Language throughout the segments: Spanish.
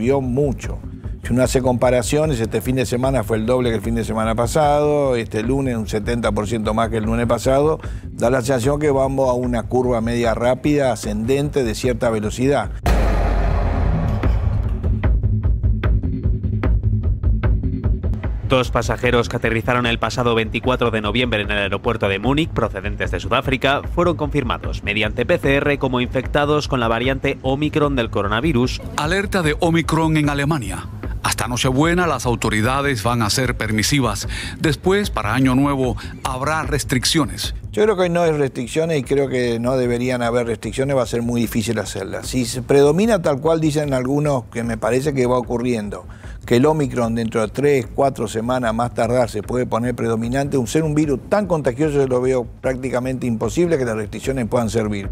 subió mucho. Si uno hace comparaciones, este fin de semana fue el doble que el fin de semana pasado, este lunes un 70% más que el lunes pasado, da la sensación que vamos a una curva media rápida, ascendente, de cierta velocidad. Dos pasajeros que aterrizaron el pasado 24 de noviembre en el aeropuerto de Múnich, procedentes de Sudáfrica, fueron confirmados mediante PCR como infectados con la variante Omicron del coronavirus. Alerta de Omicron en Alemania. Hasta Nochebuena las autoridades van a ser permisivas. Después, para Año Nuevo, habrá restricciones. Yo creo que hoy no hay restricciones y creo que no deberían haber restricciones, va a ser muy difícil hacerlas. Si se predomina tal cual dicen algunos, que me parece que va ocurriendo, que el Omicron dentro de 3, 4 semanas más tardar se puede poner predominante, ser un virus tan contagioso yo lo veo prácticamente imposible que las restricciones puedan servir.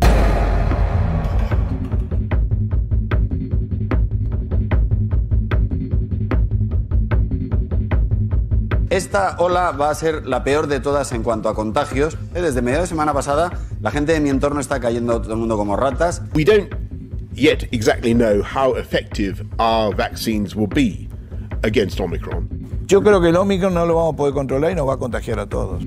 Esta ola va a ser la peor de todas en cuanto a contagios. Desde mediados de semana pasada, la gente de mi entorno está cayendo todo el mundo como ratas. We don't yet exactly know how effective our vaccines will be against Omicron. Yo creo que el Omicron no lo vamos a poder controlar y nos va a contagiar a todos.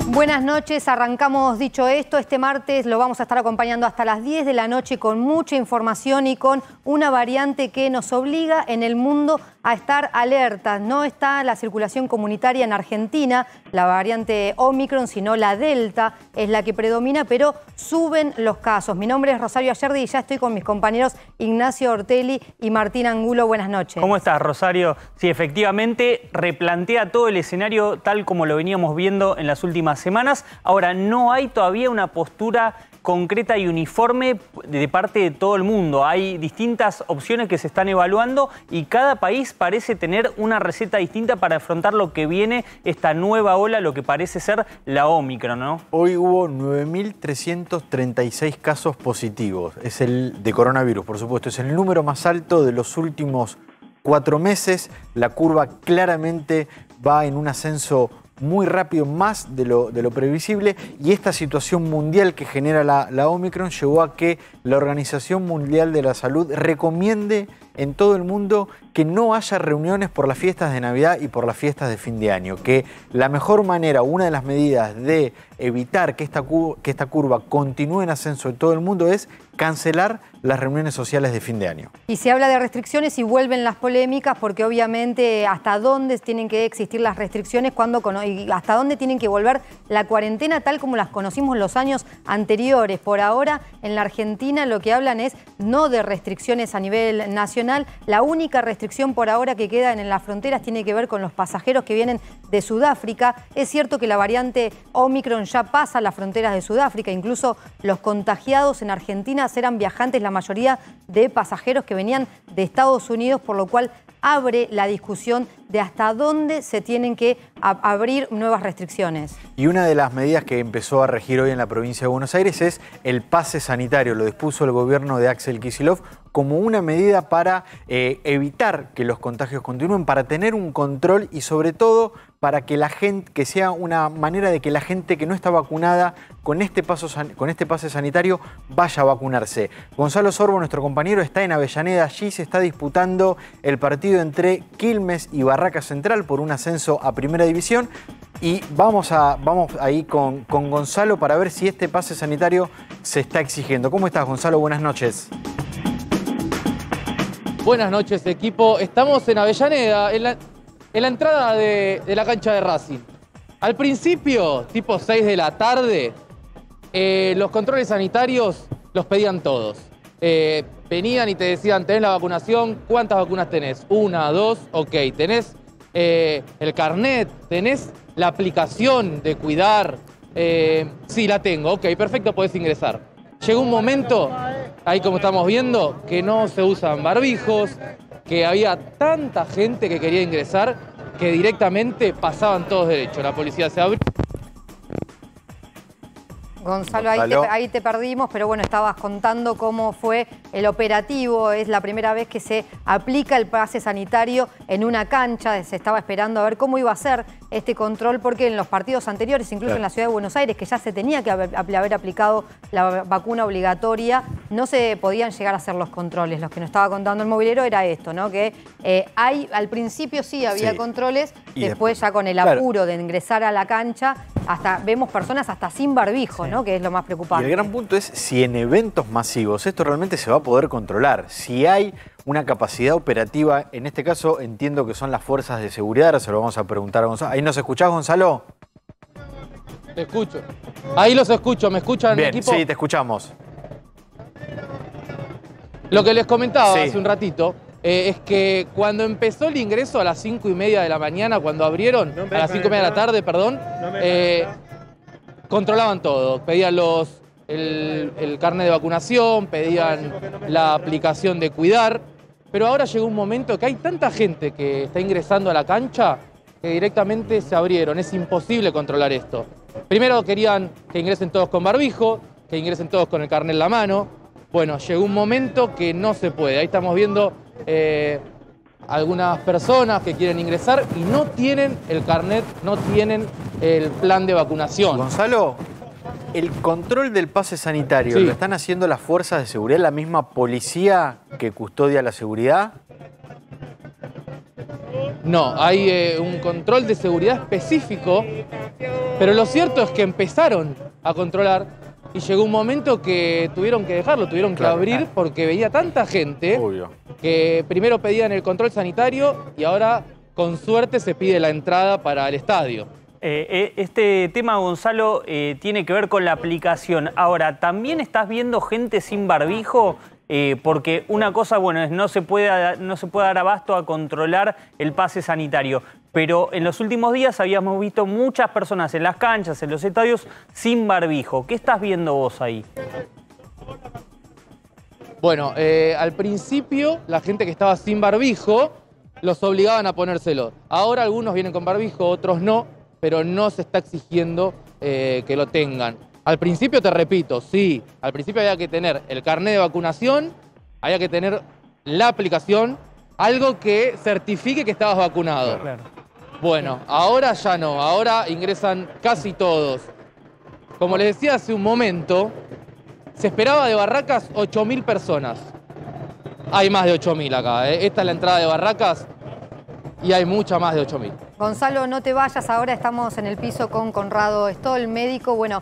Buenas noches, arrancamos dicho esto, este martes lo vamos a estar acompañando hasta las 10 de la noche con mucha información y con una variante que nos obliga en el mundo a estar alertas. No está la circulación comunitaria en Argentina, la variante Omicron, sino la Delta es la que predomina, pero suben los casos. Mi nombre es Rosario Ayerdi y ya estoy con mis compañeros Ignacio Ortelli y Martín Angulo. Buenas noches. ¿Cómo estás, Rosario? Sí, efectivamente replantea todo el escenario tal como lo veníamos viendo en las últimas semanas. Ahora, no hay todavía una postura concreta y uniforme de parte de todo el mundo. Hay distintas opciones que se están evaluando y cada país parece tener una receta distinta para afrontar lo que viene, esta nueva ola, lo que parece ser la Omicron, ¿no? Hoy hubo 9.336 casos positivos. Es el de coronavirus, por supuesto. Es el número más alto de los últimos 4 meses. La curva claramente va en un ascenso muy rápido, más de lo previsible, y esta situación mundial que genera la Omicron llevó a que la Organización Mundial de la Salud recomiende en todo el mundo que no haya reuniones por las fiestas de Navidad y por las fiestas de fin de año, que la mejor manera, una de las medidas de evitar que esta curva continúe en ascenso en todo el mundo es cancelar las reuniones sociales de fin de año. Y se habla de restricciones y vuelven las polémicas porque obviamente hasta dónde tienen que existir las restricciones y hasta dónde tienen que volver la cuarentena tal como las conocimos los años anteriores. Por ahora en la Argentina lo que hablan es no de restricciones a nivel nacional. La única restricción por ahora que queda en las fronteras tiene que ver con los pasajeros que vienen de Sudáfrica. Es cierto que la variante Omicron ya pasa las fronteras de Sudáfrica, incluso los contagiados en Argentina eran viajantes, la mayoría de pasajeros que venían de Estados Unidos, por lo cual abre la discusión de hasta dónde se tienen que abrir nuevas restricciones. Y una de las medidas que empezó a regir hoy en la provincia de Buenos Aires es el pase sanitario. Lo dispuso el gobierno de Axel Kicillof como una medida para evitar que los contagios continúen, para tener un control y sobre todo para que la gente, que sea una manera de que la gente que no está vacunada con este pase sanitario vaya a vacunarse. Gonzalo Sorbo, nuestro compañero, está en Avellaneda. Allí se está disputando el partido entre Quilmes y Barraca Central por un ascenso a Primera División. Y vamos ahí con Gonzalo para ver si este pase sanitario se está exigiendo. ¿Cómo estás, Gonzalo? Buenas noches. Buenas noches, equipo. Estamos en Avellaneda, en la entrada de la cancha de Racing. Al principio, tipo 6 de la tarde, los controles sanitarios los pedían todos. Venían y te decían, ¿tenés la vacunación? ¿Cuántas vacunas tenés? 1, 2, ok. ¿Tenés el carnet? ¿Tenés la aplicación de cuidar? Sí, la tengo. Ok, perfecto, podés ingresar. Llegó un momento, ahí como estamos viendo, que no se usan barbijos, que había tanta gente que quería ingresar que directamente pasaban todos derechos. La policía se abrió. Gonzalo, ahí te perdimos, pero bueno, estabas contando cómo fue el operativo. Es la primera vez que se aplica el pase sanitario en una cancha. Se estaba esperando a ver cómo iba a ser este control, porque en los partidos anteriores, incluso en la Ciudad de Buenos Aires, que ya se tenía que haber aplicado la vacuna obligatoria, no se podían llegar a hacer los controles. Lo que nos estaba contando el movilero era esto, ¿no? Que al principio sí había controles, después ya con el apuro de ingresar a la cancha, vemos personas hasta sin barbijo, ¿no? Que es lo más preocupante. Y el gran punto es si en eventos masivos esto realmente se va a poder controlar. Si hay una capacidad operativa, en este caso entiendo que son las fuerzas de seguridad, ahora se lo vamos a preguntar a Gonzalo. ¿Ahí nos escuchás, Gonzalo? Te escucho. Ahí los escucho, ¿me escuchan, bien, equipo? Sí, te escuchamos. Lo que les comentaba hace un ratito es que cuando empezó el ingreso a las 5:30 de la mañana, cuando abrieron, a las 5:30 de la tarde, perdón, controlaban todo. Pedían el carnet de vacunación, pedían la aplicación de cuidar, pero ahora llegó un momento que hay tanta gente que está ingresando a la cancha que directamente se abrieron. Es imposible controlar esto. Primero querían que ingresen todos con barbijo, que ingresen todos con el carnet en la mano. Bueno, llegó un momento que no se puede. Ahí estamos viendo algunas personas que quieren ingresar y no tienen el carnet, no tienen el plan de vacunación. Gonzalo, el control del pase sanitario, ¿lo están haciendo las fuerzas de seguridad, la misma policía que custodia la seguridad? No, hay un control de seguridad específico, pero lo cierto es que empezaron a controlar y llegó un momento que tuvieron que dejarlo, tuvieron que abrir porque veía tanta gente que primero pedían el control sanitario y ahora con suerte se pide la entrada para el estadio. Este tema, Gonzalo, tiene que ver con la aplicación. Ahora, ¿también estás viendo gente sin barbijo? Porque una cosa, bueno, es no se puede dar abasto a controlar el pase sanitario. Pero en los últimos días habíamos visto muchas personas en las canchas, en los estadios, sin barbijo. ¿Qué estás viendo vos ahí? Bueno, al principio la gente que estaba sin barbijo los obligaban a ponérselo. Ahora algunos vienen con barbijo, otros no, pero no se está exigiendo que lo tengan. Al principio, te repito, sí, al principio había que tener el carnet de vacunación, había que tener la aplicación, algo que certifique que estabas vacunado. Claro. Bueno, ahora ya no, ahora ingresan casi todos. Como les decía hace un momento, se esperaba de Barracas 8.000 personas. Hay más de 8.000 acá, Esta es la entrada de Barracas y hay mucha más de 8.000. Gonzalo, no te vayas, ahora estamos en el piso con Conrado Stoll, médico. Bueno,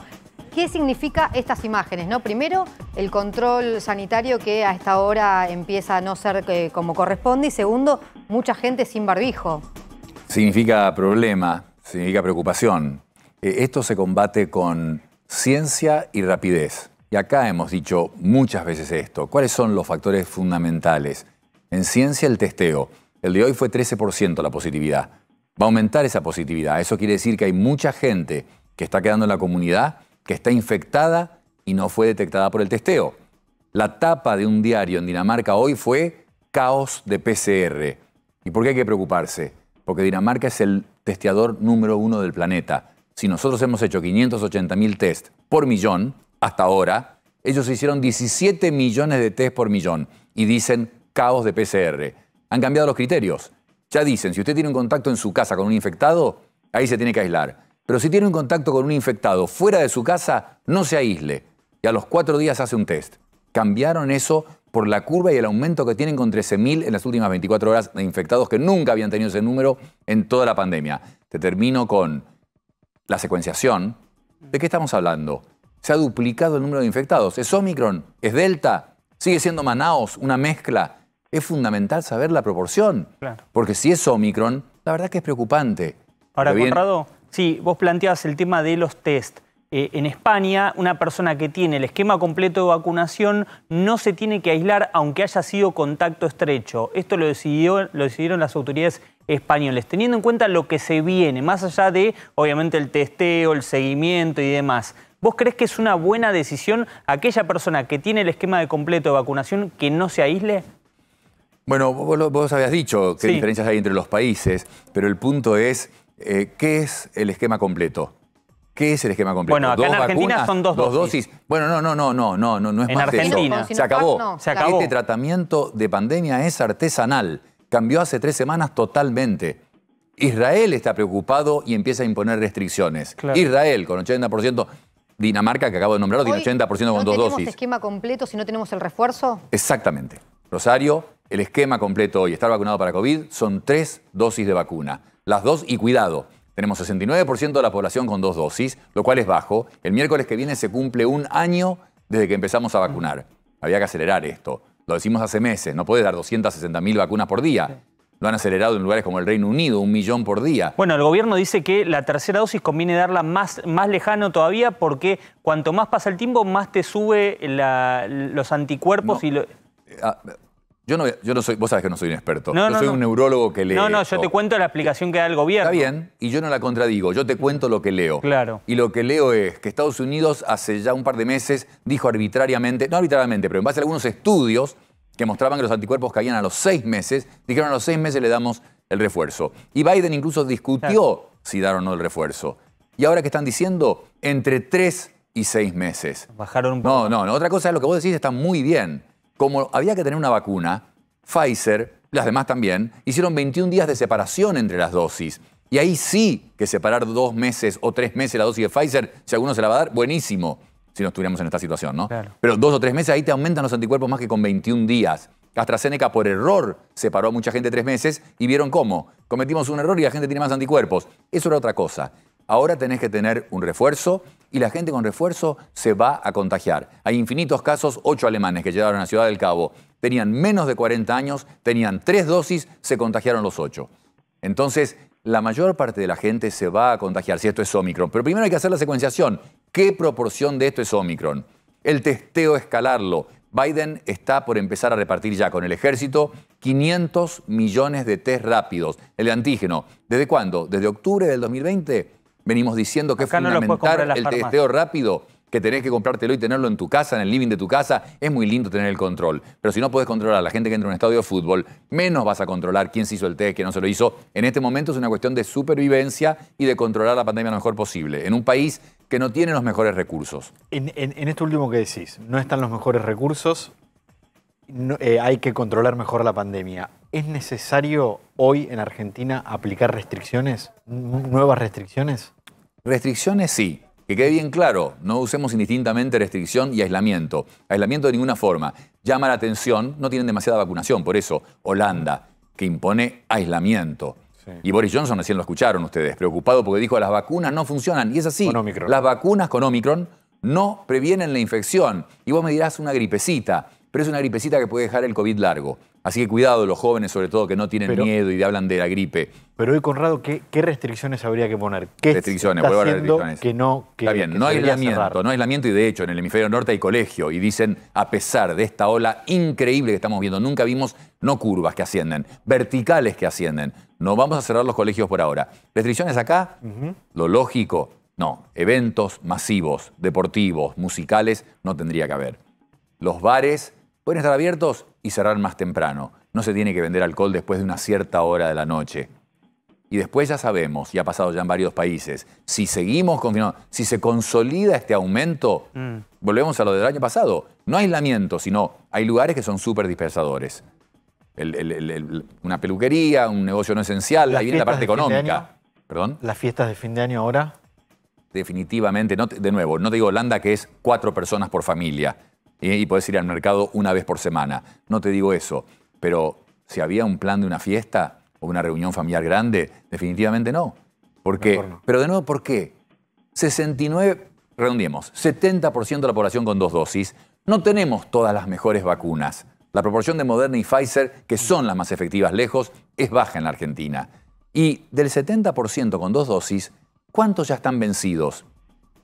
¿qué significa estas imágenes, no? Primero, el control sanitario que a esta hora empieza a no ser como corresponde. Y segundo, mucha gente sin barbijo. Significa problema, significa preocupación. Esto se combate con ciencia y rapidez. Y acá hemos dicho muchas veces esto. ¿Cuáles son los factores fundamentales? En ciencia, el testeo. El de hoy fue 13% la positividad. Va a aumentar esa positividad. Eso quiere decir que hay mucha gente que está quedando en la comunidad, que está infectada y no fue detectada por el testeo. La tapa de un diario en Dinamarca hoy fue caos de PCR. ¿Y por qué hay que preocuparse? Porque Dinamarca es el testeador número 1 del planeta. Si nosotros hemos hecho 580.000 test por millón, hasta ahora, ellos hicieron 17 millones de test por millón y dicen caos de PCR. Han cambiado los criterios. Ya dicen, si usted tiene un contacto en su casa con un infectado, ahí se tiene que aislar. Pero si tiene un contacto con un infectado fuera de su casa, no se aísle. Y a los 4 días hace un test. Cambiaron eso por la curva y el aumento que tienen con 13.000 en las últimas 24 horas de infectados que nunca habían tenido ese número en toda la pandemia. Te termino con la secuenciación. ¿De qué estamos hablando? Se ha duplicado el número de infectados. ¿Es Omicron? ¿Es Delta? ¿Sigue siendo Manaos? ¿Una mezcla? Es fundamental saber la proporción. Claro. Porque si es Omicron, la verdad que es preocupante. Ahora, Conrado, sí, vos planteabas el tema de los test. En España, una persona que tiene el esquema completo de vacunación no se tiene que aislar aunque haya sido contacto estrecho. Esto lo decidieron las autoridades españolas, teniendo en cuenta lo que se viene, más allá de, obviamente, el testeo, el seguimiento y demás. ¿Vos crees que es una buena decisión aquella persona que tiene el esquema completo de vacunación que no se aísle? Bueno, vos habías dicho qué diferencias hay entre los países, pero el punto es, ¿qué es el esquema completo? ¿Qué es el esquema completo? Bueno, acá en Argentina son dos dosis. Bueno, no es En más de eso. Argentina. Se acabó. No. Se acabó. Este tratamiento de pandemia es artesanal. Cambió hace 3 semanas totalmente. Israel está preocupado y empieza a imponer restricciones. Claro. Israel con 80%. Dinamarca, que acabo de nombrarlo, tiene 80% con 2 ¿No dosis. tenemos esquema completo si no tenemos el refuerzo? Exactamente. Rosario, el esquema completo hoy, estar vacunado para COVID, son 3 dosis de vacuna. Las 2, y cuidado, tenemos 69% de la población con 2 dosis, lo cual es bajo. El miércoles que viene se cumple 1 año desde que empezamos a vacunar. Había que acelerar esto. Lo decimos hace meses, no puede dar 260.000 vacunas por día. Lo han acelerado en lugares como el Reino Unido, 1 millón por día. Bueno, el gobierno dice que la tercera dosis conviene darla más lejano todavía porque cuanto más pasa el tiempo, más te sube los anticuerpos No. Yo no soy, vos sabés que no soy un experto. No, yo soy un neurólogo que lee. yo te cuento la explicación que da el gobierno. Está bien, y yo no la contradigo, yo te cuento lo que leo. Claro. Y lo que leo es que Estados Unidos hace ya un par de meses dijo arbitrariamente, no arbitrariamente, pero en base a algunos estudios que mostraban que los anticuerpos caían a los 6 meses, dijeron a los 6 meses le damos el refuerzo. Y Biden incluso discutió si dar o no el refuerzo. Y ahora que están diciendo, entre 3 y 6 meses. Bajaron un poco. No, otra cosa es lo que vos decís, está muy bien. Como había que tener una vacuna, Pfizer, las demás también, hicieron 21 días de separación entre las dosis. Y ahí sí que separar 2 meses o 3 meses la dosis de Pfizer, si alguno se la va a dar, buenísimo, si no estuviéramos en esta situación, ¿no? Claro. Pero 2 o 3 meses, ahí te aumentan los anticuerpos más que con 21 días. AstraZeneca por error separó a mucha gente 3 meses y vieron cómo. Cometimos un error y la gente tiene más anticuerpos. Eso era otra cosa. Ahora tenés que tener un refuerzo y la gente con refuerzo se va a contagiar. Hay infinitos casos, 8 alemanes que llegaron a Ciudad del Cabo, tenían menos de 40 años, tenían 3 dosis, se contagiaron los 8. Entonces, la mayor parte de la gente se va a contagiar si esto es Omicron. Pero primero hay que hacer la secuenciación. ¿Qué proporción de esto es Omicron? El testeo, escalarlo. Biden está por empezar a repartir ya con el ejército 500 millones de test rápidos. El de antígeno. ¿Desde cuándo? Desde octubre del 2020 venimos diciendo que Acá es no lo puedes comprar en fundamental las el farmacias. testeo rápido, que tenés que comprártelo y tenerlo en tu casa, en el living de tu casa. Es muy lindo tener el control. Pero si no podés controlar a la gente que entra a un estadio de fútbol, menos vas a controlar quién se hizo el test, quién no se lo hizo. En este momento es una cuestión de supervivencia y de controlar la pandemia lo mejor posible. En un país que no tiene los mejores recursos. En esto último que decís, no están los mejores recursos, hay que controlar mejor la pandemia. ¿Es necesario hoy en Argentina aplicar restricciones, nuevas restricciones? Restricciones sí. Que quede bien claro, no usemos indistintamente restricción y aislamiento. Aislamiento de ninguna forma. Llama la atención, no tienen demasiada vacunación, por eso Holanda, que impone aislamiento. Sí. Y Boris Johnson, recién lo escucharon ustedes, preocupado porque dijo las vacunas no funcionan. Y es así, las vacunas con Omicron no previenen la infección. Y vos me dirás una gripecita, pero es una gripecita que puede dejar el COVID largo. Así que cuidado los jóvenes, sobre todo, que no tienen miedo y hablan de la gripe. Pero hoy, Conrado, ¿qué restricciones habría que poner? ¿Qué restricciones? está Vuelvo a las haciendo restricciones. que está bien, no aislamiento, y de hecho en el hemisferio norte hay colegio y dicen, a pesar de esta ola increíble que estamos viendo, nunca vimos, no curvas que ascienden, verticales que ascienden. No vamos a cerrar los colegios por ahora. ¿Restricciones acá? Lo lógico, no. Eventos masivos, deportivos, musicales, no tendría que haber. Los bares pueden estar abiertos y cerrar más temprano. No se tiene que vender alcohol después de una cierta hora de la noche. Y después ya sabemos, y ha pasado ya en varios países, si seguimos confinando, si se consolida este aumento, volvemos a lo del año pasado. No aislamiento, sino hay lugares que son súper dispersadores. Una peluquería, un negocio no esencial, ahí viene la parte económica. ¿Perdón? ¿Las fiestas de fin de año ahora? Definitivamente, no, de nuevo, no te digo Holanda que es 4 personas por familia. Y podés ir al mercado una vez por semana. No te digo eso, pero si había un plan de una fiesta o una reunión familiar grande, definitivamente no. ¿Por qué? No. Pero de nuevo, ¿por qué? 70% de la población con 2 dosis. No tenemos todas las mejores vacunas. La proporción de Moderna y Pfizer, que son las más efectivas lejos, es baja en la Argentina. Y del 70% con 2 dosis, ¿cuántos ya están vencidos?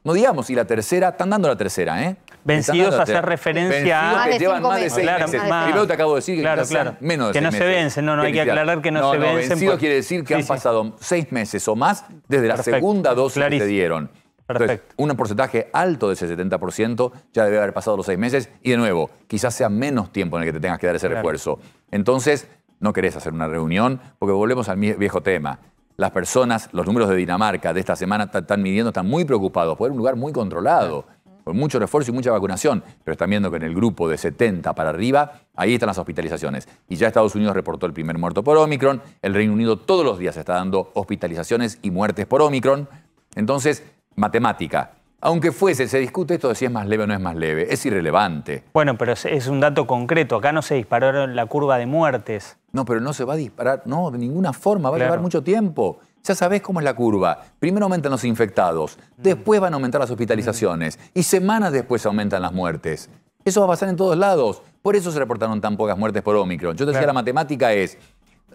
No digamos si la tercera, están dando la tercera, ¿eh? Vencidos a hacer referencia a... que llevan más de 6 meses. Primero te acabo de decir que menos de 6 meses. Que no se vencen, no hay que aclarar que no se vencen. Vencido quiere decir que han pasado 6 meses o más desde la segunda dosis que te dieron. Entonces, un porcentaje alto de ese 70% ya debe haber pasado los 6 meses y de nuevo, quizás sea menos tiempo en el que te tengas que dar ese refuerzo. Entonces, no querés hacer una reunión porque volvemos al viejo tema. las personas, los números de Dinamarca de esta semana están midiendo, están muy preocupados, por un lugar muy controlado, con mucho refuerzo y mucha vacunación, pero están viendo que en el grupo de 70 para arriba, ahí están las hospitalizaciones. Y ya Estados Unidos reportó el primer muerto por Omicron, el Reino Unido todos los días está dando hospitalizaciones y muertes por Omicron. Entonces, matemática. Aunque se discute esto de si es más leve o no es más leve, es irrelevante. Bueno, pero es un dato concreto, acá no se disparó la curva de muertes. No, pero no se va a disparar, no, de ninguna forma, va a llevar mucho tiempo. Ya sabés cómo es la curva. Primero aumentan los infectados, después van a aumentar las hospitalizaciones y semanas después aumentan las muertes. Eso va a pasar en todos lados. Por eso se reportaron tan pocas muertes por Omicron. Yo te decía, la matemática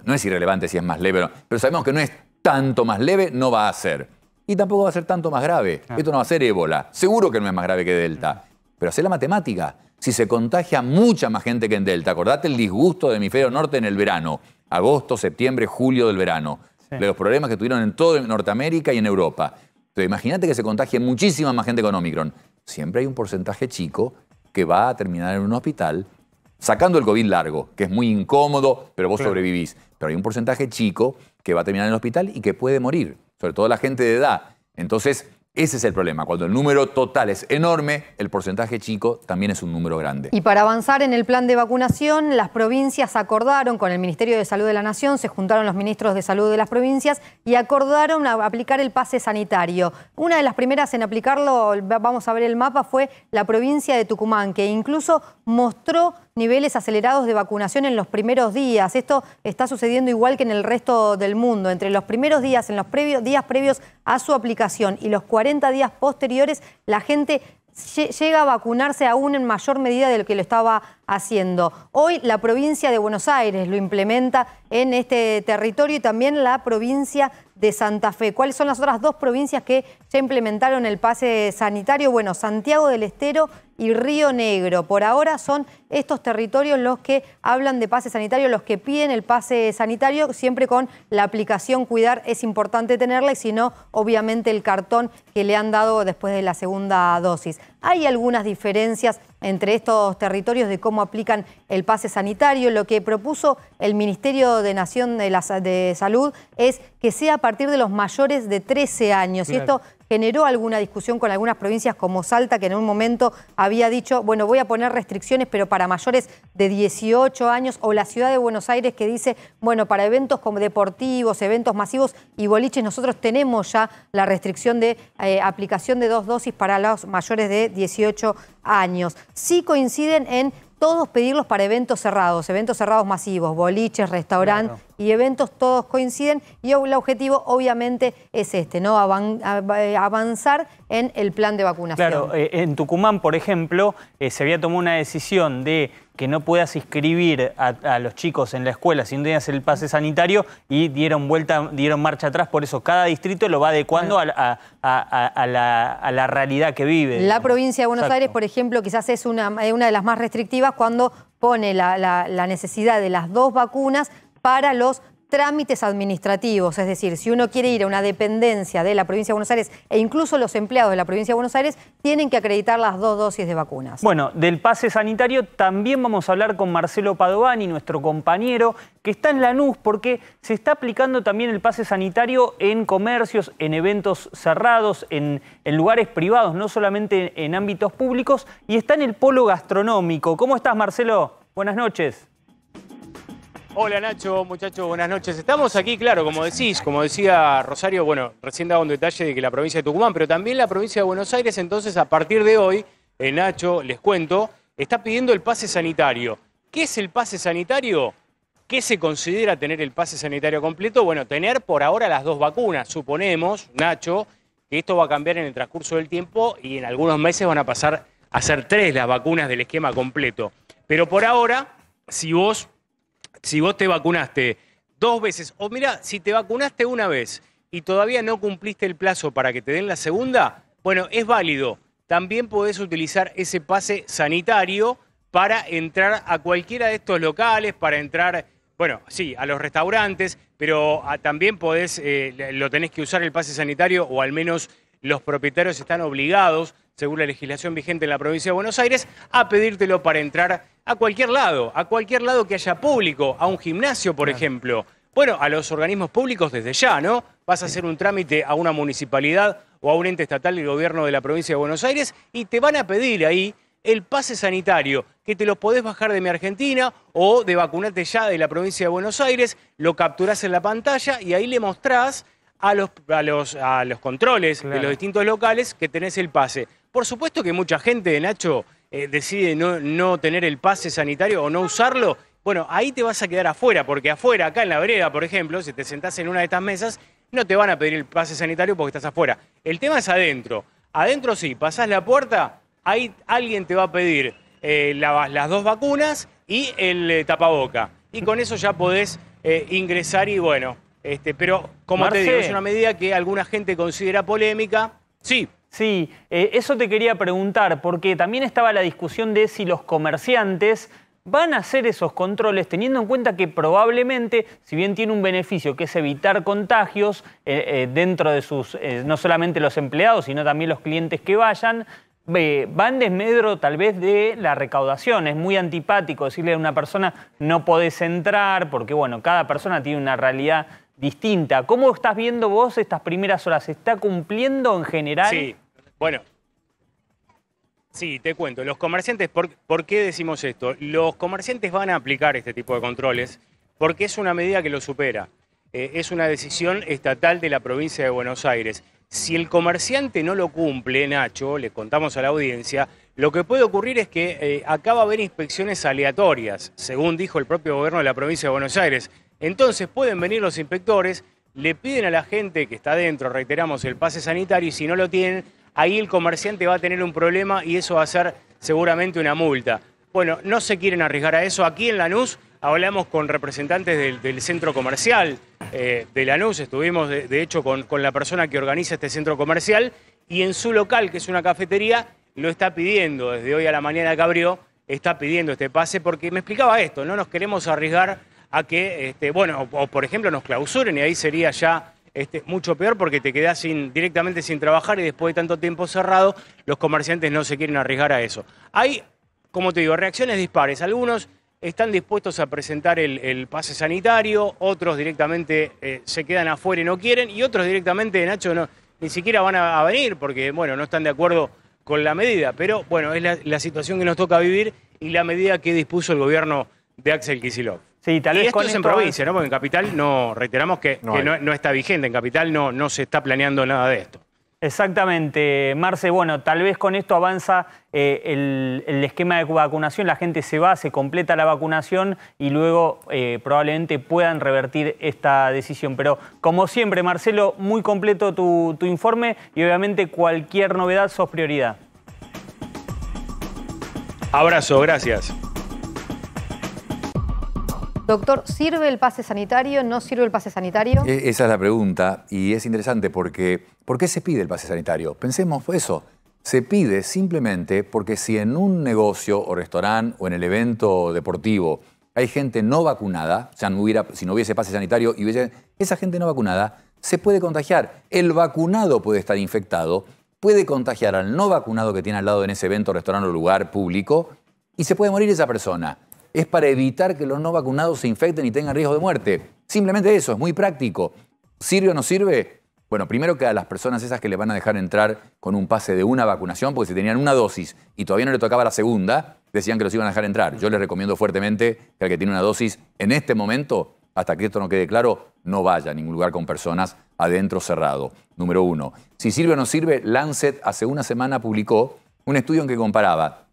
no es irrelevante si es más leve o no, pero sabemos que no es tanto más leve, no va a ser. Y tampoco va a ser tanto más grave. Esto no va a ser ébola. Seguro que no es más grave que Delta. Pero hacé la matemática. Si se contagia mucha más gente que en Delta, acordate el disgusto del hemisferio norte en el verano. Agosto, septiembre, julio del verano. De los problemas que tuvieron en toda Norteamérica y en Europa. Entonces, imagínate que se contagie muchísima más gente con Omicron. Siempre hay un porcentaje chico que va a terminar en un hospital, sacando el COVID largo, que es muy incómodo, pero vos sobrevivís. Pero hay un porcentaje chico que va a terminar en el hospital y que puede morir. Sobre todo la gente de edad. Entonces, ese es el problema. Cuando el número total es enorme, el porcentaje chico también es un número grande. Y para avanzar en el plan de vacunación, las provincias acordaron con el Ministerio de Salud de la Nación, se juntaron los ministros de salud de las provincias y acordaron aplicar el pase sanitario. Una de las primeras en aplicarlo, vamos a ver el mapa, fue la provincia de Tucumán, que incluso mostró niveles acelerados de vacunación en los primeros días. Esto está sucediendo igual que en el resto del mundo. Entre los primeros días, en los días previos a su aplicación y los 40 días posteriores, la gente llega a vacunarse aún en mayor medida de lo que lo estaba haciendo. Hoy la provincia de Buenos Aires lo implementa en este territorio y también la provincia de Santa Fe. ¿Cuáles son las otras dos provincias que ya implementaron el pase sanitario? Bueno, Santiago del Estero y Río Negro. Por ahora son estos territorios los que hablan de pase sanitario, los que piden el pase sanitario, siempre con la aplicación Cuidar es importante tenerla y si no, obviamente el cartón que le han dado después de la segunda dosis. Hay algunas diferencias entre estos territorios de cómo aplican el pase sanitario. Lo que propuso el Ministerio de Nación de Salud es que sea a partir de los mayores de 13 años. Claro. Y esto generó alguna discusión con algunas provincias como Salta, que en un momento había dicho, bueno, voy a poner restricciones, pero para mayores de 18 años, o la ciudad de Buenos Aires que dice, bueno, para eventos como deportivos, eventos masivos y boliches, nosotros tenemos ya la restricción de aplicación de 2 dosis para los mayores de 18 años. Sí coinciden en todos pedirlos para eventos cerrados masivos, boliches, restaurantes y eventos, todos coinciden y el objetivo obviamente es ¿no? Avanzar en el plan de vacunación. Claro, en Tucumán, por ejemplo, se había tomado una decisión de que no puedas inscribir a los chicos en la escuela si no tenías el pase sanitario y dieron marcha atrás, por eso cada distrito lo va adecuando a la realidad que vive. La provincia de Buenos Aires, por ejemplo, quizás es una de las más restrictivas cuando pone la necesidad de las 2 vacunas para los trámites administrativos, es decir, si uno quiere ir a una dependencia de la provincia de Buenos Aires e incluso los empleados de la provincia de Buenos Aires tienen que acreditar las 2 dosis de vacunas. Bueno, del pase sanitario también vamos a hablar con Marcelo Padovani, nuestro compañero, que está en Lanús porque se está aplicando también el pase sanitario en comercios, en eventos cerrados, en lugares privados, no solamente en ámbitos públicos, y está en el polo gastronómico. ¿Cómo estás, Marcelo? Buenas noches. Hola Nacho, muchachos, buenas noches. Estamos aquí, claro, como decís, como decía Rosario, bueno, recién daba un detalle de que la provincia de Tucumán, pero también la provincia de Buenos Aires, entonces a partir de hoy, Nacho, les cuento, está pidiendo el pase sanitario. ¿Qué es el pase sanitario? ¿Qué se considera tener el pase sanitario completo? Bueno, tener por ahora las 2 vacunas. Suponemos, Nacho, que esto va a cambiar en el transcurso del tiempo y en algunos meses van a pasar a ser 3 las vacunas del esquema completo. Pero por ahora, si vos te vacunaste 2 veces, o mira, si te vacunaste una vez y todavía no cumpliste el plazo para que te den la segunda, bueno, es válido. También podés utilizar ese pase sanitario para entrar a cualquiera de estos locales, para entrar, bueno, sí, a los restaurantes, pero también lo tenés que usar el pase sanitario, o al menos los propietarios están obligados, según la legislación vigente en la provincia de Buenos Aires, a pedírtelo para entrar a cualquier lado que haya público, a un gimnasio, por ejemplo. Bueno, a los organismos públicos desde ya, ¿no? vas a hacer un trámite a una municipalidad o a un ente estatal del gobierno de la provincia de Buenos Aires y te van a pedir ahí el pase sanitario, que te lo podés bajar de Mi Argentina o de Vacunate Ya de la provincia de Buenos Aires, lo capturás en la pantalla y ahí le mostrás a los controles de los distintos locales que tenés el pase. Por supuesto que mucha gente, Nacho, decide no tener el pase sanitario o no usarlo. Bueno, ahí te vas a quedar afuera, porque afuera, acá en la vereda, por ejemplo, si te sentás en una de estas mesas, no te van a pedir el pase sanitario porque estás afuera. El tema es adentro. Adentro sí, pasás la puerta, ahí alguien te va a pedir las 2 vacunas y el tapaboca. Y con eso ya podés ingresar y bueno, pero como te digo, es una medida que alguna gente considera polémica. Sí. Sí, eso te quería preguntar, porque también estaba la discusión de si los comerciantes van a hacer esos controles, teniendo en cuenta que probablemente, si bien tiene un beneficio que es evitar contagios dentro de sus, no solamente los empleados, sino también los clientes que vayan, va en desmedro tal vez de la recaudación. Es muy antipático decirle a una persona no podés entrar, porque bueno, cada persona tiene una realidad distinta. ¿Cómo estás viendo vos estas primeras horas? ¿Se está cumpliendo en general? Sí, bueno. Sí, te cuento. Los comerciantes, ¿por qué decimos esto? Los comerciantes van a aplicar este tipo de controles porque es una medida que lo supera. Es una decisión estatal de la provincia de Buenos Aires. Si el comerciante no lo cumple, Nacho, le contamos a la audiencia, lo que puede ocurrir es que acá va a haber inspecciones aleatorias, según dijo el propio gobierno de la provincia de Buenos Aires. Entonces pueden venir los inspectores, le piden a la gente que está adentro, reiteramos, el pase sanitario, y si no lo tienen, ahí el comerciante va a tener un problema y eso va a ser seguramente una multa. Bueno, no se quieren arriesgar a eso. Aquí en Lanús hablamos con representantes del centro comercial de Lanús, estuvimos de hecho con la persona que organiza este centro comercial y en su local, que es una cafetería, lo está pidiendo desde hoy a la mañana que abrió, está pidiendo este pase porque me explicaba esto, no nos queremos arriesgar a que, bueno, o por ejemplo nos clausuren y ahí sería ya mucho peor porque te quedás directamente sin trabajar y después de tanto tiempo cerrado, los comerciantes no se quieren arriesgar a eso. Hay, como te digo, reacciones dispares. Algunos están dispuestos a presentar el pase sanitario, otros directamente se quedan afuera y no quieren, y otros directamente, Nacho, ni siquiera van a venir porque, bueno, no están de acuerdo con la medida. Pero, bueno, es la situación que nos toca vivir y la medida que dispuso el gobierno de Axel Kicillof. Sí, tal vez y esto es en provincia, ¿no? Porque en Capital no, reiteramos que no está vigente, en Capital no se está planeando nada de esto. Exactamente, Marce. Bueno, tal vez con esto avanza el esquema de vacunación, la gente se va, se completa la vacunación y luego probablemente puedan revertir esta decisión. Pero como siempre, Marcelo, muy completo tu informe y obviamente cualquier novedad sos prioridad. Abrazo, gracias. Doctor, ¿sirve el pase sanitario? ¿No sirve el pase sanitario? Esa es la pregunta y es interesante porque ¿por qué se pide el pase sanitario? Pensemos eso. Se pide simplemente porque si en un negocio o restaurante o en el evento deportivo hay gente no vacunada, o sea, si no hubiese pase sanitario y hubiese esa gente no vacunada, se puede contagiar. El vacunado puede estar infectado, puede contagiar al no vacunado que tiene al lado en ese evento, restaurante o lugar público y se puede morir esa persona. Es para evitar que los no vacunados se infecten y tengan riesgo de muerte. Simplemente eso, es muy práctico. ¿Sirve o no sirve? Bueno, primero que a las personas esas que le van a dejar entrar con un pase de una vacunación, porque si tenían una dosis y todavía no le tocaba la segunda, decían que los iban a dejar entrar. Yo les recomiendo fuertemente que al que tiene una dosis, en este momento, hasta que esto no quede claro, no vaya a ningún lugar con personas adentro cerrado. Número 1. Si sirve o no sirve, Lancet hace una semana publicó un estudio en que comparaba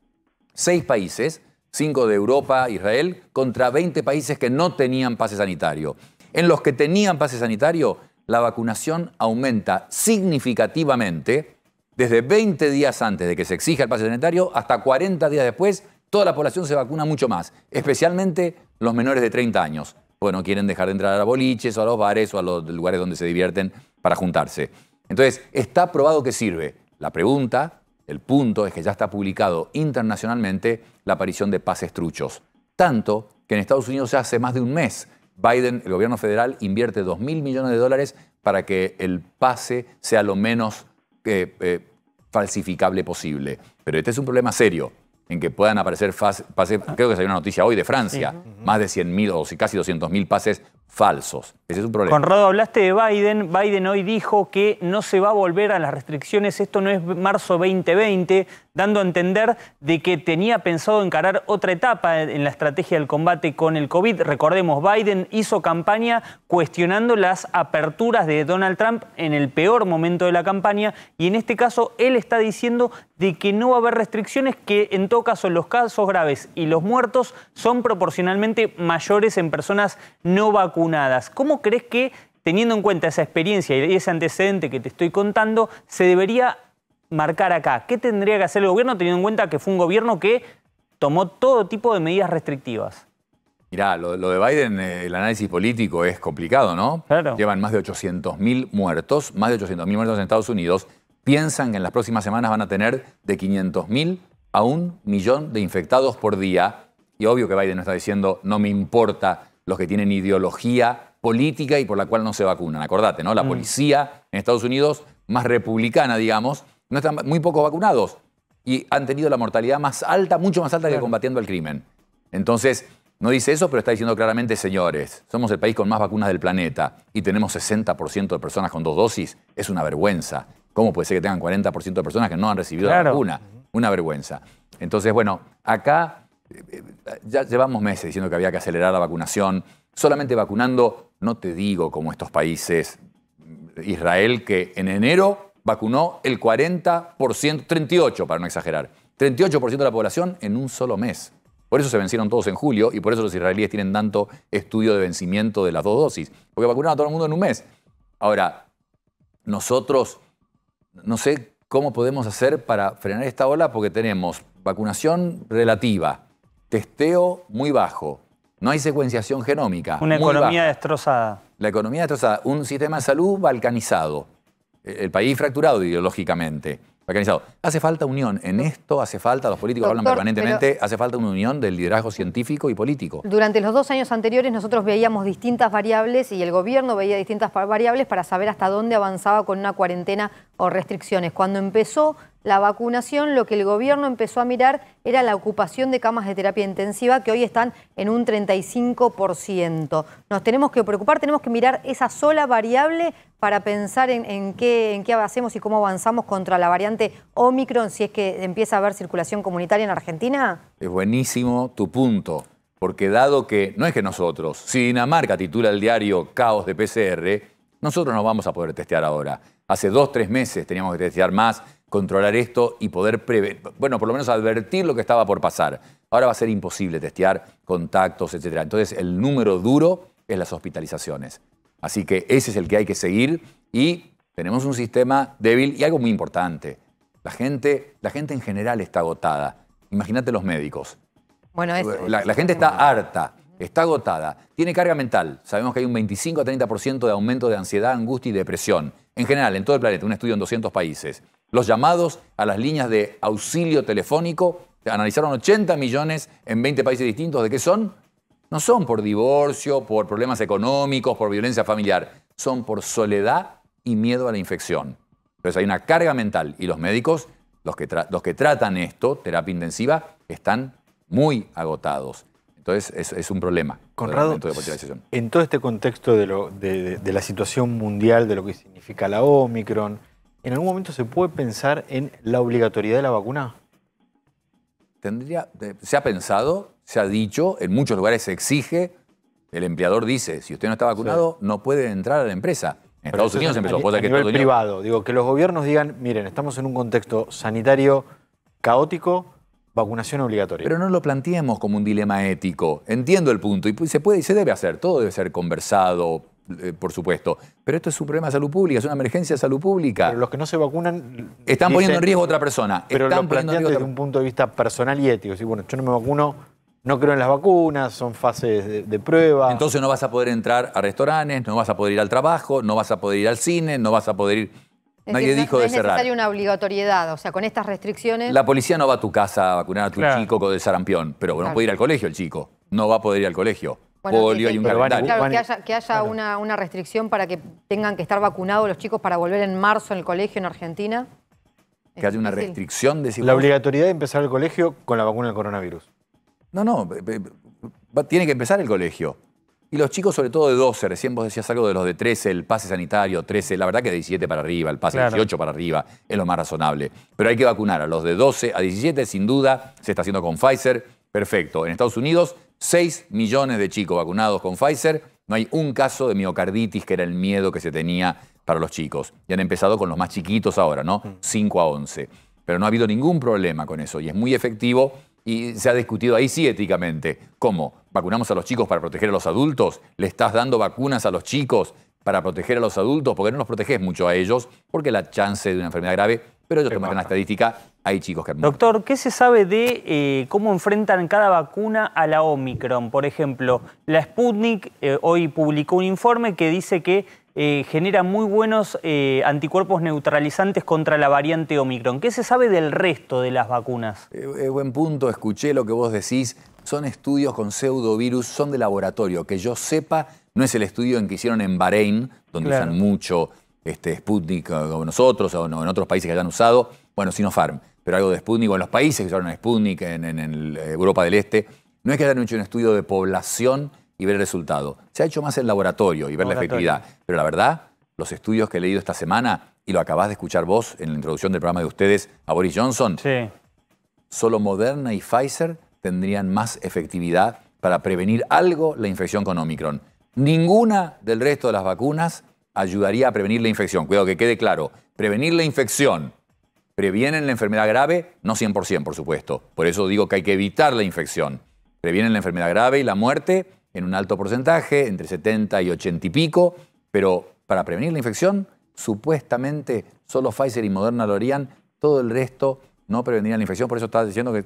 6 países, 5 de Europa, Israel, contra 20 países que no tenían pase sanitario. En los que tenían pase sanitario, la vacunación aumenta significativamente desde 20 días antes de que se exija el pase sanitario hasta 40 días después. Toda la población se vacuna mucho más, especialmente los menores de 30 años. Bueno, quieren dejar de entrar a boliches o a los bares o a los lugares donde se divierten para juntarse. Entonces, está probado que sirve. La pregunta, el punto es que ya está publicado internacionalmente la aparición de pases truchos. Tanto que en Estados Unidos ya hace más de un mes Biden, el gobierno federal, invierte $2.000 millones para que el pase sea lo menos falsificable posible. Pero este es un problema serio, en que puedan aparecer pases, creo que salió una noticia hoy de Francia, más de 100.000 o casi 200.000 pases falsos. Ese es un problema. Conrado, hablaste de Biden. Biden hoy dijo que no se va a volver a las restricciones. Esto no es marzo 2020, dando a entender de que tenía pensado encarar otra etapa en la estrategia del combate con el COVID. Recordemos, Biden hizo campaña cuestionando las aperturas de Donald Trump en el peor momento de la campaña, y en este caso él está diciendo de que no va a haber restricciones, que en todo caso los casos graves y los muertos son proporcionalmente mayores en personas no vacunadas. ¿Cómo crees que, teniendo en cuenta esa experiencia y ese antecedente que te estoy contando, se debería marcar acá? ¿Qué tendría que hacer el gobierno, teniendo en cuenta que fue un gobierno que tomó todo tipo de medidas restrictivas? Mirá, lo de Biden, el análisis político es complicado, ¿no? Claro. Llevan más de 800.000 muertos, más de 800.000 muertos en Estados Unidos. Piensan que en las próximas semanas van a tener de 500.000 a 1 millón de infectados por día. Y obvio que Biden no está diciendo, no me importa los que tienen ideología política y por la cual no se vacunan. Acordate, ¿no? La policía en Estados Unidos, más republicana, digamos, no están muy pocos vacunados y han tenido la mortalidad más alta, mucho más alta que combatiendo el crimen. Entonces, no dice eso, pero está diciendo claramente, señores, somos el país con más vacunas del planeta y tenemos 60% de personas con 2 dosis. Es una vergüenza. ¿Cómo puede ser que tengan 40% de personas que no han recibido la vacuna? Una vergüenza. Entonces, bueno, acá ya llevamos meses diciendo que había que acelerar la vacunación. Solamente vacunando, no te digo como estos países, Israel, que en enero vacunó el 40%, 38% para no exagerar, 38% de la población en un solo mes. Por eso se vencieron todos en julio y por eso los israelíes tienen tanto estudio de vencimiento de las 2 dosis, porque vacunaron a todo el mundo en un mes. Ahora, nosotros no sé cómo podemos hacer para frenar esta ola porque tenemos vacunación relativa, testeo muy bajo, no hay secuenciación genómica. Una economía destrozada. La economía destrozada, un sistema de salud balcanizado, el país fracturado ideológicamente. Balcanizado. Hace falta unión. En esto hace falta, los políticos hablan permanentemente, hace falta una unión del liderazgo científico y político. Durante los 2 años anteriores nosotros veíamos distintas variables y el gobierno veía distintas variables para saber hasta dónde avanzaba con una cuarentena o restricciones. Cuando empezó la vacunación, lo que el gobierno empezó a mirar era la ocupación de camas de terapia intensiva, que hoy están en un 35%. Nos tenemos que preocupar, tenemos que mirar esa sola variable para pensar en qué hacemos y cómo avanzamos contra la variante Omicron, si es que empieza a haber circulación comunitaria en Argentina. Es buenísimo tu punto, porque dado que, no es que nosotros, si Dinamarca titula el diario Caos de PCR, nosotros no vamos a poder testear ahora. Hace 2, 3 meses teníamos que testear más, controlar esto y poder prever, bueno, por lo menos advertir lo que estaba por pasar. Ahora va a ser imposible testear contactos, etc. Entonces, el número duro es las hospitalizaciones. Así que ese es el que hay que seguir y tenemos un sistema débil y algo muy importante. La gente en general está agotada. Imagínate los médicos. Bueno, la gente está harta, está agotada, tiene carga mental. Sabemos que hay un 25 a 30% de aumento de ansiedad, angustia y depresión. En general, en todo el planeta, un estudio en 200 países. Los llamados a las líneas de auxilio telefónico, analizaron 80 millones en 20 países distintos. ¿De qué son? No son por divorcio, por problemas económicos, por violencia familiar. Son por soledad y miedo a la infección. Entonces hay una carga mental y los médicos, los que tratan esto, terapia intensiva, están muy agotados. Entonces es un problema. Conrado, en todo este contexto de la situación mundial, de lo que significa la Omicron, ¿en algún momento se puede pensar en la obligatoriedad de la vacuna? Se ha pensado, se ha dicho, en muchos lugares se exige, el empleador dice, si usted no está vacunado, no puede entrar a la empresa. En Estados Unidos empezó. A nivel privado, digo, que los gobiernos digan, miren, estamos en un contexto sanitario caótico, vacunación obligatoria. Pero no lo planteemos como un dilema ético. Entiendo el punto y se puede y se debe hacer. Todo debe ser conversado, por supuesto. Pero esto es un problema de salud pública, es una emergencia de salud pública. Pero los que no se vacunan... Están poniendo en riesgo a otra persona. Pero lo plantean desde un punto de vista personal y ético. Si, bueno, yo no me vacuno, no creo en las vacunas, son fases de prueba. Entonces no vas a poder entrar a restaurantes, no vas a poder ir al trabajo, no vas a poder ir al cine, no vas a poder ir... Nadie dijo de cerrar. No es necesaria una obligatoriedad, o sea, con estas restricciones... La policía no va a tu casa a vacunar a tu chico con el sarampión, pero no puede ir al colegio el chico. No va a poder ir al colegio. Bueno, polio y un calendario. Claro, que haya una restricción para que tengan que estar vacunados los chicos para volver en marzo en el colegio en Argentina. Que haya una restricción de... La obligatoriedad de empezar el colegio con la vacuna del coronavirus. No, tiene que empezar el colegio. Y los chicos, sobre todo de 12, recién vos decías algo de los de 13, el pase sanitario, 13, la verdad que de 17 para arriba, el pase 18 para arriba, es lo más razonable. Pero hay que vacunar a los de 12 a 17, sin duda, se está haciendo con Pfizer, perfecto. En Estados Unidos, 6 millones de chicos vacunados con Pfizer, no hay un caso de miocarditis, que era el miedo que se tenía para los chicos. Y han empezado con los más chiquitos ahora, ¿no? 5 a 11. Pero no ha habido ningún problema con eso y es muy efectivo. Y se ha discutido ahí sí éticamente. ¿Cómo? ¿Vacunamos a los chicos para proteger a los adultos? ¿Le estás dando vacunas a los chicos para proteger a los adultos? Porque no los proteges mucho a ellos, porque la chance de una enfermedad grave, pero ellos te muestran la estadística, hay chicos que han muerto. Doctor, ¿qué se sabe de cómo enfrentan cada vacuna a la Omicron? Por ejemplo, la Sputnik hoy publicó un informe que dice que genera muy buenos anticuerpos neutralizantes contra la variante Omicron. ¿Qué se sabe del resto de las vacunas? Buen punto, escuché lo que vos decís. Son estudios con pseudovirus, son de laboratorio. Que yo sepa, no es el estudio en que hicieron en Bahrein, donde usan mucho Sputnik como nosotros, o en otros países que hayan usado. Bueno, Sinopharm, pero algo de Sputnik, o en los países que usaron Sputnik, en Europa del Este. No es que hayan hecho un estudio de población y ver el resultado. Se ha hecho más en laboratorio y ver la efectividad. Pero la verdad, los estudios que he leído esta semana, y lo acabás de escuchar vos en la introducción del programa de ustedes a Boris Johnson, solo Moderna y Pfizer tendrían más efectividad para prevenir algo la infección con Omicron. Ninguna del resto de las vacunas ayudaría a prevenir la infección. Cuidado, que quede claro. Prevenir la infección. ¿Previenen la enfermedad grave? No 100%, por supuesto. Por eso digo que hay que evitar la infección. Previenen la enfermedad grave y la muerte en un alto porcentaje, entre 70 y 80 y pico, pero para prevenir la infección, supuestamente solo Pfizer y Moderna lo harían, todo el resto no prevenirían la infección, por eso estaba diciendo que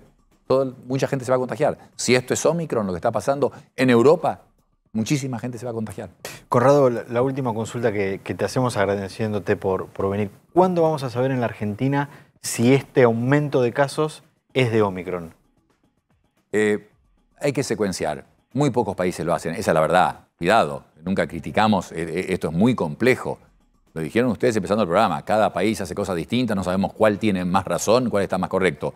mucha gente se va a contagiar. Si esto es Omicron, lo que está pasando en Europa, muchísima gente se va a contagiar. Conrado, la última consulta que te hacemos agradeciéndote por venir. ¿Cuándo vamos a saber en la Argentina si este aumento de casos es de Omicron? Hay que secuenciar. Muy pocos países lo hacen, esa es la verdad. Cuidado, nunca criticamos, esto es muy complejo. Lo dijeron ustedes empezando el programa, cada país hace cosas distintas, no sabemos cuál tiene más razón, cuál está más correcto.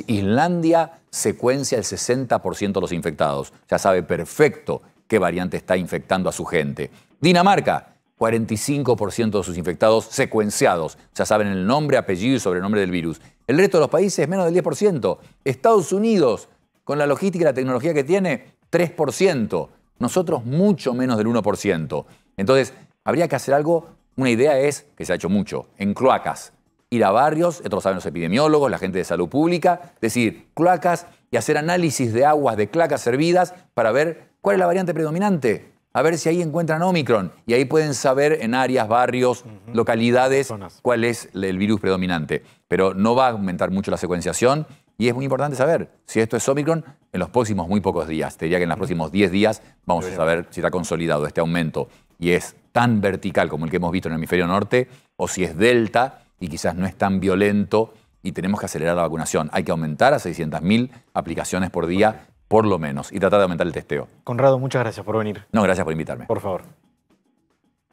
Islandia secuencia el 60% de los infectados, ya sabe perfecto qué variante está infectando a su gente. Dinamarca, 45% de sus infectados secuenciados, ya saben el nombre, apellido y sobrenombre del virus. El resto de los países, menos del 10%. Estados Unidos, con la logística y la tecnología que tiene, 3%. Nosotros mucho menos del 1%. Entonces, habría que hacer algo. Una idea es, que se ha hecho mucho, en cloacas. Ir a barrios, esto lo saben los epidemiólogos, la gente de salud pública, decir cloacas y hacer análisis de aguas de cloacas servidas para ver cuál es la variante predominante. A ver si ahí encuentran Omicron. Y ahí pueden saber en áreas, barrios, localidades, cuál es el virus predominante. Pero no va a aumentar mucho la secuenciación. Y es muy importante saber si esto es Omicron en los próximos muy pocos días. Te diría que en los próximos 10 días vamos a saber si está consolidado este aumento y es tan vertical como el que hemos visto en el hemisferio norte o si es delta y quizás no es tan violento y tenemos que acelerar la vacunación. Hay que aumentar a 600.000 aplicaciones por día, por lo menos, y tratar de aumentar el testeo. Conrado, muchas gracias por venir. No, gracias por invitarme. Por favor.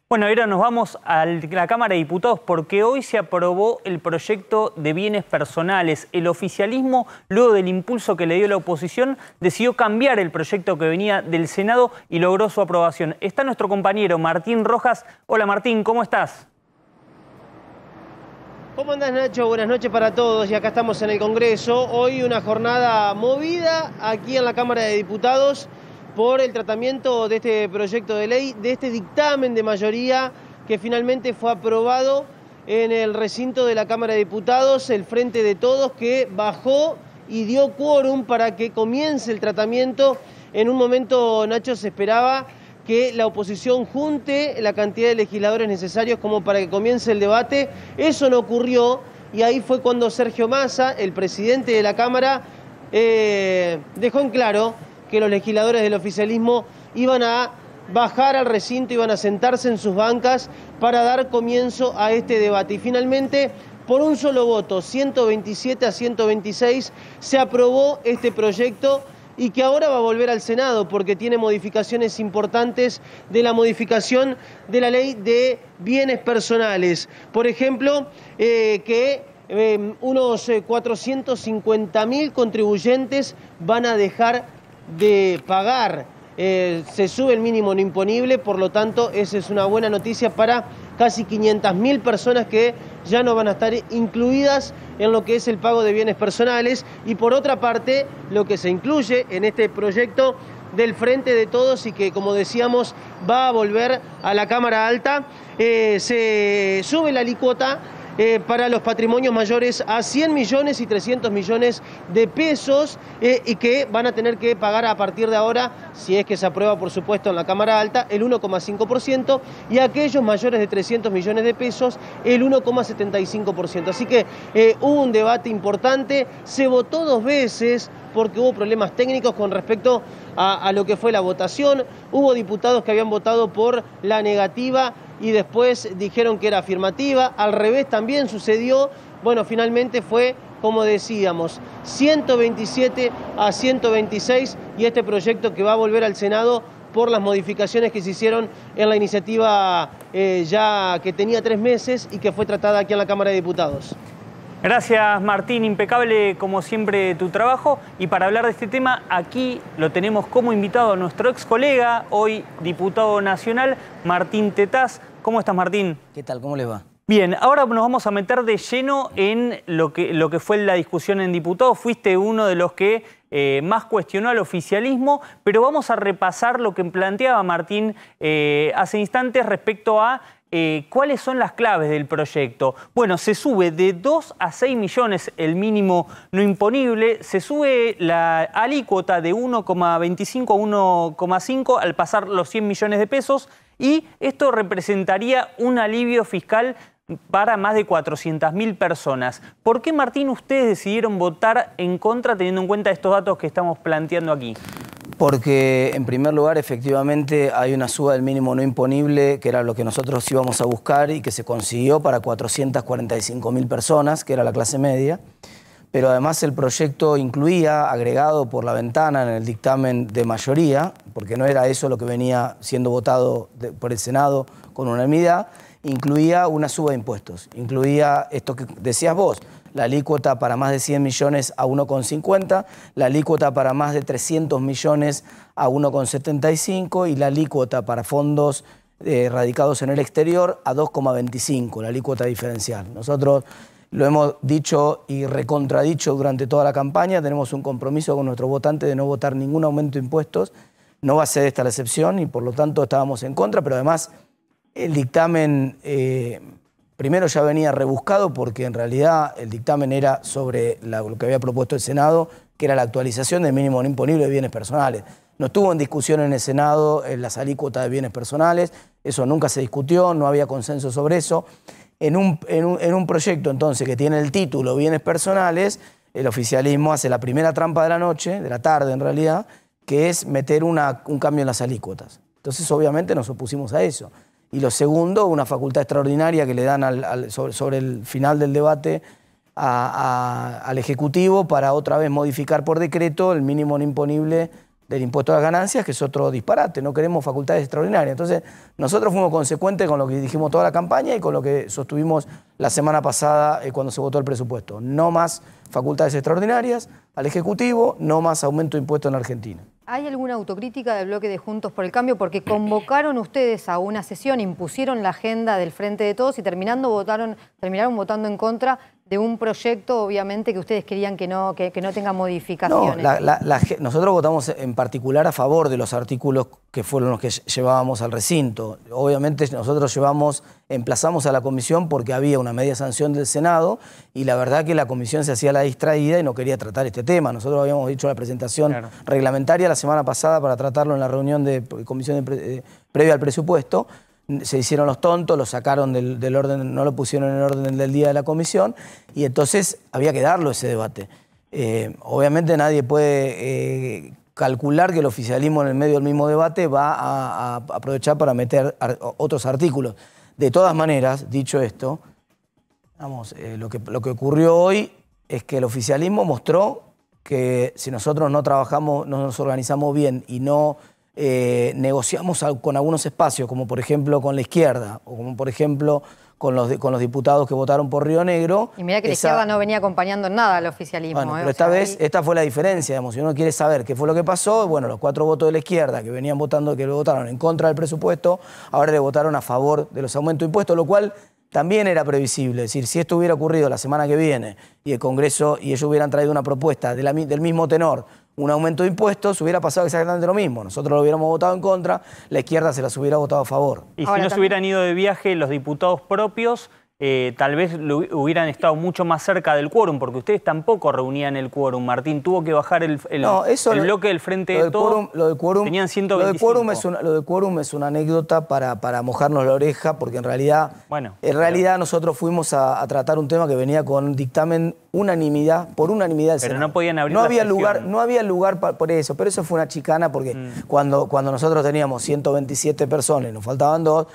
Bueno, ahora nos vamos a la Cámara de Diputados porque hoy se aprobó el proyecto de bienes personales. El oficialismo, luego del impulso que le dio la oposición, decidió cambiar el proyecto que venía del Senado y logró su aprobación. Está nuestro compañero Martín Rojas. Hola Martín, ¿cómo estás? ¿Cómo andás, Nacho? Buenas noches para todos y acá estamos en el Congreso. Hoy una jornada movida aquí en la Cámara de Diputados por el tratamiento de este proyecto de ley, de este dictamen de mayoría que finalmente fue aprobado en el recinto de la Cámara de Diputados, el Frente de Todos, que bajó y dio quórum para que comience el tratamiento. En un momento, Nacho, se esperaba que la oposición junte la cantidad de legisladores necesarios como para que comience el debate. Eso no ocurrió y ahí fue cuando Sergio Massa, el presidente de la Cámara, dejó en claro que los legisladores del oficialismo iban a bajar al recinto, iban a sentarse en sus bancas para dar comienzo a este debate. Y finalmente, por un solo voto, 127 a 126, se aprobó este proyecto y que ahora va a volver al Senado porque tiene modificaciones importantes de la modificación de la ley de bienes personales. Por ejemplo, que unos 450.000 contribuyentes van a dejar de pagar se sube el mínimo no imponible, por lo tanto esa es una buena noticia para casi 500.000 personas que ya no van a estar incluidas en lo que es el pago de bienes personales. Y por otra parte, lo que se incluye en este proyecto del Frente de Todos y que, como decíamos, va a volver a la Cámara Alta, se sube la alícuota para los patrimonios mayores a 100 millones y 300 millones de pesos y que van a tener que pagar a partir de ahora, si es que se aprueba por supuesto en la Cámara Alta, el 1,5% y aquellos mayores de 300 millones de pesos el 1,75%. Así que hubo un debate importante, se votó 2 veces porque hubo problemas técnicos con respecto a lo que fue la votación. Hubo diputados que habían votado por la negativa y después dijeron que era afirmativa. Al revés también sucedió. Bueno, finalmente fue, como decíamos, 127 a 126 y este proyecto que va a volver al Senado por las modificaciones que se hicieron en la iniciativa ya que tenía 3 meses y que fue tratada aquí en la Cámara de Diputados. Gracias, Martín. Impecable, como siempre, tu trabajo. Y para hablar de este tema, aquí lo tenemos como invitado a nuestro ex colega, hoy diputado nacional, Martín Tetaz. ¿Cómo estás, Martín? ¿Qué tal? ¿Cómo les va? Bien, ahora nos vamos a meter de lleno en lo que fue la discusión en diputados. Fuiste uno de los que más cuestionó al oficialismo, pero vamos a repasar lo que planteaba Martín hace instantes respecto a ¿cuáles son las claves del proyecto? Bueno, se sube de 2 a 6 millones el mínimo no imponible, se sube la alícuota de 1,25 a 1,5 al pasar los 100 millones de pesos y esto representaría un alivio fiscal para más de 400.000 personas. ¿Por qué, Martín, ustedes decidieron votar en contra teniendo en cuenta estos datos que estamos planteando aquí? Porque, en primer lugar, efectivamente hay una suba del mínimo no imponible, que era lo que nosotros íbamos a buscar y que se consiguió para 445.000 personas, que era la clase media. Pero además el proyecto incluía, agregado por la ventana en el dictamen de mayoría, porque no era eso lo que venía siendo votado por el Senado con unanimidad, incluía una suba de impuestos. Incluía esto que decías vos, la alícuota para más de 100 millones a 1,50, la alícuota para más de 300 millones a 1,75 y la alícuota para fondos radicados en el exterior a 2,25, la alícuota diferencial. Nosotros lo hemos dicho y recontradicho durante toda la campaña, tenemos un compromiso con nuestros votantes de no votar ningún aumento de impuestos, no va a ser esta la excepción y por lo tanto estábamos en contra, pero además el dictamen primero ya venía rebuscado porque en realidad el dictamen era sobre lo que había propuesto el Senado, que era la actualización del mínimo no imponible de bienes personales. No estuvo en discusión en el Senado las alícuotas de bienes personales, eso nunca se discutió, no había consenso sobre eso. En un proyecto entonces que tiene el título bienes personales, el oficialismo hace la primera trampa de la noche, de la tarde en realidad, que es meter un cambio en las alícuotas. Entonces obviamente nos opusimos a eso. Y lo segundo, una facultad extraordinaria que le dan sobre el final del debate al Ejecutivo para otra vez modificar por decreto el mínimo no imponible del impuesto a las ganancias, que es otro disparate. No queremos facultades extraordinarias. Entonces, nosotros fuimos consecuentes con lo que dijimos toda la campaña y con lo que sostuvimos la semana pasada cuando se votó el presupuesto. No más facultades extraordinarias al Ejecutivo, no más aumento de impuestos en la Argentina. ¿Hay alguna autocrítica del bloque de Juntos por el Cambio? Porque convocaron ustedes a una sesión, impusieron la agenda del Frente de Todos y terminaron votando en contra de un proyecto, obviamente, que ustedes querían que no tenga modificaciones. No, nosotros votamos en particular a favor de los artículos que fueron los que llevábamos al recinto. Obviamente nosotros emplazamos a la comisión porque había una media sanción del Senado y la verdad que la comisión se hacía la distraída y no quería tratar este tema. Nosotros habíamos dicho la presentación reglamentaria la semana pasada para tratarlo en la reunión de comisión previa al presupuesto. Se hicieron los tontos, lo sacaron del orden, no lo pusieron en el orden del día de la comisión y entonces había que darlo ese debate. Obviamente nadie puede calcular que el oficialismo en el medio del mismo debate va a aprovechar para meter otros artículos. De todas maneras, dicho esto, lo que ocurrió hoy es que el oficialismo mostró que si nosotros no trabajamos, no nos organizamos bien y no negociamos con algunos espacios, como por ejemplo con la izquierda, o como por ejemplo con los diputados que votaron por Río Negro. Y mira que la izquierda no venía acompañando en nada al oficialismo. Bueno, pero esta vez, esta fue la diferencia, digamos. Si uno quiere saber qué fue lo que pasó, bueno, los 4 votos de la izquierda que venían votando, que lo votaron en contra del presupuesto, ahora le votaron a favor de los aumentos de impuestos, lo cual también era previsible. Es decir, si esto hubiera ocurrido la semana que viene y el Congreso y ellos hubieran traído una propuesta del mismo tenor, un aumento de impuestos, hubiera pasado exactamente lo mismo. Nosotros lo hubiéramos votado en contra, la izquierda se las hubiera votado a favor. Y si no se hubieran ido de viaje los diputados propios, tal vez hubieran estado mucho más cerca del quórum, porque ustedes tampoco reunían el quórum, Martín. Tuvo que bajar el bloque del Frente de Todos. Lo del quórum, tenían 125. Lo del quórum es una anécdota para mojarnos la oreja, porque en realidad, nosotros fuimos a tratar un tema que venía con un dictamen por unanimidad del Pero Senado. no podían abrir no la había sesión. lugar, no había lugar por eso, pero eso fue una chicana porque cuando nosotros teníamos 127 personas y nos faltaban 2,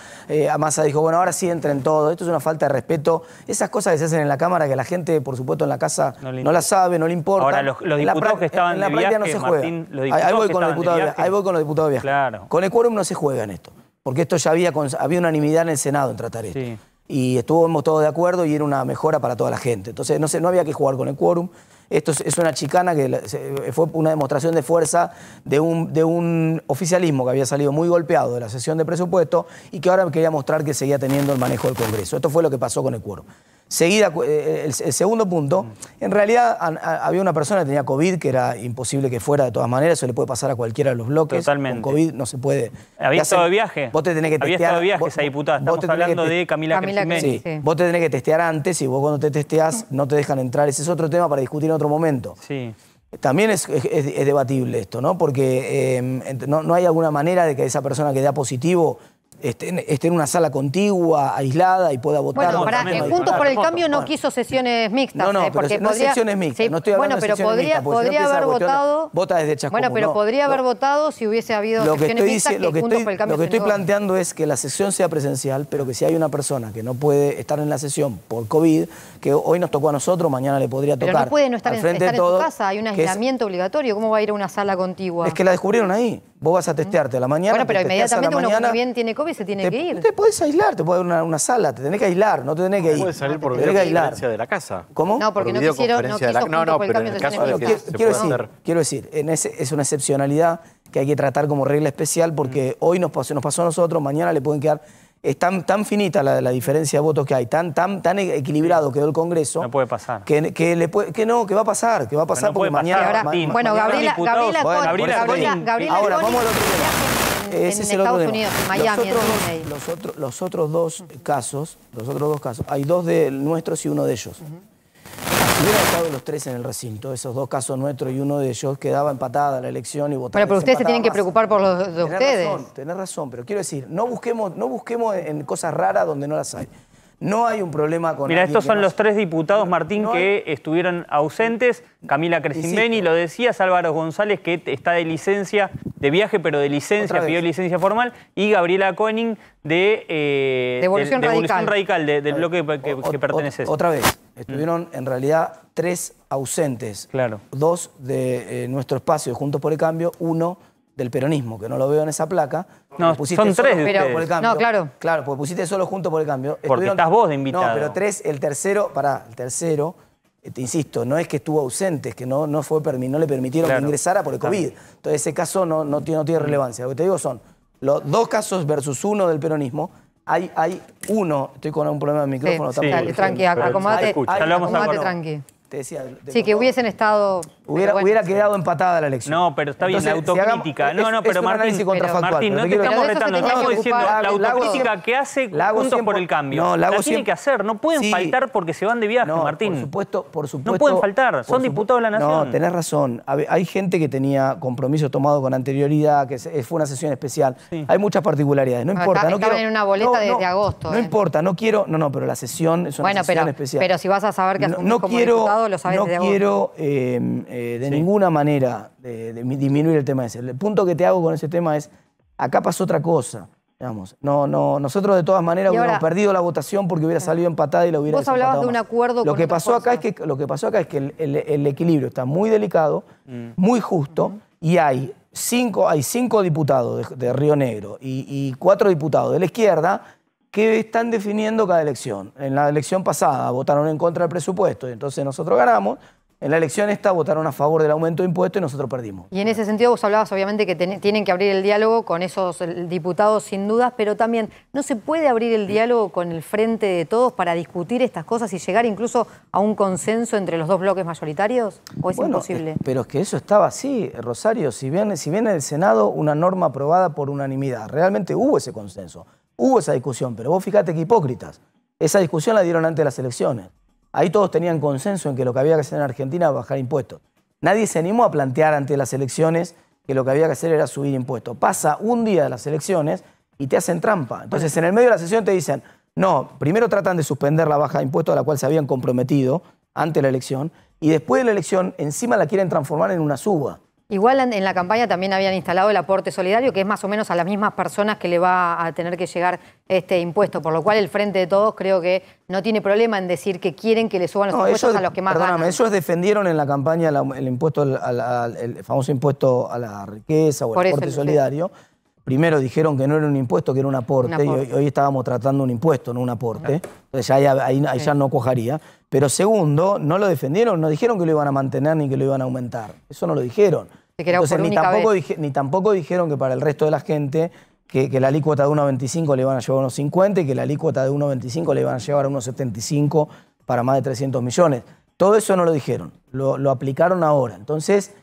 Massa dijo, bueno, ahora sí entren todos. Esto es una falta de respeto. Esas cosas que se hacen en la Cámara que la gente, por supuesto, en la casa no las sabe, no le importa. Ahora, los diputados que estaban de viaje, no se juega. Martín, los diputados ahí voy que con los estaban diputados de viaje. ahí voy con los diputados de viaje. Claro. Con el quórum no se juega en esto, porque esto ya había unanimidad en el Senado en tratar esto. Sí. Y estuvimos todos de acuerdo y era una mejora para toda la gente. Entonces no había que jugar con el quórum. Esto es una chicana que fue una demostración de fuerza de un oficialismo que había salido muy golpeado de la sesión de presupuesto y que ahora quería mostrar que seguía teniendo el manejo del Congreso. Esto fue lo que pasó con el quórum. Seguida, el segundo punto, en realidad había una persona que tenía COVID, que era imposible que fuera de todas maneras, eso le puede pasar a cualquiera de los bloques. Totalmente. Con COVID no se puede. ¿Había estado de viaje? Vos te tenés que testear. Había estado de viaje esa diputada. Estamos hablando de Camila Crismeni. Sí. Vos te tenés que testear antes y vos cuando te testeás no te dejan entrar. Ese es otro tema para discutir en otro momento. Sí. También es debatible esto, ¿no? Porque no hay alguna manera de que esa persona que da positivo esté en una sala contigua, aislada y pueda votar. Bueno, Juntos por el Cambio no quiso sesiones mixtas. No, pero no sesiones mixtas. No estoy hablando de sesiones mixtas. Podría haber votado. Vota desde Chascomús. Bueno, pero podría haber votado si hubiese habido sesiones mixtas que Juntos por el Cambio. Lo que estoy planteando es que la sesión sea presencial, pero que si hay una persona que no puede estar en la sesión por COVID, que hoy nos tocó a nosotros, mañana le podría tocar. Pero no puede no estar en tu casa, hay un aislamiento obligatorio. ¿Cómo va a ir a una sala contigua? Es que la descubrieron ahí. Vos vas a testearte a la mañana. Bueno, pero inmediatamente uno que bien tiene COVID se tiene que ir. Te podés aislar, te puede dar una sala, te tenés que aislar, no te tenés que ir. Puedes salir por videoconferencia de la casa. ¿Cómo? No, porque no quiso pero en el caso de que quiero decir, es una excepcionalidad que hay que tratar como regla especial porque hoy nos pasó a nosotros, mañana le pueden quedar. Es tan finita la diferencia de votos que hay, tan equilibrado quedó el Congreso. No puede pasar. Que va a pasar, porque mañana. Bueno, Gabriela ahora vamos al otro tema. Ese es el otro Estados tema. Unidos, en Miami, los otros dos casos, hay 2 de nuestros y 1 de ellos. Si hubieran estado los 3 en el recinto, esos 2 casos nuestros y 1 de ellos, quedaba empatada la elección y votaron. Bueno, pero ustedes se tienen que preocupar por los de ustedes. Tenés razón, pero quiero decir, no busquemos en cosas raras donde no las hay. No hay un problema con... Mira, estos son los 3 diputados, Martín, que estuvieron ausentes. Camila Crismeni, lo decías, Álvaro González, que está de licencia, de viaje, pero de licencia, pidió licencia formal, y Gabriela Koenig de Devolución Radical, del bloque que perteneces. Otra vez, estuvieron en realidad 3 ausentes. Claro. 2 de nuestro espacio de Juntos por el Cambio, 1 del peronismo, que no lo veo en esa placa. No, son 3 de ustedes. Por el cambio. No, claro. Claro, porque pusiste solo Juntos por el Cambio. Porque estás vos de invitado. No, pero 3, el tercero, te insisto, no es que estuvo ausente, es que no le permitieron que ingresara por el COVID. Entonces ese caso no tiene relevancia. Lo que te digo son los 2 casos versus 1 del peronismo. Hay uno, estoy con un problema de micrófono. Sí, tranqui, acomodate tranqui. Te decía, que hubiesen estado... Hubiera quedado empatada la elección. No, pero está bien, la autocrítica. Pero Martín, no te estamos retando, estamos diciendo la autocrítica que hace Juntos por el Cambio. La tiene que hacer, no pueden faltar porque se van de viaje, Martín. Por supuesto. No pueden faltar, son diputados de la Nación. No, tenés razón. Hay gente que tenía compromiso tomado con anterioridad, que fue una sesión especial. Hay muchas particularidades, no importa. Estaban en una boleta desde agosto. No importa, pero la sesión es una sesión especial. Pero si vas a saber que asumís como diputado, lo sabes desde agosto. No quiero de ninguna manera disminuir el tema ese. El punto que te hago con ese tema es, acá pasó otra cosa. Digamos. Nosotros de todas maneras hubiéramos perdido la votación porque hubiera salido empatada y la hubiera desempatado. Vos hablabas de un acuerdo lo que pasó acá es que el equilibrio está muy delicado, muy justo, y hay 5 diputados de Río Negro y 4 diputados de la izquierda que están definiendo cada elección. En la elección pasada votaron en contra del presupuesto y entonces nosotros ganamos. En la elección esta votaron a favor del aumento de impuestos y nosotros perdimos. Y en ese sentido vos hablabas obviamente que tienen que abrir el diálogo con esos diputados sin dudas, pero también no se puede abrir el diálogo con el Frente de Todos para discutir estas cosas y llegar incluso a un consenso entre los dos bloques mayoritarios, ¿o es imposible? Pero es que eso estaba así, Rosario, si bien en el Senado una norma aprobada por unanimidad, realmente hubo ese consenso, hubo esa discusión, pero vos fíjate que hipócritas, esa discusión la dieron antes de las elecciones. Ahí todos tenían consenso en que lo que había que hacer en Argentina era bajar impuestos. Nadie se animó a plantear ante las elecciones que lo que había que hacer era subir impuestos. Pasa un día de las elecciones y te hacen trampa. Entonces, en el medio de la sesión te dicen, no, primero tratan de suspender la baja de impuestos a la cual se habían comprometido ante la elección y después de la elección encima la quieren transformar en una suba. Igual en la campaña también habían instalado el aporte solidario, que es más o menos a las mismas personas que le va a tener que llegar este impuesto, por lo cual el Frente de Todos creo que no tiene problema en decir que quieren que le suban los impuestos a los que más ganan. Ellos defendieron en la campaña el impuesto, el famoso impuesto a la riqueza o el aporte solidario. Primero dijeron que no era un impuesto, que era un aporte. Y hoy estábamos tratando un impuesto, no un aporte. Entonces ahí ya no cuajaría. Pero segundo, no lo defendieron, no dijeron que lo iban a mantener ni que lo iban a aumentar. Eso no lo dijeron. Entonces ni tampoco dijeron que para el resto de la gente que la alícuota de 1,25 le iban a llevar a unos 50 y que la alícuota de 1,25 le iban a llevar a unos 75 para más de 300 millones. Todo eso no lo dijeron, lo aplicaron ahora. Entonces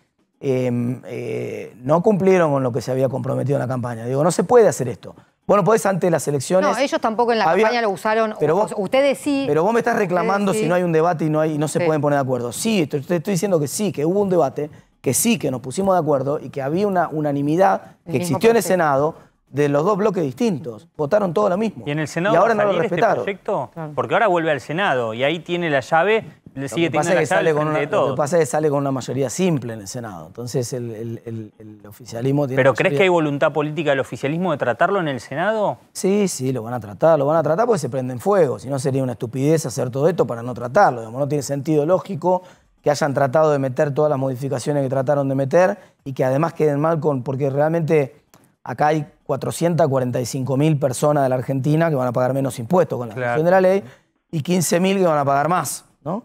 no cumplieron con lo que se había comprometido en la campaña. Digo, no se puede hacer esto. Bueno, podés antes de las elecciones... No, ellos tampoco en la campaña lo usaron. Pero ustedes sí... Pero vos me estás reclamando si no hay un debate y no se pueden poner de acuerdo. Sí, te estoy diciendo que sí, que hubo un debate, que sí, que nos pusimos de acuerdo y que había una unanimidad que existió en el Senado de los dos bloques distintos. Votaron todo lo mismo. ¿Y en el Senado y ahora va a no lo salir respetaron. este proyecto? Claro. Porque ahora vuelve al Senado y ahí tiene la llave, le sigue teniendo la llave de todo. Lo que pasa es que sale con una mayoría simple en el Senado. Entonces el oficialismo tiene... ¿Pero crees que hay voluntad política del oficialismo de tratarlo en el Senado? Sí, lo van a tratar porque se prenden fuego. Si no sería una estupidez hacer todo esto para no tratarlo. Digamos, no tiene sentido lógico que hayan tratado de meter todas las modificaciones que trataron de meter y que además queden mal porque realmente acá hay 445.000 personas de la Argentina que van a pagar menos impuestos con la sanción de la ley y 15.000 que van a pagar más, ¿no?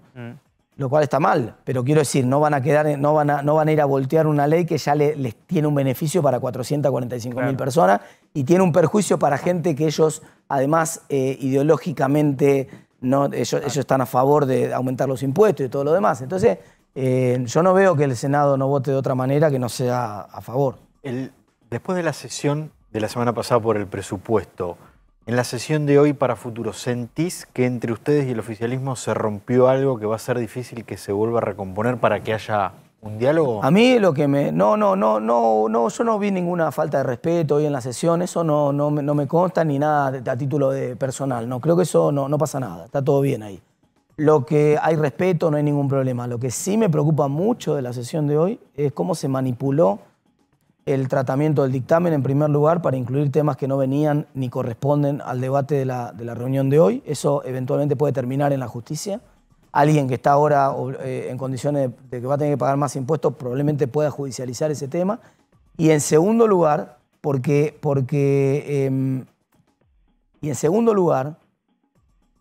Lo cual está mal, pero quiero decir, no van a ir a voltear una ley que ya les tiene un beneficio para 445.000 personas y tiene un perjuicio para gente que ellos, además, ideológicamente, ellos están a favor de aumentar los impuestos y todo lo demás. Entonces, yo no veo que el Senado no vote de otra manera que no sea a favor. Después de la sesión de la semana pasada por el presupuesto, en la sesión de hoy para Futuro, ¿sentís que entre ustedes y el oficialismo se rompió algo que va a ser difícil que se vuelva a recomponer para que haya un diálogo? A mí lo que me... No, yo no vi ninguna falta de respeto hoy en la sesión, eso no me consta ni nada a título de personal, no, creo que eso no pasa nada, está todo bien ahí. Lo que hay respeto, no hay ningún problema. Lo que sí me preocupa mucho de la sesión de hoy es cómo se manipuló el tratamiento del dictamen, en primer lugar, para incluir temas que no venían ni corresponden al debate de la reunión de hoy. Eso eventualmente puede terminar en la justicia. Alguien que está ahora en condiciones de que va a tener que pagar más impuestos probablemente pueda judicializar ese tema. Y en segundo lugar,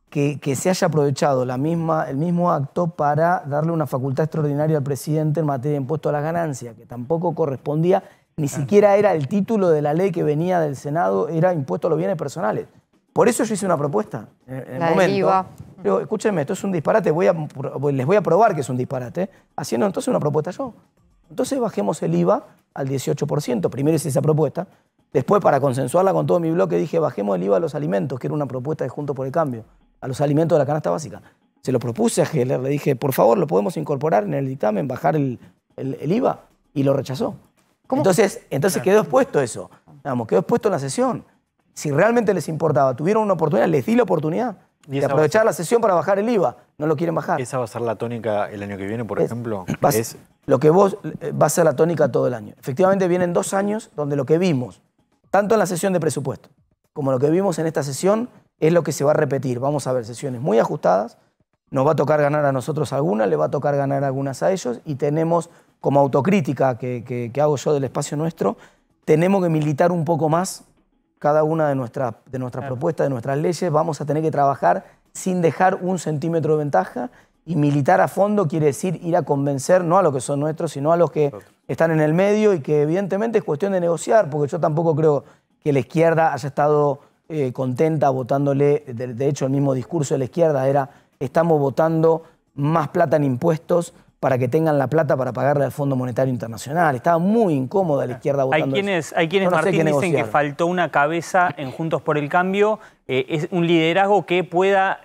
que se haya aprovechado el mismo acto para darle una facultad extraordinaria al presidente en materia de impuesto a las ganancias, que tampoco correspondía, ni siquiera era el título de la ley que venía del Senado, era impuesto a los bienes personales. Por eso yo hice una propuesta en el momento. Digo, escúchenme, esto es un disparate, les voy a probar que es un disparate, haciendo entonces una propuesta yo. Entonces bajemos el IVA al 18%, primero hice esa propuesta, después para consensuarla con todo mi bloque dije bajemos el IVA a los alimentos, que era una propuesta de Juntos por el Cambio, a los alimentos de la canasta básica. Se lo propuse a Heller, le dije, por favor, lo podemos incorporar en el dictamen, bajar el IVA, y lo rechazó. Entonces quedó expuesto eso, digamos, quedó expuesto en la sesión. Si realmente les importaba, tuvieron una oportunidad, les di la oportunidad de aprovechar la sesión para bajar el IVA, no lo quieren bajar. ¿Esa va a ser la tónica el año que viene, por ejemplo? Lo que va a ser la tónica todo el año. Efectivamente vienen 2 años donde lo que vimos, tanto en la sesión de presupuesto como lo que vimos en esta sesión, es lo que se va a repetir. Vamos a ver sesiones muy ajustadas, nos va a tocar ganar a nosotros algunas, le va a tocar ganar algunas a ellos y tenemos, como autocrítica que hago yo del espacio nuestro, tenemos que militar un poco más cada una de nuestras propuestas, de nuestras leyes, vamos a tener que trabajar sin dejar un centímetro de ventaja, y militar a fondo quiere decir ir a convencer no a los que son nuestros, sino a los que están en el medio, y que evidentemente es cuestión de negociar, porque yo tampoco creo que la izquierda haya estado contenta votándole. De hecho, el mismo discurso de la izquierda era: estamos votando más plata en impuestos para que tengan la plata para pagarle al Fondo Monetario Internacional. Estaba muy incómoda la izquierda votando Hay quienes, Martín, dicen que faltó una cabeza en Juntos por el Cambio, es un liderazgo que pueda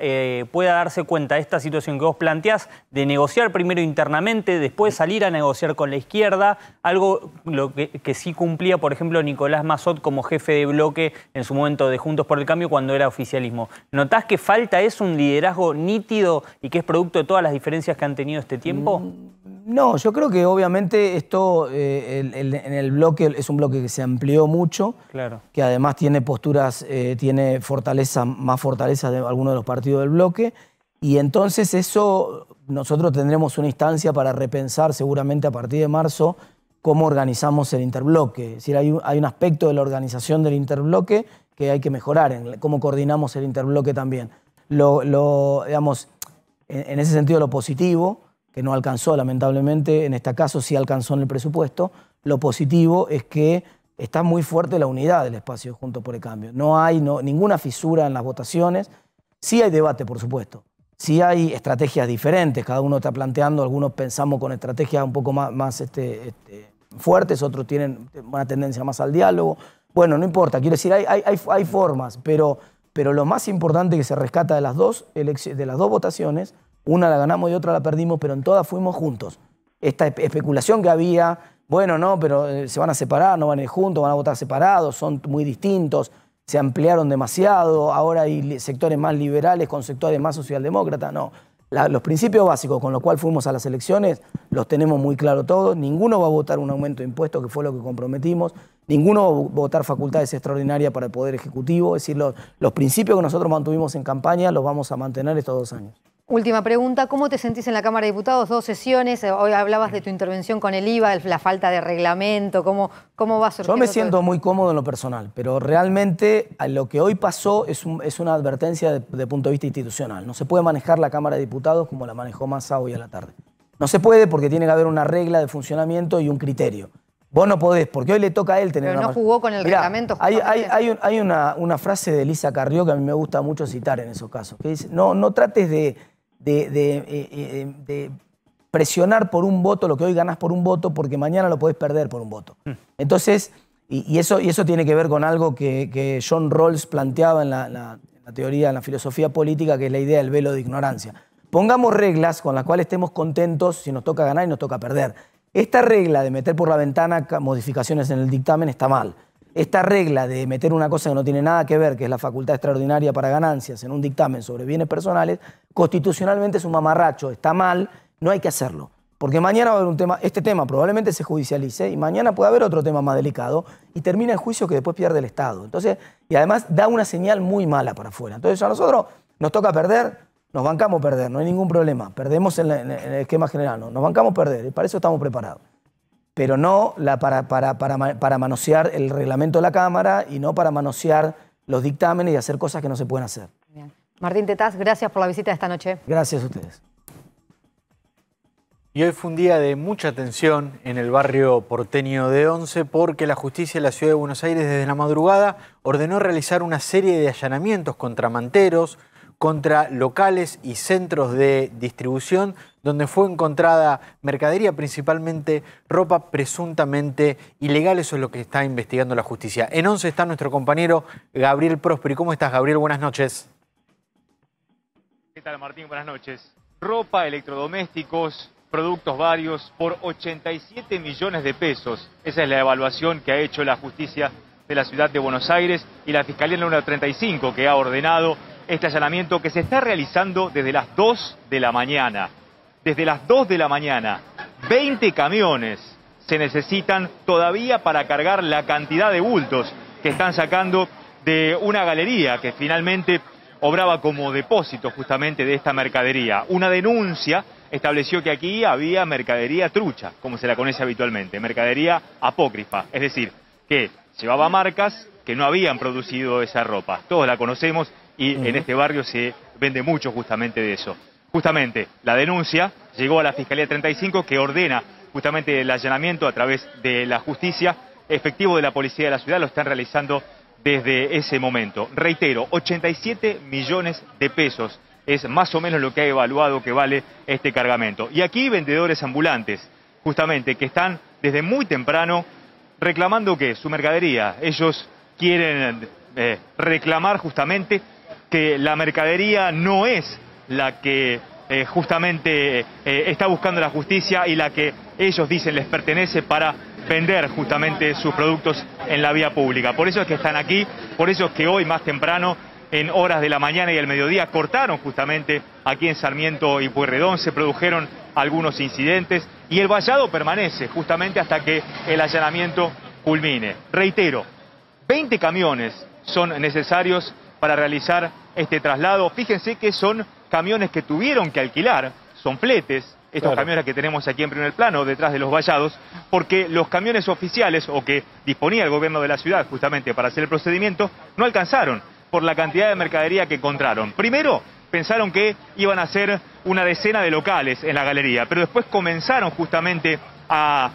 darse cuenta de esta situación que vos planteás, de negociar primero internamente, después salir a negociar con la izquierda, algo que sí cumplía, por ejemplo, Nicolás Massot como jefe de bloque en su momento de Juntos por el Cambio cuando era oficialismo. ¿Notás que falta eso, un liderazgo nítido y que es producto de todas las diferencias que han tenido este tiempo? No, yo creo que obviamente esto en el bloque es un bloque que se amplió mucho, claro, que además tiene posturas, tiene más fortaleza de algunos de los partidos del bloque, y entonces eso nosotros tendremos una instancia para repensar seguramente a partir de marzo cómo organizamos el interbloque. Es decir, hay un aspecto de la organización del interbloque que hay que mejorar, en cómo coordinamos el interbloque también. Digamos, en ese sentido, lo positivo, que no alcanzó lamentablemente, en este caso sí alcanzó en el presupuesto, lo positivo es que está muy fuerte la unidad del espacio Juntos por el Cambio. No hay ninguna fisura en las votaciones. Sí hay debate, por supuesto. Sí hay estrategias diferentes. Cada uno está planteando, algunos pensamos con estrategias un poco más fuertes, otros tienen una tendencia más al diálogo. Bueno, no importa. Quiero decir, hay formas, pero lo más importante que se rescata de las dos votaciones, una la ganamos y otra la perdimos, pero en todas fuimos juntos. Esta especulación que había, bueno, no, pero se van a separar, no van a ir juntos, van a votar separados, son muy distintos, se ampliaron demasiado, ahora hay sectores más liberales con sectores más socialdemócratas, no. Los principios básicos con los cuales fuimos a las elecciones los tenemos muy claro todos. Ninguno va a votar un aumento de impuestos, que fue lo que comprometimos. Ninguno va a votar facultades extraordinarias para el Poder Ejecutivo. Es decir, los principios que nosotros mantuvimos en campaña los vamos a mantener estos 2 años. Última pregunta, ¿cómo te sentís en la Cámara de Diputados? 2 sesiones, hoy hablabas de tu intervención con el IVA, la falta de reglamento, ¿cómo va a surgir? Yo me siento muy cómodo en lo personal, pero realmente lo que hoy pasó es una advertencia de punto de vista institucional. No se puede manejar la Cámara de Diputados como la manejó Massa hoy a la tarde. No se puede porque tiene que haber una regla de funcionamiento y un criterio. Vos no podés, porque hoy le toca a él tener Pero no jugó con el reglamento. Hay una frase de Elisa Carrió que a mí me gusta mucho citar en esos casos, que dice: no trates de presionar por un voto lo que hoy ganás por un voto, porque mañana lo podés perder por un voto. Entonces, y eso tiene que ver con algo que John Rawls planteaba en la teoría, en la filosofía política, que es la idea del velo de ignorancia. Pongamos reglas con las cuales estemos contentos si nos toca ganar y nos toca perder. Esta regla de meter por la ventana modificaciones en el dictamen está mal. Esta regla de meter una cosa que no tiene nada que ver, que es la facultad extraordinaria para ganancias, en un dictamen sobre bienes personales, constitucionalmente es un mamarracho, está mal, no hay que hacerlo. Porque mañana va a haber un tema, este tema probablemente se judicialice, y mañana puede haber otro tema más delicado, y termina el juicio que después pierde el Estado. Entonces, y además da una señal muy mala para afuera. Entonces a nosotros nos toca perder, nos bancamos perder, no hay ningún problema. Perdemos en el esquema general, nos bancamos perder, y para eso estamos preparados. Pero no para manosear el reglamento de la Cámara, y no para manosear los dictámenes y hacer cosas que no se pueden hacer. Bien. Martín Tetaz, gracias por la visita esta noche. Gracias a ustedes. Y hoy fue un día de mucha tensión en el barrio porteño de Once, porque la justicia de la Ciudad de Buenos Aires desde la madrugada ordenó realizar una serie de allanamientos contra manteros, contra locales y centros de distribución, donde fue encontrada mercadería, principalmente ropa presuntamente ilegal. Eso es lo que está investigando la justicia. En Once está nuestro compañero Gabriel Prosperi. ¿Cómo estás, Gabriel? Buenas noches. ¿Qué tal, Martín? Buenas noches. Ropa, electrodomésticos, productos varios por 87 millones de pesos. Esa es la evaluación que ha hecho la justicia de la Ciudad de Buenos Aires y la Fiscalía número 35, que ha ordenado este allanamiento, que se está realizando desde las 2 de la mañana. Desde las 2 de la mañana, 20 camiones se necesitan todavía para cargar la cantidad de bultos que están sacando de una galería que finalmente obraba como depósito justamente de esta mercadería. Una denuncia estableció que aquí había mercadería trucha, como se la conoce habitualmente, mercadería apócrifa, es decir, que llevaba marcas que no habían producido esa ropa. Todos la conocemos y en este barrio se vende mucho justamente de eso. Justamente la denuncia llegó a la Fiscalía 35, que ordena justamente el allanamiento a través de la justicia. Efectivo de la policía de la ciudad lo están realizando desde ese momento. Reitero, 87 millones de pesos es más o menos lo que ha evaluado que vale este cargamento. Y aquí vendedores ambulantes, justamente, que están desde muy temprano reclamando que su mercadería, ellos quieren reclamar justamente que la mercadería no es la que justamente está buscando la justicia y la que ellos dicen les pertenece para vender justamente sus productos en la vía pública. Por eso es que están aquí, por eso es que hoy más temprano, en horas de la mañana y el mediodía, cortaron justamente aquí en Sarmiento y Pueyrredón, se produjeron algunos incidentes y el vallado permanece justamente hasta que el allanamiento culmine. Reitero, 20 camiones son necesarios para realizar este traslado. Fíjense que son camiones que tuvieron que alquilar, son fletes, estos camiones que tenemos aquí en primer plano, detrás de los vallados, porque los camiones oficiales, o que disponía el gobierno de la ciudad justamente para hacer el procedimiento, no alcanzaron por la cantidad de mercadería que encontraron. Primero, pensaron que iban a ser una decena de locales en la galería, pero después comenzaron justamente a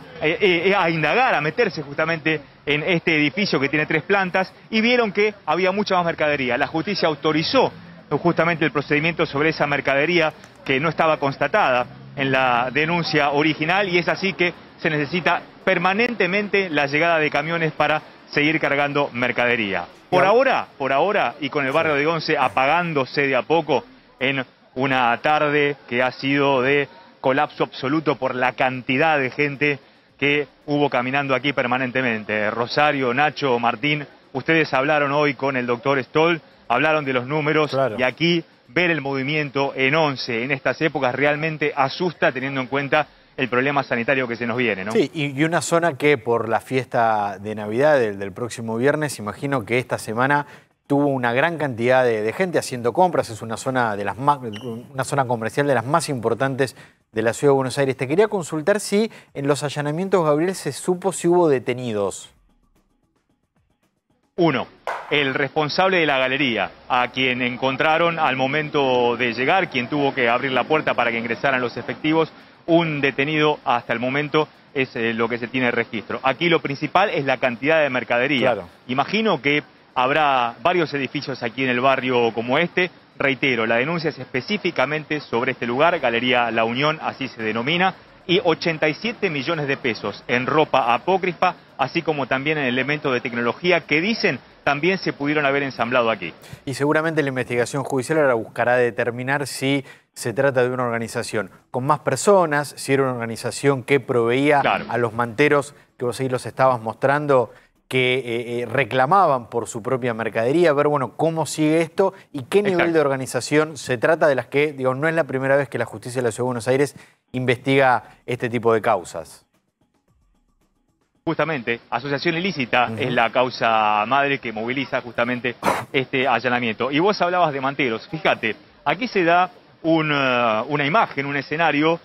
indagar, a meterse justamente en este edificio que tiene 3 plantas y vieron que había mucha más mercadería. La justicia autorizó justamente el procedimiento sobre esa mercadería que no estaba constatada en la denuncia original y es así que se necesita permanentemente la llegada de camiones para seguir cargando mercadería. Por ahora, y con el barrio de Once apagándose de a poco en una tarde que ha sido de colapso absoluto por la cantidad de gente que hubo caminando aquí permanentemente. Rosario, Nacho, Martín, ustedes hablaron hoy con el doctor Stoll, hablaron de los números y aquí ver el movimiento en Once en estas épocas realmente asusta teniendo en cuenta el problema sanitario que se nos viene, ¿no? Sí, y una zona que por la fiesta de Navidad del próximo viernes, imagino que esta semana tuvo una gran cantidad de gente haciendo compras, es una zona, una zona comercial de las más importantes de la Ciudad de Buenos Aires. Te quería consultar si en los allanamientos, Gabriel, se supo si hubo detenidos. Uno, el responsable de la galería, a quien encontraron al momento de llegar, quien tuvo que abrir la puerta para que ingresaran los efectivos, un detenido hasta el momento es lo que se tiene registro. Aquí lo principal es la cantidad de mercadería. Imagino que habrá varios edificios aquí en el barrio como este. Reitero, la denuncia es específicamente sobre este lugar, Galería La Unión, así se denomina, y 87 millones de pesos en ropa apócrifa, así como también en elementos de tecnología que dicen también se pudieron haber ensamblado aquí. Y seguramente la investigación judicial ahora buscará determinar si se trata de una organización con más personas, si era una organización que proveía a los manteros, que vos ahí los estabas mostrando, que reclamaban por su propia mercadería, ver cómo sigue esto y qué nivel de organización se trata, de las que, no es la primera vez que la justicia de la Ciudad de Buenos Aires investiga este tipo de causas. Justamente, asociación ilícita es la causa madre que moviliza justamente este allanamiento. Y vos hablabas de manteros. Fíjate, aquí se da una imagen, un escenario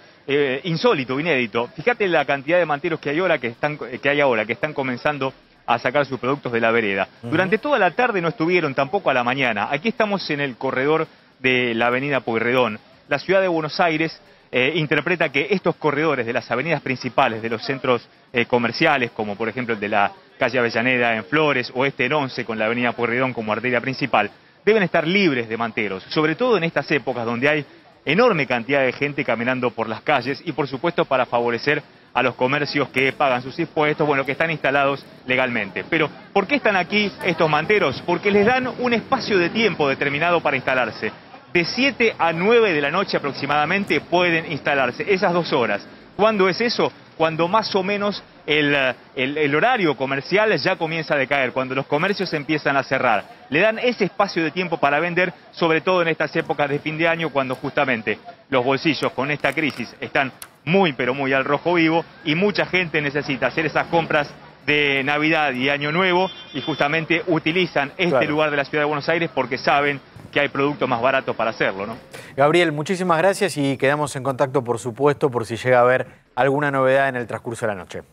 insólito, inédito. Fíjate la cantidad de manteros que hay ahora que están comenzando a sacar sus productos de la vereda. Durante toda la tarde no estuvieron, tampoco a la mañana. Aquí estamos en el corredor de la avenida Pueyrredón. La ciudad de Buenos Aires interpreta que estos corredores de las avenidas principales de los centros comerciales, como por ejemplo el de la calle Avellaneda en Flores o este en Once con la avenida Pueyrredón como arteria principal, deben estar libres de manteros, sobre todo en estas épocas donde hay enorme cantidad de gente caminando por las calles y por supuesto para favorecer a los comercios que pagan sus impuestos, que están instalados legalmente. Pero, ¿por qué están aquí estos manteros? Porque les dan un espacio de tiempo determinado para instalarse. De 7 a 9 de la noche aproximadamente pueden instalarse, esas 2 horas. ¿Cuándo es eso? Cuando más o menos el horario comercial ya comienza a decaer, cuando los comercios empiezan a cerrar. Le dan ese espacio de tiempo para vender, sobre todo en estas épocas de fin de año, cuando justamente los bolsillos con esta crisis están muy pero muy al rojo vivo y mucha gente necesita hacer esas compras de Navidad y Año Nuevo y justamente utilizan este lugar de la Ciudad de Buenos Aires porque saben que hay productos más baratos para hacerlo, ¿no? Gabriel, muchísimas gracias y quedamos en contacto, por supuesto, por si llega a haber alguna novedad en el transcurso de la noche.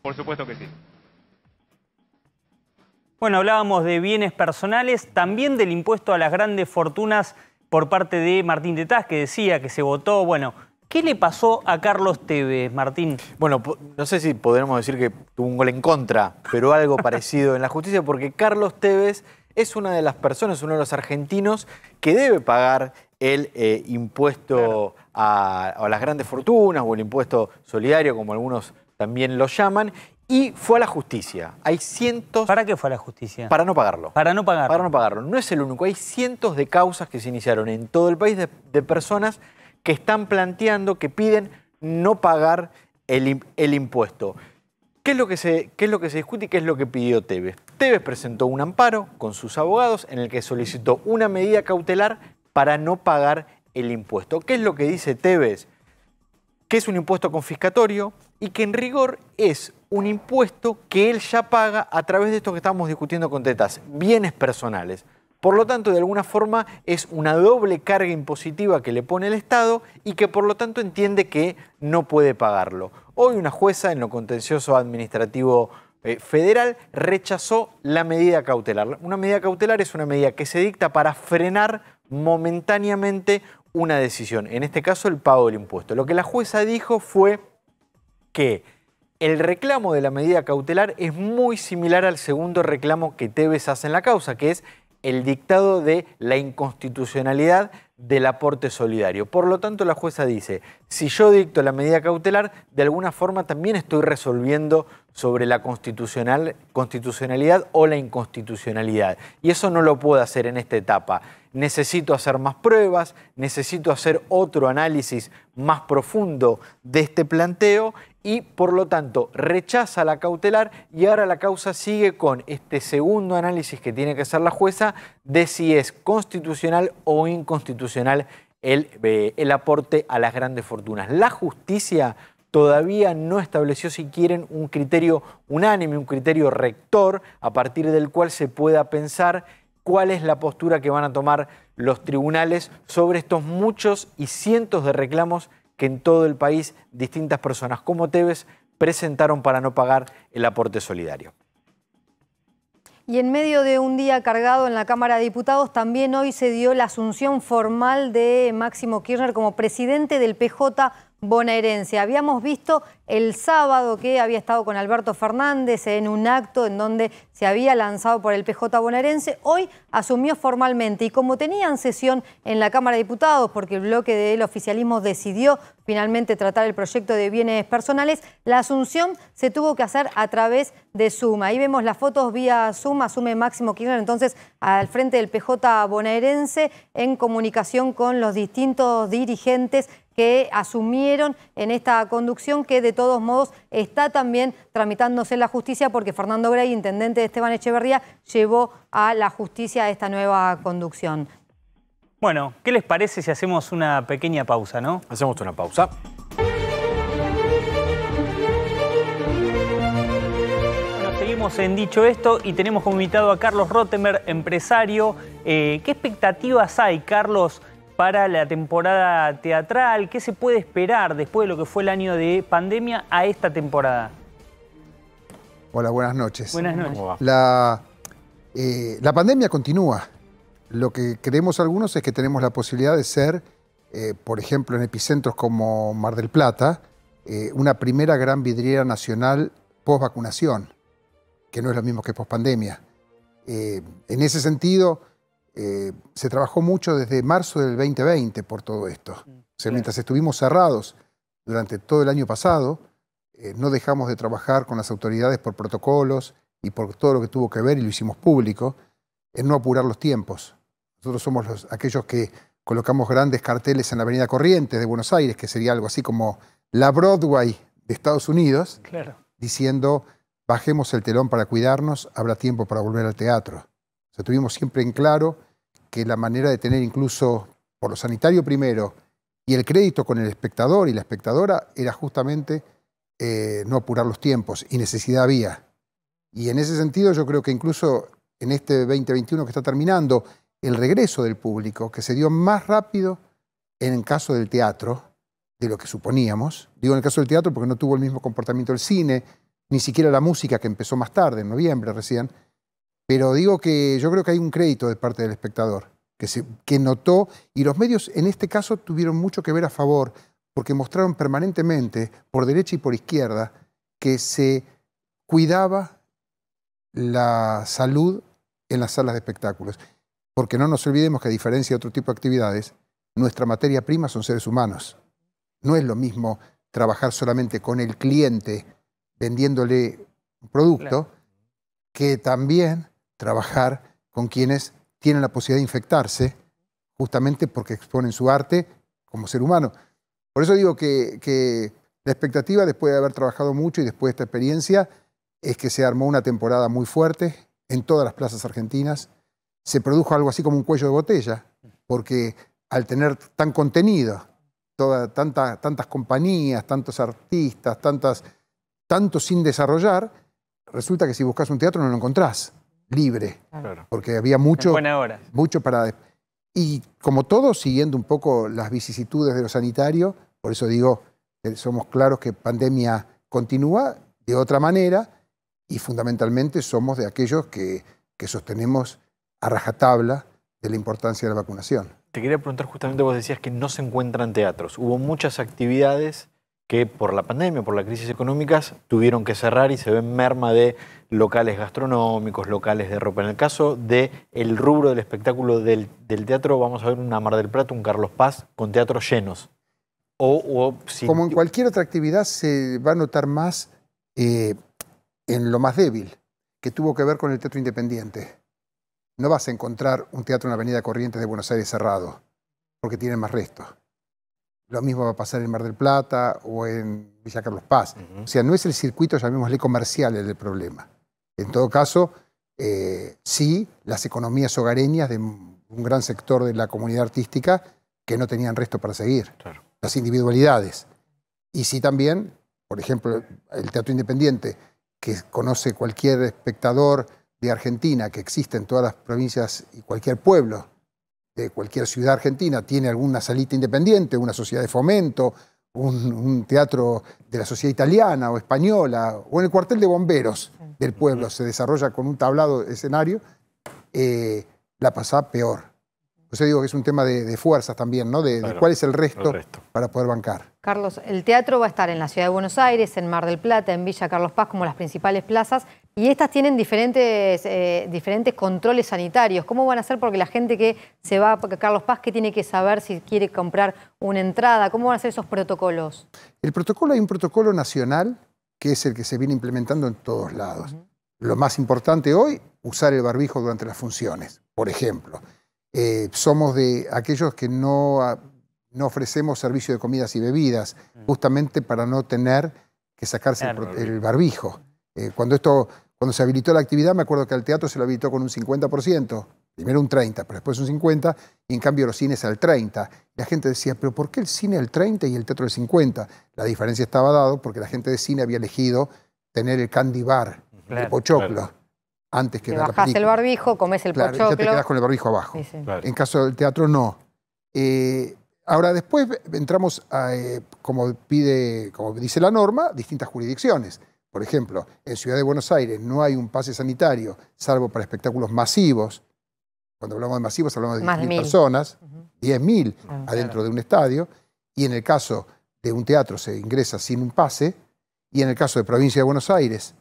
Por supuesto que sí. Bueno, hablábamos de bienes personales, también del impuesto a las grandes fortunas por parte de Martín Tetaz, que decía que se votó. Bueno, ¿qué le pasó a Carlos Tevez, Martín? Bueno, no sé si podremos decir que tuvo un gol en contra, pero algo parecido en la justicia, porque Carlos Tevez es una de las personas, uno de los argentinos que debe pagar el impuesto a las grandes fortunas o el impuesto solidario, como algunos también lo llaman, y fue a la justicia. Hay cientos... ¿Para qué fue a la justicia? Para no pagarlo. Para no pagarlo. Para no pagarlo. No es el único. Hay cientos de causas que se iniciaron en todo el país de personas que están planteando, que piden no pagar el impuesto. ¿Qué es lo que se discute y qué es lo que pidió Tevez? Tevez presentó un amparo con sus abogados en el que solicitó una medida cautelar para no pagar el impuesto. ¿Qué es lo que dice Tevez? Que es un impuesto confiscatorio y que en rigor es un impuesto que él ya paga a través de esto que estamos discutiendo con Tetaz, bienes personales. Por lo tanto, de alguna forma es una doble carga impositiva que le pone el Estado y que por lo tanto entiende que no puede pagarlo. Hoy una jueza en lo contencioso administrativo federal rechazó la medida cautelar. Una medida cautelar es una medida que se dicta para frenar momentáneamente una decisión, en este caso el pago del impuesto. Lo que la jueza dijo fue que el reclamo de la medida cautelar es muy similar al segundo reclamo que Tevez hace en la causa, que es el dictado de la inconstitucionalidad del aporte solidario. Por lo tanto, la jueza dice, si yo dicto la medida cautelar, de alguna forma también estoy resolviendo sobre la constitucionalidad o la inconstitucionalidad. Y eso no lo puedo hacer en esta etapa. Necesito hacer más pruebas, necesito hacer otro análisis más profundo de este planteo y, por lo tanto, rechaza la cautelar y ahora la causa sigue con este segundo análisis que tiene que hacer la jueza de si es constitucional o inconstitucional el aporte a las grandes fortunas. La justicia todavía no estableció, si quieren, un criterio unánime, un criterio rector a partir del cual se pueda pensar cuál es la postura que van a tomar los tribunales sobre estos muchos y cientos de reclamos que en todo el país distintas personas como Tevez presentaron para no pagar el aporte solidario. Y en medio de un día cargado en la Cámara de Diputados, también hoy se dio la asunción formal de Máximo Kirchner como presidente del PJ bonaerense. Habíamos visto el sábado que había estado con Alberto Fernández en un acto en donde se había lanzado por el PJ bonaerense. Hoy asumió formalmente y como tenían sesión en la Cámara de Diputados, porque el bloque del oficialismo decidió finalmente tratar el proyecto de bienes personales, la asunción se tuvo que hacer a través de Zoom. Ahí vemos las fotos vía Zoom, asume Máximo Kirchner entonces al frente del PJ bonaerense en comunicación con los distintos dirigentes que asumieron en esta conducción que de todos modos está también tramitándose en la justicia porque Fernando Grey, intendente de Esteban Echeverría, llevó a la justicia esta nueva conducción. Bueno, ¿qué les parece si hacemos una pequeña pausa, no? Hacemos una pausa. Bueno, seguimos en Dicho Esto y tenemos como invitado a Carlos Rottenberg, empresario. ¿Qué expectativas hay, Carlos, para la temporada teatral? ¿Qué se puede esperar después de lo que fue el año de pandemia a esta temporada? Hola, buenas noches. Buenas noches. La pandemia continúa. Lo que creemos algunos es que tenemos la posibilidad de ser, por ejemplo, en epicentros como Mar del Plata, una primera gran vidriera nacional post-vacunación, que no es lo mismo que post-pandemia. En ese sentido, se trabajó mucho desde marzo del 2020 por todo esto. O sea, mientras estuvimos cerrados durante todo el año pasado, no dejamos de trabajar con las autoridades por protocolos y por todo lo que tuvo que ver, y lo hicimos público, en no apurar los tiempos. Nosotros somos aquellos que colocamos grandes carteles en la Avenida Corrientes de Buenos Aires, que sería algo así como la Broadway de Estados Unidos, claro, diciendo, bajemos el telón para cuidarnos, habrá tiempo para volver al teatro. O sea, tuvimos siempre en claro que la manera de tener incluso por lo sanitario primero y el crédito con el espectador y la espectadora era justamente no apurar los tiempos, y necesidad había. Y en ese sentido yo creo que incluso en este 2021 que está terminando, el regreso del público, que se dio más rápido en el caso del teatro de lo que suponíamos. Digo en el caso del teatro porque no tuvo el mismo comportamiento el cine, ni siquiera la música, que empezó más tarde, en noviembre recién. Pero digo que yo creo que hay un crédito de parte del espectador, que notó, y los medios en este caso tuvieron mucho que ver a favor, porque mostraron permanentemente, por derecha y por izquierda, que se cuidaba la salud en las salas de espectáculos. Porque no nos olvidemos que, a diferencia de otro tipo de actividades, nuestra materia prima son seres humanos. No es lo mismo trabajar solamente con el cliente vendiéndole un producto, que también trabajar con quienes tienen la posibilidad de infectarse justamente porque exponen su arte como ser humano. Por eso digo que la expectativa, después de haber trabajado mucho y después de esta experiencia, es que se armó una temporada muy fuerte en todas las plazas argentinas. Se produjo algo así como un cuello de botella, porque al tener tan contenido, tantas compañías, tantos artistas, tanto sin desarrollar, resulta que si buscas un teatro no lo encontrás libre, porque había mucho para... Y como todos, siguiendo un poco las vicisitudes de lo sanitario, por eso digo que somos claros que pandemia continúa de otra manera, y fundamentalmente somos de aquellos que sostenemos a rajatabla de la importancia de la vacunación. Te quería preguntar, justamente vos decías que no se encuentran teatros. Hubo muchas actividades que por la pandemia, por la crisis económicas, tuvieron que cerrar y se ven merma de locales gastronómicos, locales de ropa. En el caso del rubro del espectáculo del teatro, vamos a ver una Mar del Plata, un Carlos Paz, con teatros llenos. Como en cualquier otra actividad, se va a notar más en lo más débil, que tuvo que ver con el teatro independiente. No vas a encontrar un teatro en la Avenida Corrientes de Buenos Aires cerrado, porque tiene más restos. Lo mismo va a pasar en Mar del Plata o en Villa Carlos Paz. O sea, no es el circuito, llamémosle comercial, el problema. En todo caso, sí, las economías hogareñas de un gran sector de la comunidad artística que no tenían resto para seguir. Claro. Las individualidades. Y sí también, por ejemplo, el teatro independiente, que conoce cualquier espectador de Argentina, que existe en todas las provincias y cualquier pueblo de cualquier ciudad argentina, tiene alguna salita independiente, una sociedad de fomento, un teatro de la sociedad italiana o española, o en el cuartel de bomberos del pueblo se desarrolla con un tablado escenario, la pasaba peor. Por eso digo que es un tema de fuerzas también, ¿no? De cuál es el resto para poder bancar. Carlos, el teatro va a estar en la Ciudad de Buenos Aires, en Mar del Plata, en Villa Carlos Paz, como las principales plazas, y estas tienen diferentes controles sanitarios. ¿Cómo van a hacer? Porque la gente que se va a Carlos Paz, ¿qué tiene que saber si quiere comprar una entrada? ¿Cómo van a ser esos protocolos? El protocolo, hay un protocolo nacional que es el que se viene implementando en todos lados. Lo más importante hoy, usar el barbijo durante las funciones, por ejemplo. Somos de aquellos que no ofrecemos servicio de comidas y bebidas, justamente para no tener que sacarse el barbijo. Cuando se habilitó la actividad, me acuerdo que al teatro se lo habilitó con un 50%, primero un 30%, pero después un 50%, y en cambio los cines al 30%. La gente decía, ¿pero por qué el cine al 30% y el teatro al 50%? La diferencia estaba dado porque la gente de cine había elegido tener el candy bar, el pochoclo. Antes que te bajás el barbijo, comés el pochoclo. Ya te quedás con el barbijo abajo. Sí. En caso del teatro, no. Ahora, después entramos a, como dice la norma, distintas jurisdicciones. Por ejemplo, en Ciudad de Buenos Aires no hay un pase sanitario, salvo para espectáculos masivos. Cuando hablamos de masivos, hablamos de 10.000 personas, 10.000 adentro de un estadio. Y en el caso de un teatro se ingresa sin un pase. Y en el caso de Provincia de Buenos Aires,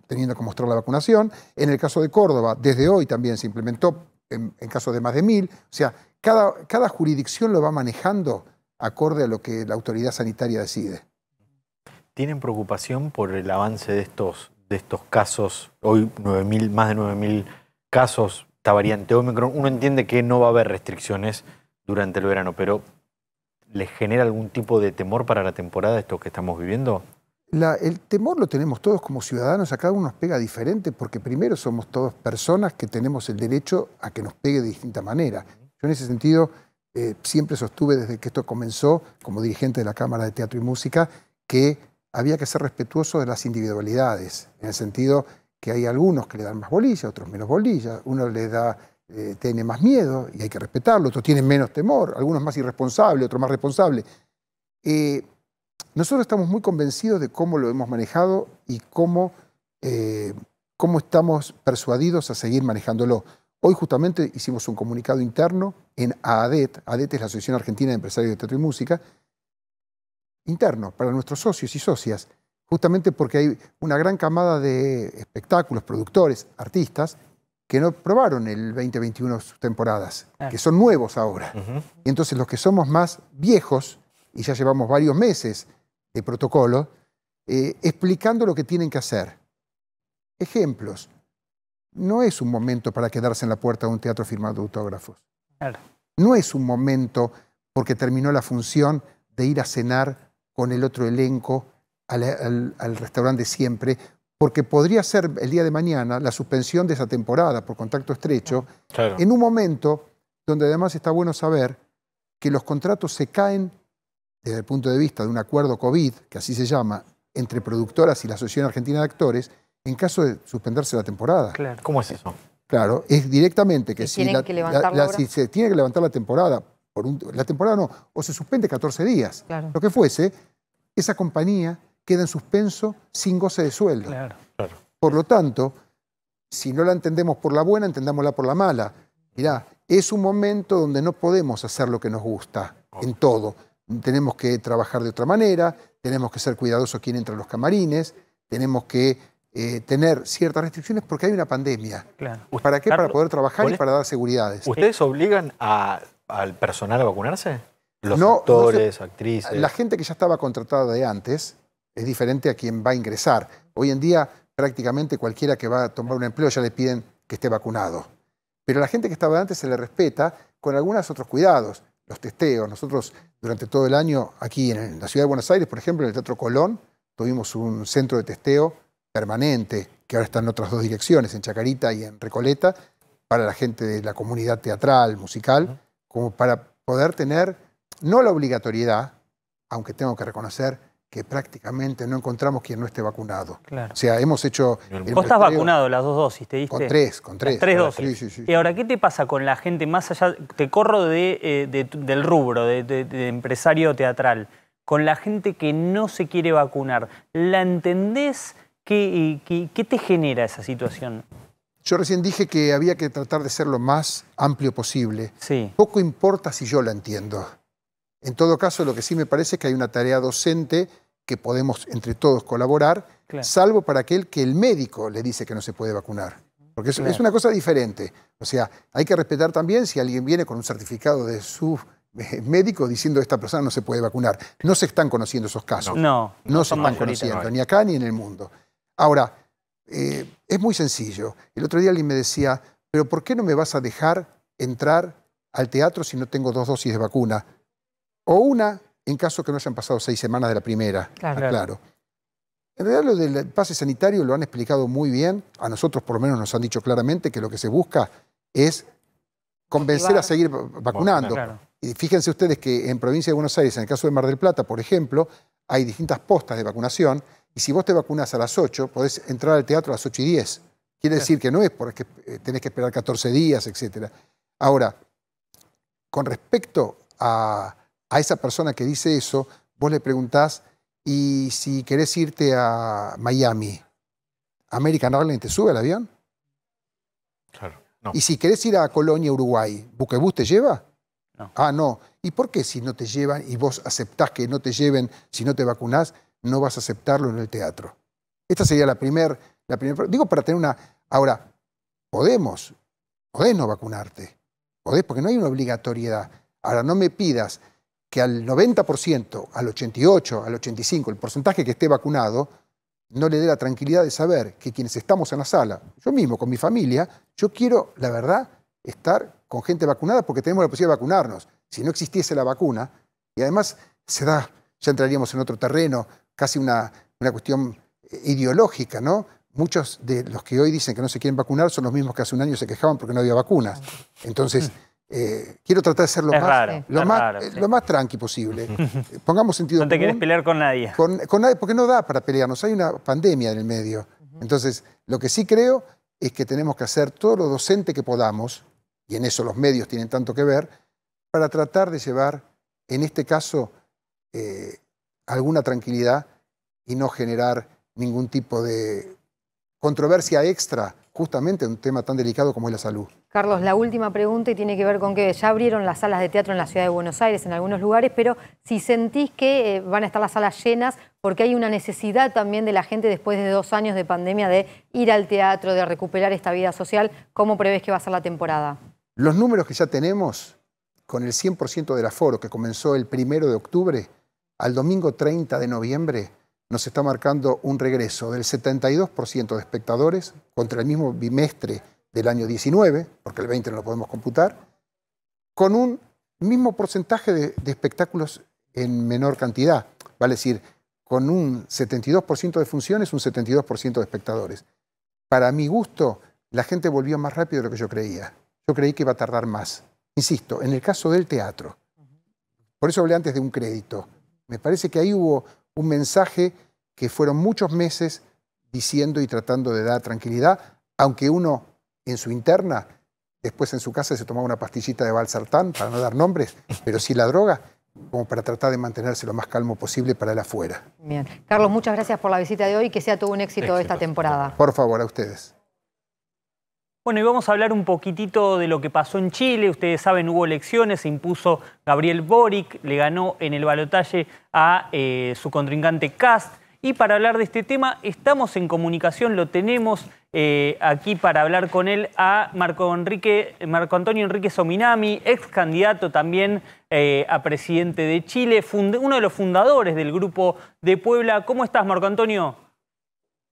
teniendo que mostrar la vacunación. En el caso de Córdoba, desde hoy también se implementó en caso de más de 1.000. O sea, cada jurisdicción lo va manejando acorde a lo que la autoridad sanitaria decide. ¿Tienen preocupación por el avance de estos casos? Hoy más de 9.000 casos, esta variante Omicron. Uno entiende que no va a haber restricciones durante el verano, pero ¿les genera algún tipo de temor para la temporada esto que estamos viviendo? El temor lo tenemos todos como ciudadanos, a cada uno nos pega diferente, porque primero somos todos personas que tenemos el derecho a que nos pegue de distinta manera. Yo en ese sentido siempre sostuve desde que esto comenzó, como dirigente de la Cámara de Teatro y Música, que había que ser respetuoso de las individualidades, en el sentido que hay algunos que le dan más bolilla, otros menos bolilla, uno le tiene más miedo y hay que respetarlo, otros tienen menos temor, algunos más irresponsables, otros más responsables. Nosotros estamos muy convencidos de cómo lo hemos manejado y cómo cómo estamos persuadidos a seguir manejándolo. Hoy justamente hicimos un comunicado interno en AADET. AADET es la Asociación Argentina de Empresarios de Teatro y Música. Interno, para nuestros socios y socias. Justamente porque hay una gran camada de espectáculos, productores, artistas, que no probaron el 2021 sus temporadas, que son nuevos ahora. Y entonces los que somos más viejos, y ya llevamos varios meses de protocolo, explicando lo que tienen que hacer. Ejemplos. No es un momento para quedarse en la puerta de un teatro firmando autógrafos. Claro. No es un momento porque terminó la función de ir a cenar con el otro elenco al restaurante siempre, porque podría ser el día de mañana la suspensión de esa temporada por contacto estrecho, en un momento donde además está bueno saber que los contratos se caen desde el punto de vista de un acuerdo COVID, que así se llama, entre productoras y la Asociación Argentina de Actores, en caso de suspenderse la temporada. Claro. ¿Cómo es eso? Claro, es directamente que si si se tiene que levantar la temporada, la temporada no, o se suspende 14 días, Claro. lo que fuese, esa compañía queda en suspenso sin goce de sueldo. Claro. Por lo tanto, si no la entendemos por la buena, entendámosla por la mala. Mirá, es un momento donde no podemos hacer lo que nos gusta en todo. Tenemos que trabajar de otra manera, tenemos que ser cuidadosos quién entra a los camarines, tenemos que tener ciertas restricciones porque hay una pandemia. Claro. ¿Para qué? Para poder trabajar y ¿Cuál es? para dar seguridades. ¿Ustedes obligan al personal a vacunarse? Los No, actores, actrices. La gente que ya estaba contratada de antes es diferente a quien va a ingresar. Hoy en día prácticamente cualquiera que va a tomar un empleo ya le piden que esté vacunado. Pero a la gente que estaba de antes se le respeta con algunos otros cuidados. Los testeos. Nosotros durante todo el año aquí en la ciudad de Buenos Aires, por ejemplo, en el Teatro Colón, tuvimos un centro de testeo permanente, que ahora está en otras dos direcciones, en Chacarita y en Recoleta, para la gente de la comunidad teatral, musical, como para poder tener, no la obligatoriedad, aunque tengo que reconocer que prácticamente no encontramos quien no esté vacunado. Claro. O sea, hemos hecho... Vos estás vacunado las 2 dosis, ¿te diste? Con tres. Las 3 dosis. Sí. Y ahora, ¿qué te pasa con la gente más allá? Te corro del rubro, de empresario teatral. Con la gente que no se quiere vacunar. ¿La entendés? ¿Qué te genera esa situación? Yo recién dije que había que tratar de ser lo más amplio posible. Sí. Poco importa si yo la entiendo. En todo caso, lo que sí me parece es que hay una tarea docente que podemos entre todos colaborar, salvo para aquel que el médico le dice que no se puede vacunar. Porque es una cosa diferente. O sea, hay que respetar también si alguien viene con un certificado de su médico diciendo que esta persona no se puede vacunar. No se están conociendo esos casos. No se están conociendo, ni acá ni en el mundo. Ahora, es muy sencillo. El otro día alguien me decía, pero ¿por qué no me vas a dejar entrar al teatro si no tengo 2 dosis de vacuna? O una, en caso que no hayan pasado 6 semanas de la primera. Claro. En realidad lo del pase sanitario lo han explicado muy bien. A nosotros por lo menos nos han dicho claramente que lo que se busca es convencer a seguir vacunando. Claro. Y fíjense ustedes que en provincia de Buenos Aires, en el caso de Mar del Plata, por ejemplo, hay distintas postas de vacunación. Y si vos te vacunás a las 8, podés entrar al teatro a las 8:10. Quiere decir que no es porque tenés que esperar 14 días, etc. Ahora, con respecto a esa persona que dice eso, vos le preguntás, y si querés irte a Miami, ¿American Airlines te sube al avión? Claro, no. Y si querés ir a Colonia, Uruguay, ¿Buquebús te lleva? No. Ah, no. ¿Y por qué si no te llevan y vos aceptás que no te lleven si no te vacunás, no vas a aceptarlo en el teatro? Esta sería la primera. Digo, para tener una... Ahora, podés no vacunarte. Podés, porque no hay una obligatoriedad. Ahora, no me pidas que al 90%, al 88%, al 85%, el porcentaje que esté vacunado, no le dé la tranquilidad de saber que quienes estamos en la sala, yo mismo, con mi familia, yo quiero, la verdad, estar con gente vacunada porque tenemos la posibilidad de vacunarnos. Si no existiese la vacuna, y además se da, ya entraríamos en otro terreno, casi una cuestión ideológica, ¿no? Muchos de los que hoy dicen que no se quieren vacunar son los mismos que hace un año se quejaban porque no había vacunas. Entonces, quiero tratar de ser lo más tranqui posible. Pongamos sentido común. No te quieres pelear con nadie. Con nadie, porque no da para pelearnos. Hay una pandemia en el medio. Entonces, lo que sí creo es que tenemos que hacer todo lo docente que podamos, y en eso los medios tienen tanto que ver, para tratar de llevar, en este caso, alguna tranquilidad y no generar ningún tipo de controversia extra justamente en un tema tan delicado como es la salud. Carlos, la última pregunta y tiene que ver con que ya abrieron las salas de teatro en la ciudad de Buenos Aires, en algunos lugares, pero si sentís que van a estar las salas llenas, porque hay una necesidad también de la gente después de 2 años de pandemia de ir al teatro, de recuperar esta vida social, ¿cómo prevés que va a ser la temporada? Los números que ya tenemos, con el 100% del aforo que comenzó el 1 de octubre, al domingo 30 de noviembre, nos está marcando un regreso del 72% de espectadores contra el mismo bimestre del año 19, porque el 20 no lo podemos computar, con un mismo porcentaje de espectáculos en menor cantidad, vale decir, con un 72% de funciones, un 72% de espectadores. Para mi gusto, la gente volvió más rápido de lo que yo creía. Yo creí que iba a tardar más. Insisto, en el caso del teatro, por eso hablé antes de un crédito, me parece que ahí hubo un mensaje que fueron muchos meses diciendo y tratando de dar tranquilidad, aunque uno en su interna, después en su casa se tomaba una pastillita de valsartán, para no dar nombres, pero sí la droga, como para tratar de mantenerse lo más calmo posible para el afuera. Bien. Carlos, muchas gracias por la visita de hoy y que sea todo un éxito esta temporada. Por favor, a ustedes. Bueno, y vamos a hablar un poquitito de lo que pasó en Chile. Ustedes saben, hubo elecciones, se impuso Gabriel Boric, le ganó en el balotaje a su contrincante Kast. Y para hablar de este tema, estamos en comunicación, lo tenemos aquí para hablar con él a Marco Antonio Enrique Sominami, ex candidato también a presidente de Chile, uno de los fundadores del Grupo de Puebla. ¿Cómo estás, Marco Antonio?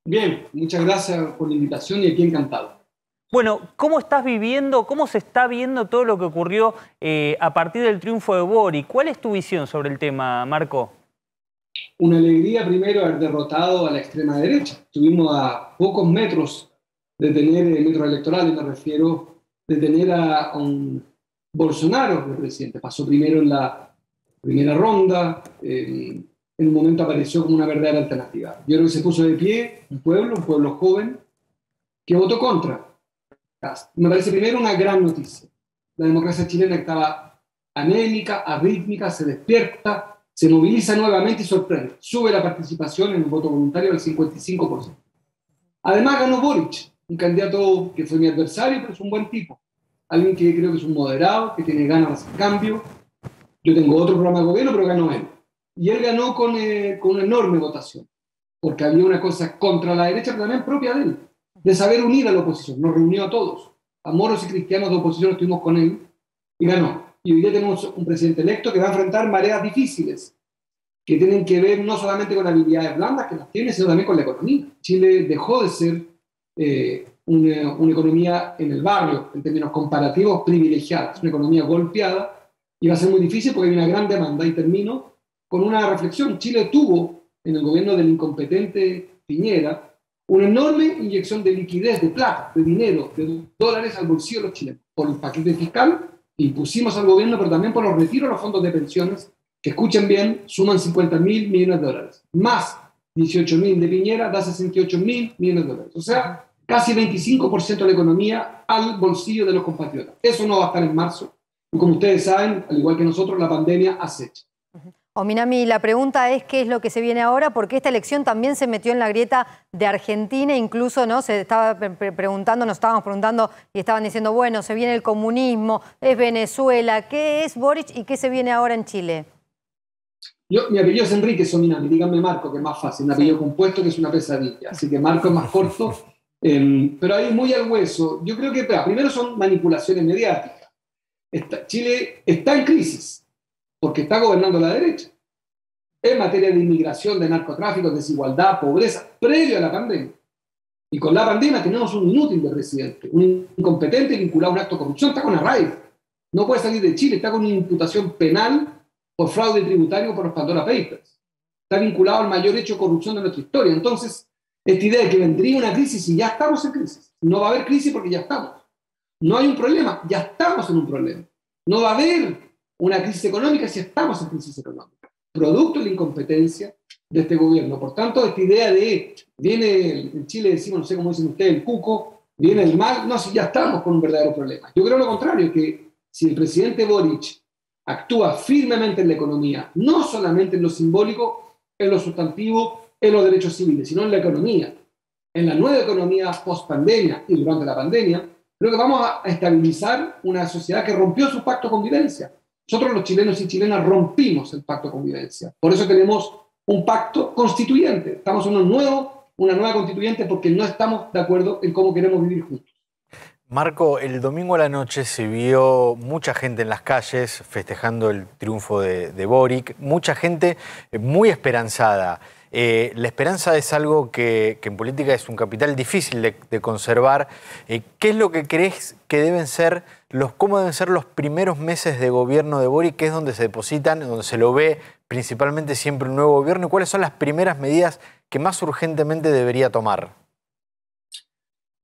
Bien, muchas gracias por la invitación y aquí encantado. Bueno, ¿cómo estás viviendo, cómo se está viendo todo lo que ocurrió a partir del triunfo de Boric? ¿Cuál es tu visión sobre el tema, Marco? Una alegría primero haber derrotado a la extrema derecha. Estuvimos a pocos metros de tener, metros electorales me refiero, de tener a un Bolsonaro de presidente. Pasó primero en la primera ronda, en un momento apareció como una verdadera alternativa. Yo creo que se puso de pie un pueblo joven, que votó contra. Me parece primero una gran noticia. La democracia chilena estaba anémica, arrítmica, se despierta, se moviliza nuevamente y sorprende. Sube la participación en el voto voluntario al 55%. Además ganó Boric, un candidato que fue mi adversario, pero es un buen tipo. Alguien que creo que es un moderado, que tiene ganas de hacer cambio. Yo tengo otro programa de gobierno, pero ganó él. Y él ganó con una enorme votación, porque había una cosa contra la derecha, pero también propia de él, de saber unir a la oposición. Nos reunió a todos. A moros y cristianos de oposición estuvimos con él y ganó. Y hoy día tenemos un presidente electo que va a enfrentar mareas difíciles, que tienen que ver no solamente con habilidades blandas, que las tiene, sino también con la economía. Chile dejó de ser una economía en el barrio, en términos comparativos, privilegiada. Es una economía golpeada y va a ser muy difícil porque hay una gran demanda. Y termino con una reflexión. Chile tuvo, en el gobierno del incompetente Piñera, una enorme inyección de liquidez, de plata, de dinero, de dólares al bolsillo de los chilenos, por el paquete fiscal que impusimos al gobierno, pero también por los retiros de los fondos de pensiones, que escuchen bien, suman 50.000 millones de dólares. Más 18.000 de Piñera da 68.000 millones de dólares. O sea, casi 25% de la economía al bolsillo de los compatriotas. Eso no va a estar en marzo. Y como ustedes saben, al igual que nosotros, la pandemia acecha. Ominami, la pregunta es qué es lo que se viene ahora, porque esta elección también se metió en la grieta de Argentina, incluso ¿no? Se estaba preguntando, nos estábamos preguntando y estaban diciendo, bueno, se viene el comunismo, es Venezuela, ¿qué es Boric y qué se viene ahora en Chile? Mi apellido es Enrique Sominami, díganme Marco, que es más fácil, un apellido compuesto que es una pesadilla, así que Marco es más corto, pero ahí muy al hueso. Yo creo que primero son manipulaciones mediáticas. Chile está en crisis, porque está gobernando la derecha. En materia de inmigración, de narcotráfico, desigualdad, pobreza, previo a la pandemia. Y con la pandemia tenemos un inútil de presidente, un incompetente vinculado a un acto de corrupción, está con arraigo. No puede salir de Chile, está con una imputación penal por fraude tributario por los Pandora Papers. Está vinculado al mayor hecho de corrupción de nuestra historia. Entonces, esta idea de que vendría una crisis y ya estamos en crisis. No va a haber crisis porque ya estamos. No hay un problema, ya estamos en un problema. No va a haber una crisis económica si estamos en crisis económica, producto de la incompetencia de este gobierno. Por tanto, esta idea de, viene, en Chile decimos, no sé cómo dicen ustedes, el cuco, viene el mal, no, si ya estamos con un verdadero problema. Yo creo lo contrario, que si el presidente Boric actúa firmemente en la economía, no solamente en lo simbólico, en lo sustantivo, en los derechos civiles, sino en la economía, en la nueva economía post-pandemia y durante la pandemia, creo que vamos a estabilizar una sociedad que rompió su pacto de convivencia. Nosotros los chilenos y chilenas rompimos el pacto de convivencia. Por eso tenemos un pacto constituyente. Estamos en una nueva constituyente porque no estamos de acuerdo en cómo queremos vivir juntos. Marco, el domingo a la noche se vio mucha gente en las calles festejando el triunfo de Boric, mucha gente muy esperanzada. La esperanza es algo que en política es un capital difícil de conservar. ¿Qué es lo que crees que cómo deben ser los primeros meses de gobierno de Boric, que es donde se depositan, donde se lo ve principalmente siempre un nuevo gobierno? ¿Y cuáles son las primeras medidas que más urgentemente debería tomar?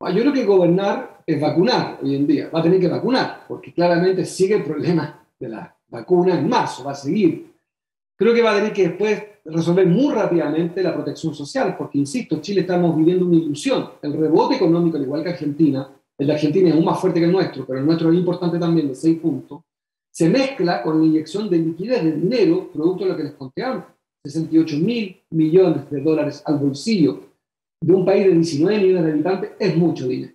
Yo creo que gobernar es vacunar hoy en día. Va a tener que vacunar, porque claramente sigue el problema de la vacuna en marzo, va a seguir. Creo que va a tener que después resolver muy rápidamente la protección social, porque, insisto, Chile estamos viviendo una ilusión. El rebote económico, al igual que Argentina, el de Argentina es aún más fuerte que el nuestro, pero el nuestro es importante también, de 6 puntos, se mezcla con la inyección de liquidez, de dinero, producto de lo que les conté antes. 68.000 millones de dólares al bolsillo de un país de 19 millones de habitantes es mucho dinero.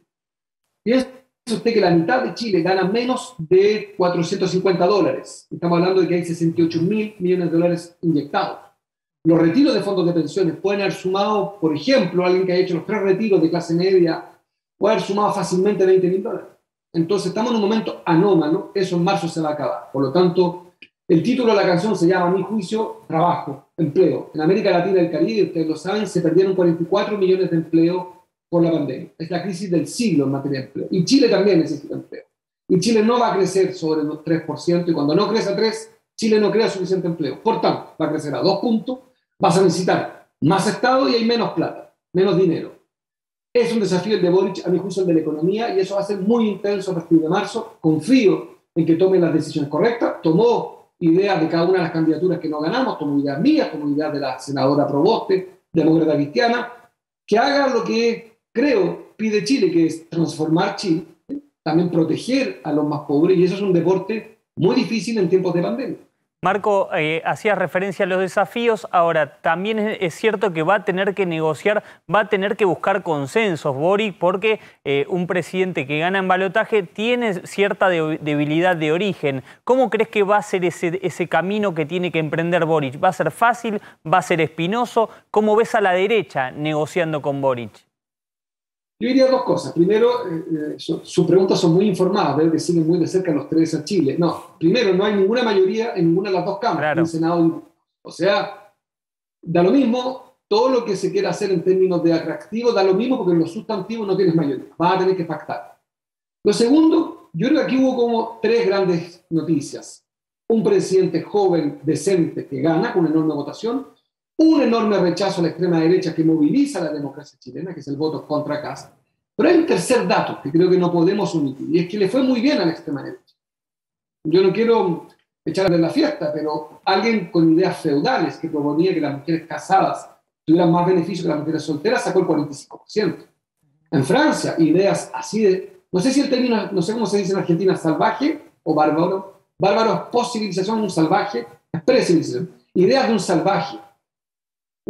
Piense usted que la mitad de Chile gana menos de $450. Estamos hablando de que hay 68.000 millones de dólares inyectados. Los retiros de fondos de pensiones pueden haber sumado, por ejemplo, alguien que ha hecho los 3 retiros de clase media, puede haber sumado fácilmente $20.000. Entonces estamos en un momento anómalo, eso en marzo se va a acabar. Por lo tanto, el título de la canción se llama, a mi juicio, trabajo, empleo. En América Latina y el Caribe, ustedes lo saben, se perdieron 44 millones de empleos por la pandemia. Es la crisis del siglo en materia de empleo. Y Chile también necesita empleo. Y Chile no va a crecer sobre el 3%, y cuando no crece a 3%, Chile no crea suficiente empleo. Por tanto, va a crecer a 2 puntos, vas a necesitar más Estado y hay menos plata, menos dinero. Es un desafío el de Boric, a mi juicio el de la economía, y eso va a ser muy intenso a partir de marzo. Confío en que tome las decisiones correctas. Tomó ideas de cada una de las candidaturas que no ganamos, tomó ideas mías, tomó ideas de la senadora Proboste, demócrata cristiana, que haga lo que creo pide Chile, que es transformar Chile, también proteger a los más pobres, y eso es un deporte muy difícil en tiempos de pandemia. Marco, hacías referencia a los desafíos, ahora también es cierto que va a tener que negociar, va a tener que buscar consensos, Boric, porque un presidente que gana en balotaje tiene cierta debilidad de origen. ¿Cómo crees que va a ser ese camino que tiene que emprender Boric? ¿Va a ser fácil? ¿Va a ser espinoso? ¿Cómo ves a la derecha negociando con Boric? Yo diría 2 cosas. Primero, sus preguntas son muy informadas, veo que siguen muy de cerca los 3 a Chile. No, primero, no hay ninguna mayoría en ninguna de las 2 cámaras, claro. En Senado. O sea, da lo mismo, todo lo que se quiera hacer en términos de atractivo, da lo mismo porque en los sustantivos no tienes mayoría, vas a tener que pactar. Lo segundo, yo creo que aquí hubo como 3 grandes noticias. Un presidente joven, decente, que gana con enorme votación, un enorme rechazo a la extrema derecha que moviliza a la democracia chilena, que es el voto contra Kast. Pero hay un tercer dato que creo que no podemos omitir, y es que le fue muy bien a la extrema derecha. Yo no quiero echarle la fiesta, pero alguien con ideas feudales que proponía que las mujeres casadas tuvieran más beneficios que las mujeres solteras sacó el 45%. En Francia, ideas así de, no sé si el término, no sé cómo se dice en Argentina, salvaje o bárbaro. Bárbaro es post-civilización, un salvaje es pre-civilización. Ideas de un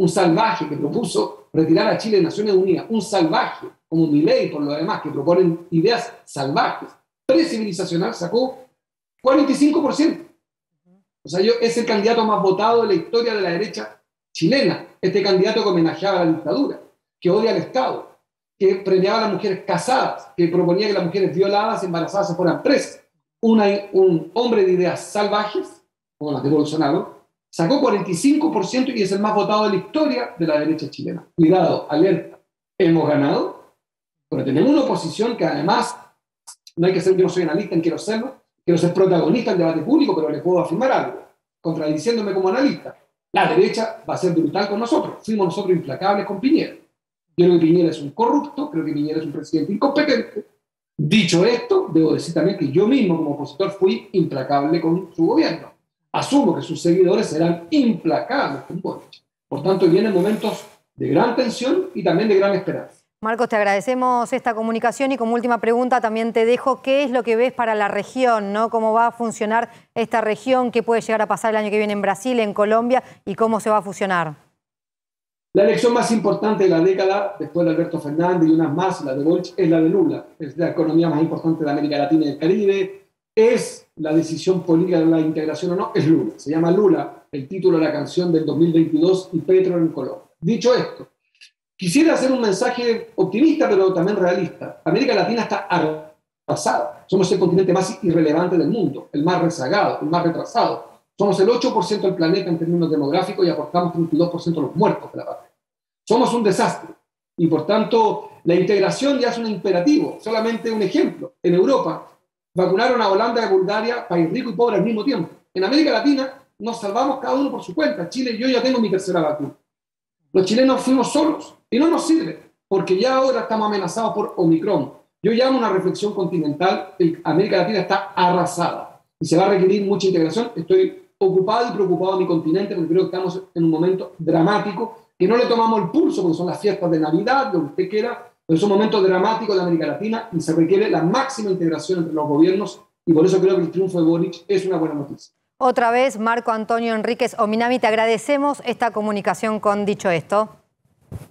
salvaje que propuso retirar a Chile de Naciones Unidas, un salvaje como Milei, por lo demás, que proponen ideas salvajes, pre-civilizacional, sacó 45%. O sea, es el candidato más votado de la historia de la derecha chilena. Este candidato que homenajeaba a la dictadura, que odia al Estado, que premiaba a las mujeres casadas, que proponía que las mujeres violadas, embarazadas se fueran presas. Un hombre de ideas salvajes, como las de Bolsonaro, sacó 45% y es el más votado de la historia de la derecha chilena. Cuidado, alerta. Hemos ganado, pero tenemos una oposición que además, no hay que ser, yo no soy analista, quiero serlo, quiero ser protagonista del debate público, pero le puedo afirmar algo, contradiciéndome como analista. La derecha va a ser brutal con nosotros. Fuimos nosotros implacables con Piñera. Yo creo que Piñera es un corrupto, creo que Piñera es un presidente incompetente. Dicho esto, debo decir también que yo mismo como opositor fui implacable con su gobierno. Asumo que sus seguidores serán implacables con Boric. Por tanto, vienen momentos de gran tensión y también de gran esperanza. Marcos, te agradecemos esta comunicación y como última pregunta también te dejo, ¿qué es lo que ves para la región, ¿no? ¿Cómo va a funcionar esta región? ¿Qué puede llegar a pasar el año que viene en Brasil, en Colombia y cómo se va a fusionar? La elección más importante de la década, después de Alberto Fernández y unas más, la de Boric, es la de Lula. Es la economía más importante de América Latina y el Caribe. Es la decisión política de la integración o no, es Lula. Se llama Lula, el título de la canción del 2022 y Petro en Colombia. Dicho esto, quisiera hacer un mensaje optimista, pero también realista. América Latina está arrasada. Somos el continente más irrelevante del mundo, el más rezagado, el más retrasado. Somos el 8% del planeta en términos demográficos y aportamos 32% de los muertos de la patria. Somos un desastre y, por tanto, la integración ya es un imperativo. Solamente un ejemplo. En Europa vacunaron a Holanda y a Bulgaria, país rico y pobre al mismo tiempo. En América Latina nos salvamos cada uno por su cuenta. Chile, yo ya tengo mi tercera vacuna. Los chilenos fuimos solos y no nos sirve porque ya ahora estamos amenazados por Omicron. Yo llamo a una reflexión continental. América Latina está arrasada y se va a requerir mucha integración. Estoy ocupado y preocupado de mi continente porque creo que estamos en un momento dramático, que no le tomamos el pulso porque son las fiestas de Navidad, lo que usted quiera, pero es un momento dramático de América Latina y se requiere la máxima integración entre los gobiernos y por eso creo que el triunfo de Boric es una buena noticia. Otra vez, Marco Antonio Enríquez Ominami, te agradecemos esta comunicación con Dicho Esto.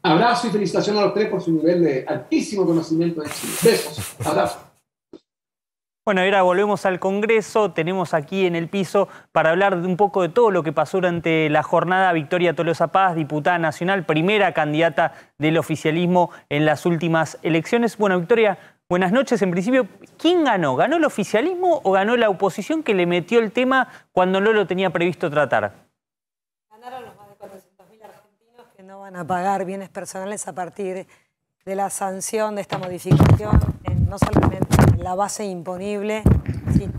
Abrazo y felicitación a los tres por su nivel de altísimo conocimiento de Chile. Besos, abrazo. Bueno, ahora volvemos al Congreso. Tenemos aquí en el piso para hablar de un poco de todo lo que pasó durante la jornada. Victoria Tolosa Paz, diputada nacional, primera candidata del oficialismo en las últimas elecciones. Bueno, Victoria, buenas noches. En principio, ¿quién ganó? ¿Ganó el oficialismo o ganó la oposición que le metió el tema cuando no lo tenía previsto tratar? Ganaron los más de 400.000 argentinos que no van a pagar bienes personales a partir de la sanción de esta modificación, no solamente la base imponible, sino...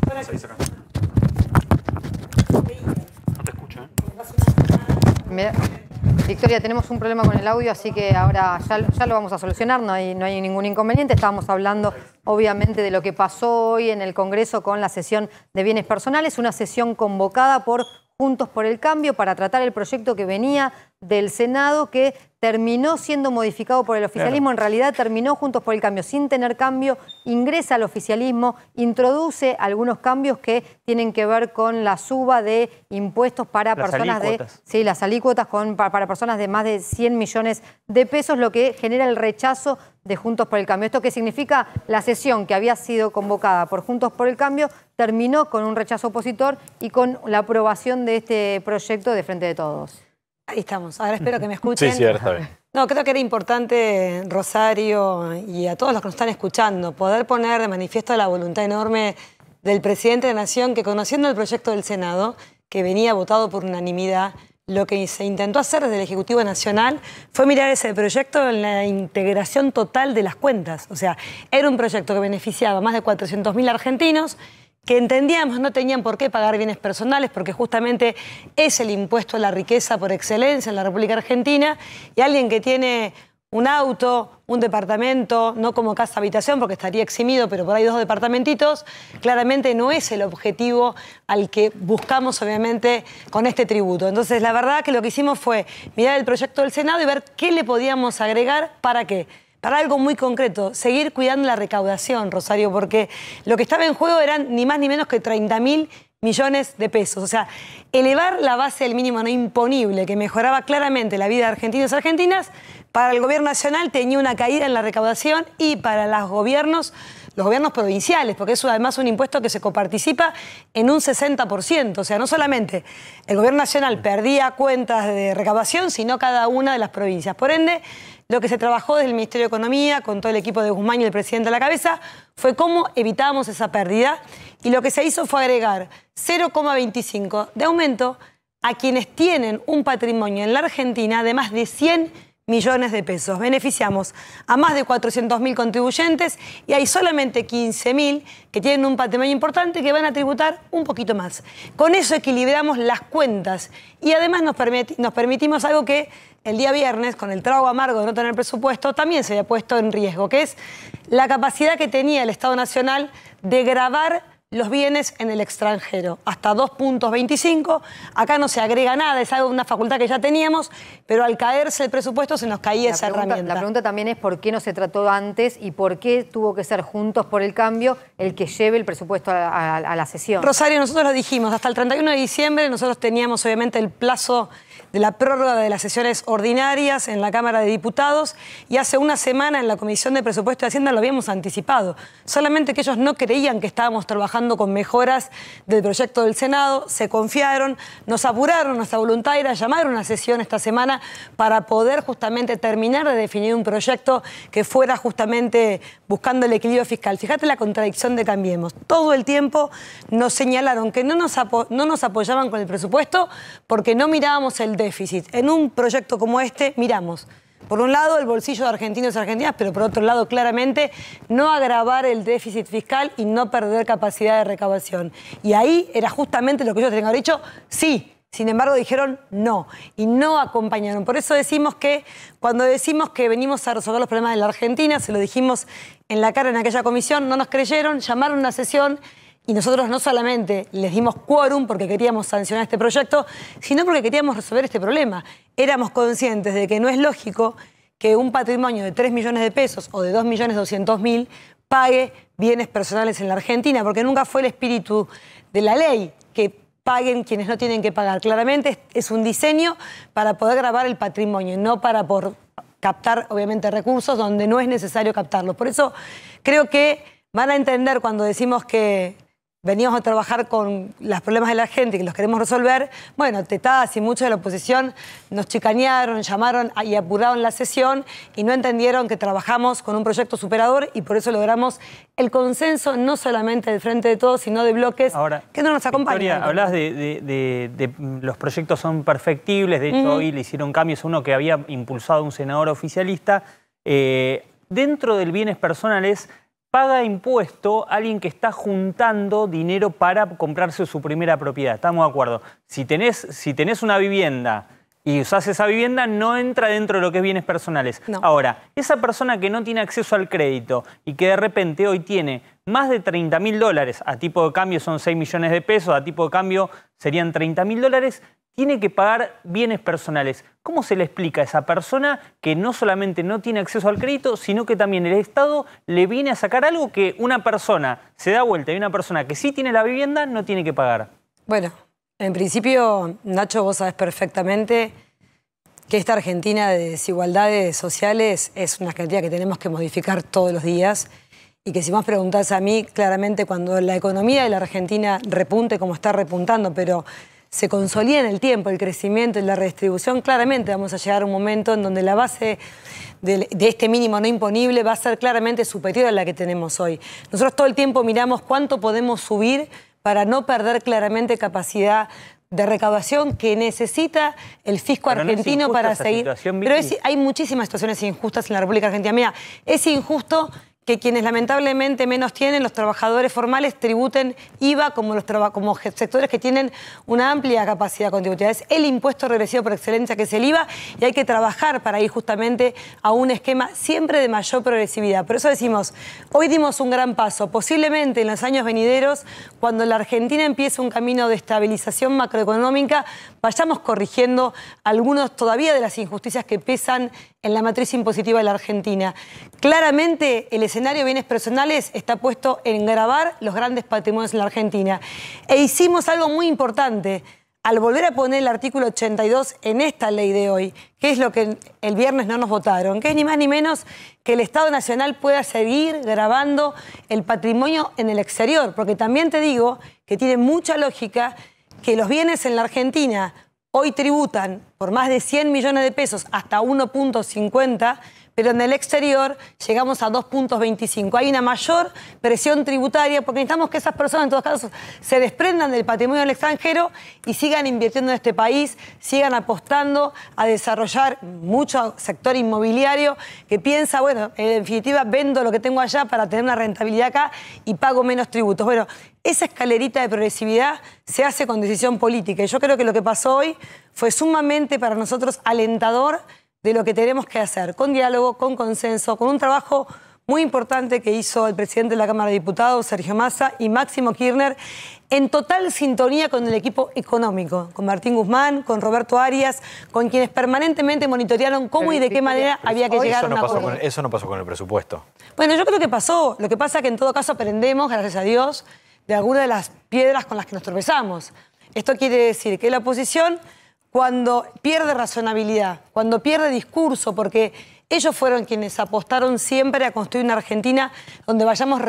No te escucho, Mira, Victoria, tenemos un problema con el audio, así que ahora ya lo vamos a solucionar, no hay ningún inconveniente. Estábamos hablando, obviamente, de lo que pasó hoy en el Congreso con la sesión de bienes personales, una sesión convocada por Juntos por el Cambio para tratar el proyecto que venía del Senado, que terminó siendo modificado por el oficialismo. En realidad terminó Juntos por el Cambio sin tener cambio, ingresa al oficialismo, introduce algunos cambios que tienen que ver con la suba de impuestos para personas de... las alícuotas para personas de más de 100 millones de pesos, lo que genera el rechazo de Juntos por el Cambio. ¿Esto qué significa? La sesión que había sido convocada por Juntos por el Cambio terminó con un rechazo opositor y con la aprobación de este proyecto de Frente de Todos. Ahí estamos. Ahora espero que me escuchen. Sí, está bien. No, creo que era importante, Rosario, y a todos los que nos están escuchando, poder poner de manifiesto la voluntad enorme del presidente de la Nación, que conociendo el proyecto del Senado, que venía votado por unanimidad, lo que se intentó hacer desde el Ejecutivo Nacional fue mirar ese proyecto en la integración total de las cuentas. O sea, era un proyecto que beneficiaba a más de 400.000 argentinos, que entendíamos no tenían por qué pagar bienes personales, porque justamente es el impuesto a la riqueza por excelencia en la República Argentina, y alguien que tiene un auto, un departamento, no como casa habitación, porque estaría eximido, pero por ahí 2 departamentitos, claramente no es el objetivo al que buscamos, obviamente, con este tributo. Entonces, la verdad que lo que hicimos fue mirar el proyecto del Senado y ver qué le podíamos agregar, ¿para qué? Para algo muy concreto, seguir cuidando la recaudación, Rosario, porque lo que estaba en juego eran ni más ni menos que 30.000 millones de pesos. O sea, elevar la base del mínimo no imponible, que mejoraba claramente la vida de argentinos y argentinas, para el gobierno nacional tenía una caída en la recaudación y para los gobiernos provinciales, porque es además un impuesto que se coparticipa en un 60%. O sea, no solamente el gobierno nacional perdía cuentas de recaudación, sino cada una de las provincias. Por ende, lo que se trabajó desde el Ministerio de Economía, con todo el equipo de Guzmán y el presidente a la cabeza, fue cómo evitábamos esa pérdida. Y lo que se hizo fue agregar 0,25 de aumento a quienes tienen un patrimonio en la Argentina de más de 100 millones de pesos. Beneficiamos a más de 400.000 contribuyentes y hay solamente 15.000 que tienen un patrimonio importante que van a tributar un poquito más. Con eso equilibramos las cuentas y además nos permitimos algo que el día viernes, con el trago amargo de no tener presupuesto, también se había puesto en riesgo, que es la capacidad que tenía el Estado Nacional de gravar los bienes en el extranjero, hasta 2,25. Acá no se agrega nada, es algo, una facultad que ya teníamos, pero al caerse el presupuesto se nos caía esa herramienta. La pregunta también es por qué no se trató antes y por qué tuvo que ser Juntos por el Cambio el que lleve el presupuesto a la sesión. Rosario, nosotros lo dijimos, hasta el 31 de diciembre nosotros teníamos obviamente el plazo de la prórroga de las sesiones ordinarias en la Cámara de Diputados y hace una semana en la Comisión de Presupuesto y Hacienda lo habíamos anticipado. Solamente que ellos no creían que estábamos trabajando con mejoras del proyecto del Senado, se confiaron, nos apuraron, nuestra voluntad era llamar a una sesión esta semana para poder justamente terminar de definir un proyecto que fuera justamente buscando el equilibrio fiscal. Fíjate la contradicción de Cambiemos. Todo el tiempo nos señalaron que no nos apoyaban con el presupuesto porque no mirábamos el déficit. En un proyecto como este miramos, por un lado, el bolsillo de argentinos y argentinas, pero por otro lado, claramente, no agravar el déficit fiscal y no perder capacidad de recaudación. Y ahí era justamente lo que ellos tenían que haber dicho, sí. Sin embargo, dijeron no y no acompañaron. Por eso decimos que cuando decimos que venimos a resolver los problemas de la Argentina, se lo dijimos en la cara en aquella comisión, no nos creyeron, llamaron a una sesión y nosotros no solamente les dimos quórum porque queríamos sancionar este proyecto, sino porque queríamos resolver este problema. Éramos conscientes de que no es lógico que un patrimonio de 3 millones de pesos o de 2.200.000 pague bienes personales en la Argentina, porque nunca fue el espíritu de la ley que paguen quienes no tienen que pagar. Claramente es un diseño para poder gravar el patrimonio, no para captar, obviamente, recursos donde no es necesario captarlos. Por eso creo que van a entender cuando decimos que veníamos a trabajar con los problemas de la gente y que los queremos resolver. Bueno, Tetadas y muchos de la oposición nos chicanearon, llamaron y apuraron la sesión y no entendieron que trabajamos con un proyecto superador y por eso logramos el consenso no solamente del Frente de Todos, sino de bloques que no nos acompañan. Victoria, hablás de los proyectos son perfectibles, de hecho hoy le hicieron cambios a uno que había impulsado un senador oficialista. Dentro del bienes personales, paga impuesto alguien que está juntando dinero para comprarse su primera propiedad. Estamos de acuerdo. Si tenés una vivienda y usás esa vivienda, no entra dentro de lo que es bienes personales. No. Ahora, esa persona que no tiene acceso al crédito y que de repente hoy tiene más de $30.000, a tipo de cambio son 6 millones de pesos, a tipo de cambio serían $30.000, tiene que pagar bienes personales. ¿Cómo se le explica a esa persona que no solamente no tiene acceso al crédito, sino que también el Estado le viene a sacar algo que una persona se da vuelta y una persona que sí tiene la vivienda no tiene que pagar? Bueno, en principio, Nacho, vos sabés perfectamente que esta Argentina de desigualdades sociales es una Argentina que tenemos que modificar todos los días y que si vos preguntás a mí, claramente cuando la economía de la Argentina repunte como está repuntando, pero se consolida en el tiempo el crecimiento y la redistribución, claramente vamos a llegar a un momento en donde la base de este mínimo no imponible va a ser claramente superior a la que tenemos hoy. Nosotros todo el tiempo miramos cuánto podemos subir para no perder claramente capacidad de recaudación que necesita el fisco argentino para seguir. Pero hay muchísimas situaciones injustas en la República Argentina. Mira, es injusto que quienes lamentablemente menos tienen, los trabajadores formales, tributen IVA como sectores que tienen una amplia capacidad contributiva. Es el impuesto regresivo por excelencia que es el IVA y hay que trabajar para ir justamente a un esquema siempre de mayor progresividad. Por eso decimos, hoy dimos un gran paso. Posiblemente en los años venideros, cuando la Argentina empiece un camino de estabilización macroeconómica, vayamos corrigiendo algunos todavía de las injusticias que pesan en la matriz impositiva de la Argentina. Claramente el escenario de bienes personales está puesto en gravar los grandes patrimonios en la Argentina. E hicimos algo muy importante al volver a poner el artículo 82 en esta ley de hoy, que es lo que el viernes no nos votaron, que es ni más ni menos que el Estado Nacional pueda seguir gravando el patrimonio en el exterior, porque también te digo que tiene mucha lógica que los bienes en la Argentina hoy tributan por más de 100 millones de pesos hasta 1.50, pero en el exterior llegamos a 2.25. Hay una mayor presión tributaria porque necesitamos que esas personas en todos casos se desprendan del patrimonio del extranjero y sigan invirtiendo en este país, sigan apostando a desarrollar mucho sector inmobiliario que piensa, bueno, en definitiva vendo lo que tengo allá para tener una rentabilidad acá y pago menos tributos. Bueno, esa escalerita de progresividad se hace con decisión política y yo creo que lo que pasó hoy fue sumamente para nosotros alentador de lo que tenemos que hacer, con diálogo, con consenso, con un trabajo muy importante que hizo el presidente de la Cámara de Diputados, Sergio Massa, y Máximo Kirchner, en total sintonía con el equipo económico, con Martín Guzmán, con Roberto Arias, con quienes permanentemente monitorearon cómo y de qué manera había que llegar a un acuerdo. Eso no pasó con el presupuesto. Bueno, yo creo que pasó. Lo que pasa es que en todo caso aprendemos, gracias a Dios, de algunas de las piedras con las que nos tropezamos. Esto quiere decir que la oposición, cuando pierde razonabilidad, cuando pierde discurso, porque ellos fueron quienes apostaron siempre a construir una Argentina donde vayamos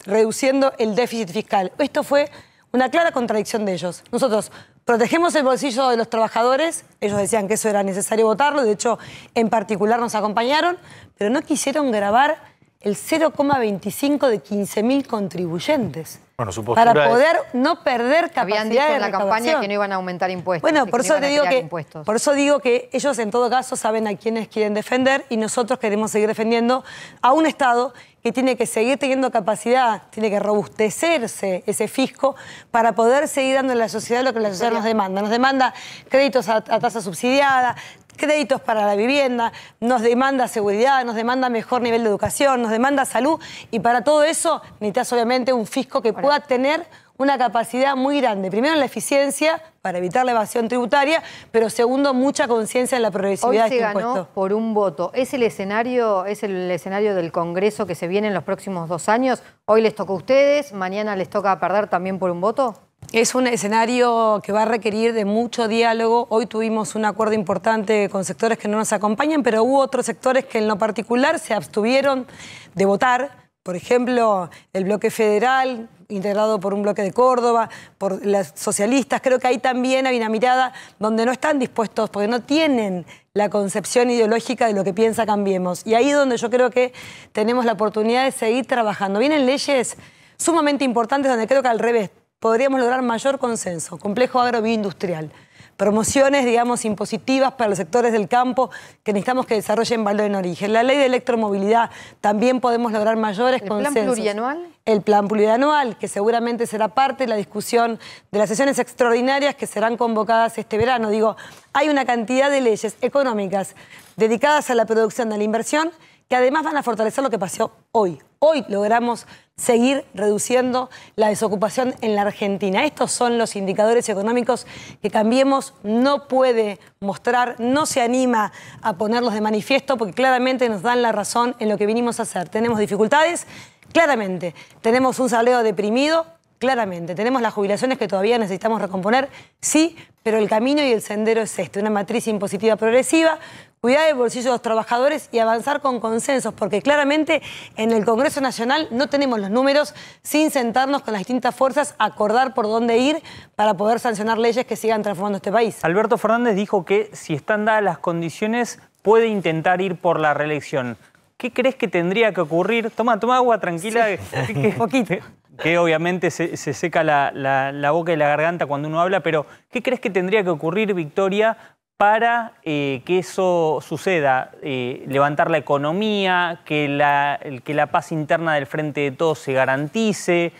reduciendo el déficit fiscal. Esto fue una clara contradicción de ellos. Nosotros protegemos el bolsillo de los trabajadores, ellos decían que eso era necesario votarlo, de hecho, en particular nos acompañaron, pero no quisieron grabar el 0,25 de 15.000 contribuyentes. Bueno, su postura para poder no perder capacidad Habían dicho de en la campaña recaudación. que no iban a aumentar impuestos. Bueno, que por no eso iban a te digo crear que impuestos. por eso digo que ellos en todo caso saben a quiénes quieren defender y nosotros queremos seguir defendiendo a un Estado que tiene que seguir teniendo capacidad, tiene que robustecerse ese fisco para poder seguir dando a la sociedad lo que la sociedad nos demanda. Nos demanda créditos a tasa subsidiada, créditos para la vivienda, nos demanda seguridad, nos demanda mejor nivel de educación, nos demanda salud y para todo eso necesitas obviamente un fisco que pueda tener una capacidad muy grande. Primero en la eficiencia, para evitar la evasión tributaria, pero segundo, mucha conciencia en la progresividad Hoy de se este ganó impuesto. por un voto. ¿Es el escenario del Congreso que se viene en los próximos 2 años? Hoy les tocó a ustedes, mañana les toca perder también por un voto. Es un escenario que va a requerir de mucho diálogo. Hoy tuvimos un acuerdo importante con sectores que no nos acompañan, pero hubo otros sectores que en lo particular se abstuvieron de votar. Por ejemplo, el bloque federal, integrado por un bloque de Córdoba, por las socialistas. Creo que ahí también hay una mirada donde no están dispuestos, porque no tienen la concepción ideológica de lo que piensa Cambiemos. Y ahí es donde yo creo que tenemos la oportunidad de seguir trabajando. Vienen leyes sumamente importantes donde creo que al revés podríamos lograr mayor consenso. Complejo agro-bioindustrial. Promociones, digamos, impositivas para los sectores del campo que necesitamos que desarrollen valor en origen. La ley de electromovilidad, también podemos lograr mayores consensos. ¿El plan plurianual? El plan plurianual, que seguramente será parte de la discusión de las sesiones extraordinarias que serán convocadas este verano. Digo, hay una cantidad de leyes económicas dedicadas a la producción, a la inversión, que además van a fortalecer lo que pasó hoy. Hoy logramos seguir reduciendo la desocupación en la Argentina. Estos son los indicadores económicos que Cambiemos no puede mostrar, no se anima a ponerlos de manifiesto porque claramente nos dan la razón en lo que vinimos a hacer. Tenemos dificultades, claramente. Tenemos un salario deprimido, claramente. Tenemos las jubilaciones que todavía necesitamos recomponer, sí, pero el camino y el sendero es este, una matriz impositiva progresiva, cuidar el bolsillo de los trabajadores y avanzar con consensos, porque claramente en el Congreso Nacional no tenemos los números sin sentarnos con las distintas fuerzas, acordar por dónde ir para poder sancionar leyes que sigan transformando este país. Alberto Fernández dijo que si están dadas las condiciones puede intentar ir por la reelección. ¿Qué crees que tendría que ocurrir? Toma agua tranquila. Sí. Poquito. Que obviamente se seca la boca y la garganta cuando uno habla, pero ¿qué crees que tendría que ocurrir, Victoria, para que eso suceda? Levantar la economía, que la paz interna del Frente de Todos se garantice.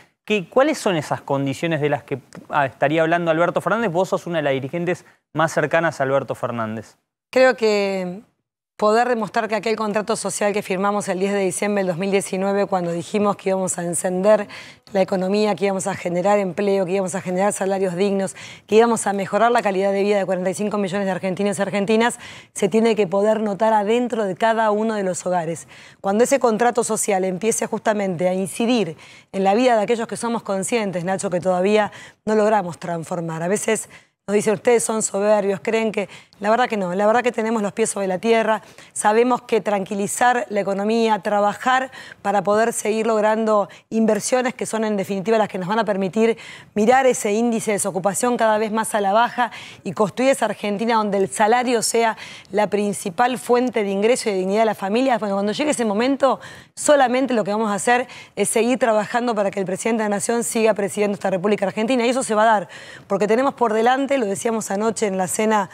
¿Cuáles son esas condiciones de las que estaría hablando Alberto Fernández? Vos sos una de las dirigentes más cercanas a Alberto Fernández. Creo que poder demostrar que aquel contrato social que firmamos el 10 de diciembre del 2019, cuando dijimos que íbamos a encender la economía, que íbamos a generar empleo, que íbamos a generar salarios dignos, que íbamos a mejorar la calidad de vida de 45 millones de argentinos y argentinas, se tiene que poder notar adentro de cada uno de los hogares. Cuando ese contrato social empiece justamente a incidir en la vida de aquellos que somos conscientes, Nacho, que todavía no logramos transformar. A veces nos dicen, ustedes son soberbios, creen que... La verdad que no, la verdad que tenemos los pies sobre la tierra, sabemos que tranquilizar la economía, trabajar para poder seguir logrando inversiones que son en definitiva las que nos van a permitir mirar ese índice de desocupación cada vez más a la baja y construir esa Argentina donde el salario sea la principal fuente de ingreso y de dignidad de las familias, porque cuando llegue ese momento solamente lo que vamos a hacer es seguir trabajando para que el presidente de la Nación siga presidiendo esta República Argentina y eso se va a dar, porque tenemos por delante, lo decíamos anoche en la cena,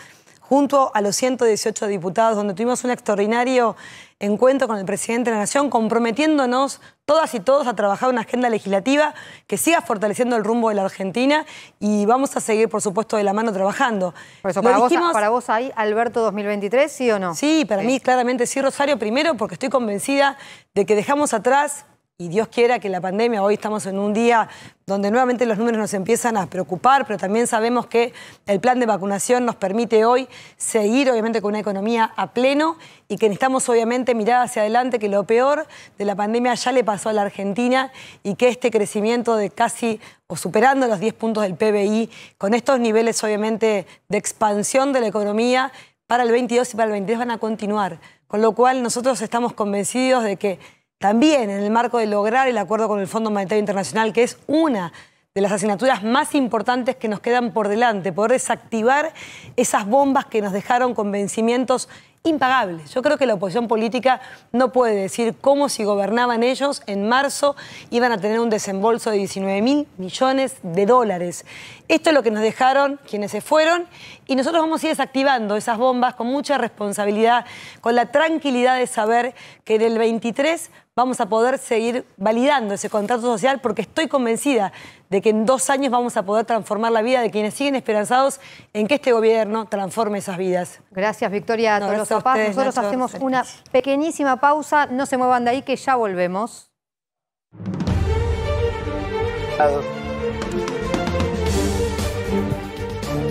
junto a los 118 diputados, donde tuvimos un extraordinario encuentro con el presidente de la Nación, comprometiéndonos todas y todos a trabajar una agenda legislativa que siga fortaleciendo el rumbo de la Argentina y vamos a seguir, por supuesto, de la mano trabajando. Por eso, Lo para vos hay Alberto 2023, ¿sí o no? Sí, para mí claramente sí, Rosario, primero porque estoy convencida de que dejamos atrás y Dios quiera que la pandemia, hoy estamos en un día donde nuevamente los números nos empiezan a preocupar, pero también sabemos que el plan de vacunación nos permite hoy seguir obviamente con una economía a pleno y que necesitamos obviamente mirar hacia adelante, que lo peor de la pandemia ya le pasó a la Argentina y que este crecimiento de casi o superando los 10 puntos del PBI, con estos niveles obviamente de expansión de la economía para el 22 y para el 23 van a continuar. Con lo cual nosotros estamos convencidos de que también en el marco de lograr el acuerdo con el Fondo Monetario Internacional, que es una de las asignaturas más importantes que nos quedan por delante, poder desactivar esas bombas que nos dejaron con vencimientos impagables. Yo creo que la oposición política no puede decir cómo si gobernaban ellos en marzo iban a tener un desembolso de 19.000 millones de dólares. Esto es lo que nos dejaron quienes se fueron y nosotros vamos a ir desactivando esas bombas con mucha responsabilidad, con la tranquilidad de saber que en el 23 vamos a poder seguir validando ese contrato social porque estoy convencida de que en 2 años vamos a poder transformar la vida de quienes siguen esperanzados en que este gobierno transforme esas vidas. Gracias, Victoria Tolosa Paz. Nosotros hacemos una pequeñísima pausa. No se muevan de ahí que ya volvemos.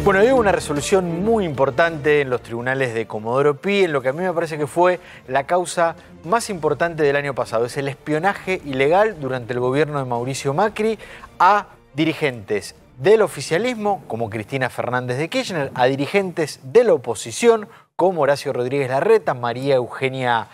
Bueno, hoy hubo una resolución muy importante en los tribunales de Comodoro Pi, en lo que a mí me parece que fue la causa más importante del año pasado. Es el espionaje ilegal durante el gobierno de Mauricio Macri a dirigentes del oficialismo, como Cristina Fernández de Kirchner, a dirigentes de la oposición, como Horacio Rodríguez Larreta, María Eugenia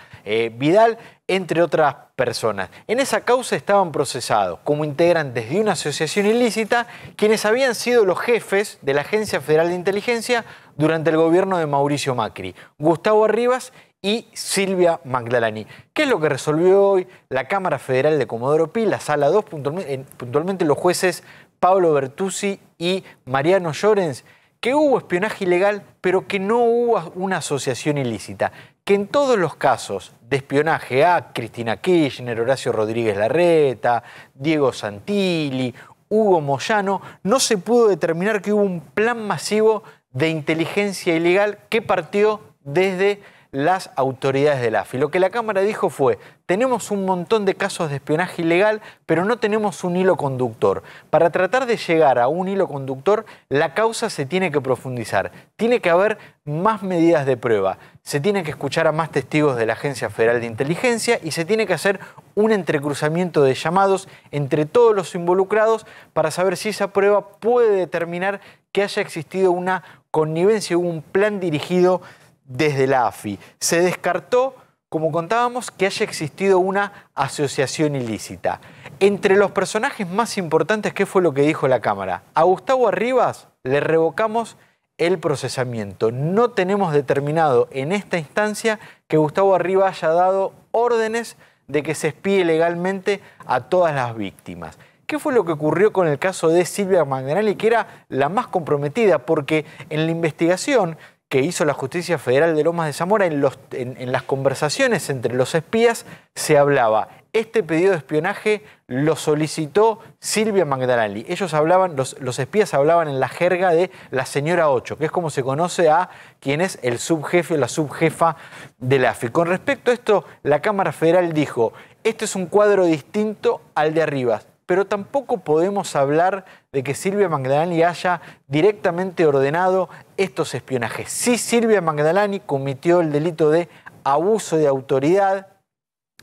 Vidal, entre otras personas. En esa causa estaban procesados como integrantes de una asociación ilícita quienes habían sido los jefes de la Agencia Federal de Inteligencia durante el gobierno de Mauricio Macri, Gustavo Arribas y Silvia Magdalani. ¿Qué es lo que resolvió hoy la Cámara Federal de Comodoro Pi, la Sala 2, puntualmente los jueces Pablo Bertuzzi y Mariano Llorens? Que hubo espionaje ilegal, pero que no hubo una asociación ilícita. Que en todos los casos de espionaje a Cristina Kirchner, Horacio Rodríguez Larreta, Diego Santilli, Hugo Moyano, no se pudo determinar que hubo un plan masivo de inteligencia ilegal que partió desde las autoridades de la AFI. Lo que la Cámara dijo fue, tenemos un montón de casos de espionaje ilegal, pero no tenemos un hilo conductor. Para tratar de llegar a un hilo conductor, la causa se tiene que profundizar. Tiene que haber más medidas de prueba. Se tiene que escuchar a más testigos de la Agencia Federal de Inteligencia y se tiene que hacer un entrecruzamiento de llamados entre todos los involucrados para saber si esa prueba puede determinar que haya existido una connivencia o un plan dirigido desde la AFI. Se descartó, como contábamos, que haya existido una asociación ilícita. Entre los personajes más importantes, ¿qué fue lo que dijo la Cámara? A Gustavo Arribas le revocamos el procesamiento. No tenemos determinado en esta instancia que Gustavo Arribas haya dado órdenes de que se espíe legalmente a todas las víctimas. ¿Qué fue lo que ocurrió con el caso de Silvia Magdalani, que era la más comprometida? Porque en la investigación que hizo la Justicia Federal de Lomas de Zamora, en las conversaciones entre los espías se hablaba, este pedido de espionaje lo solicitó Silvia Magdalani. Ellos hablaban, los espías hablaban en la jerga de la señora 8, que es como se conoce a quien es el subjefe o la subjefa de la AFI. Con respecto a esto, la Cámara Federal dijo, este es un cuadro distinto al de Arribas, pero tampoco podemos hablar de que Silvia Magdalani haya directamente ordenado estos espionajes. Sí, Silvia Magdalani cometió el delito de abuso de autoridad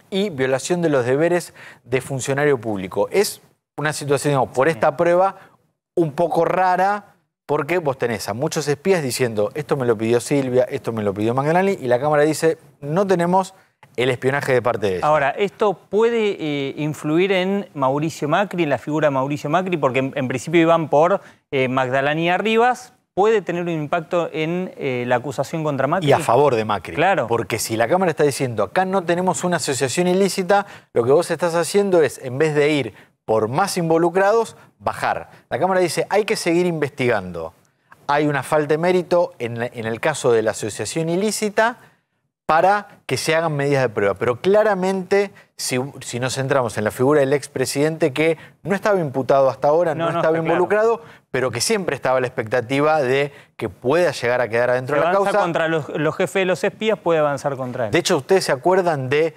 y violación de los deberes de funcionario público. Es una situación, digamos, por esta prueba un poco rara, porque vos tenés a muchos espías diciendo esto me lo pidió Silvia, esto me lo pidió Magdalani, y la Cámara dice no tenemos el espionaje de parte de ella. Ahora, ¿esto puede influir en Mauricio Macri, en la figura de Mauricio Macri? Porque en principio iban por Magdalani Arribas. ¿Puede tener un impacto en la acusación contra Macri? Y a favor de Macri. Claro. Porque si la Cámara está diciendo acá no tenemos una asociación ilícita, lo que vos estás haciendo es, en vez de ir por más involucrados, bajar. La Cámara dice hay que seguir investigando. Hay una falta de mérito en el caso de la asociación ilícita, para que se hagan medidas de prueba. Pero claramente, si nos centramos en la figura del expresidente, que no estaba imputado hasta ahora, no estaba involucrado, claro, pero que siempre estaba la expectativa de que pueda llegar a quedar adentro de la causa. Contra los jefes de los espías, puede avanzar contra él. De hecho, ¿ustedes se acuerdan de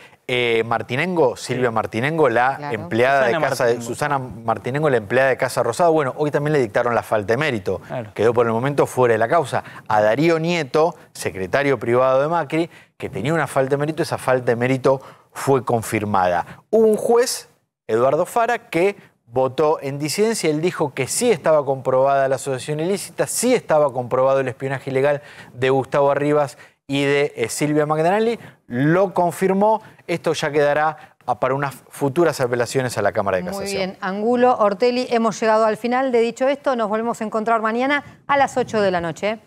Martinengo, Silvia Martinengo, la empleada de casa de Susana Martinengo, la empleada de Casa Rosada? Bueno, hoy también le dictaron la falta de mérito. Quedó por el momento fuera de la causa. A Darío Nieto, secretario privado de Macri, que tenía una falta de mérito, esa falta de mérito fue confirmada. Hubo un juez, Eduardo Fara, que votó en disidencia. Él dijo que sí estaba comprobada la asociación ilícita, sí estaba comprobado el espionaje ilegal de Gustavo Arribas y de Silvia Magdanelli. Lo confirmó. Esto ya quedará para unas futuras apelaciones a la Cámara de Casación. Muy bien. Angulo, Ortelli, hemos llegado al final de Dicho Esto. Nos volvemos a encontrar mañana a las 8 de la noche.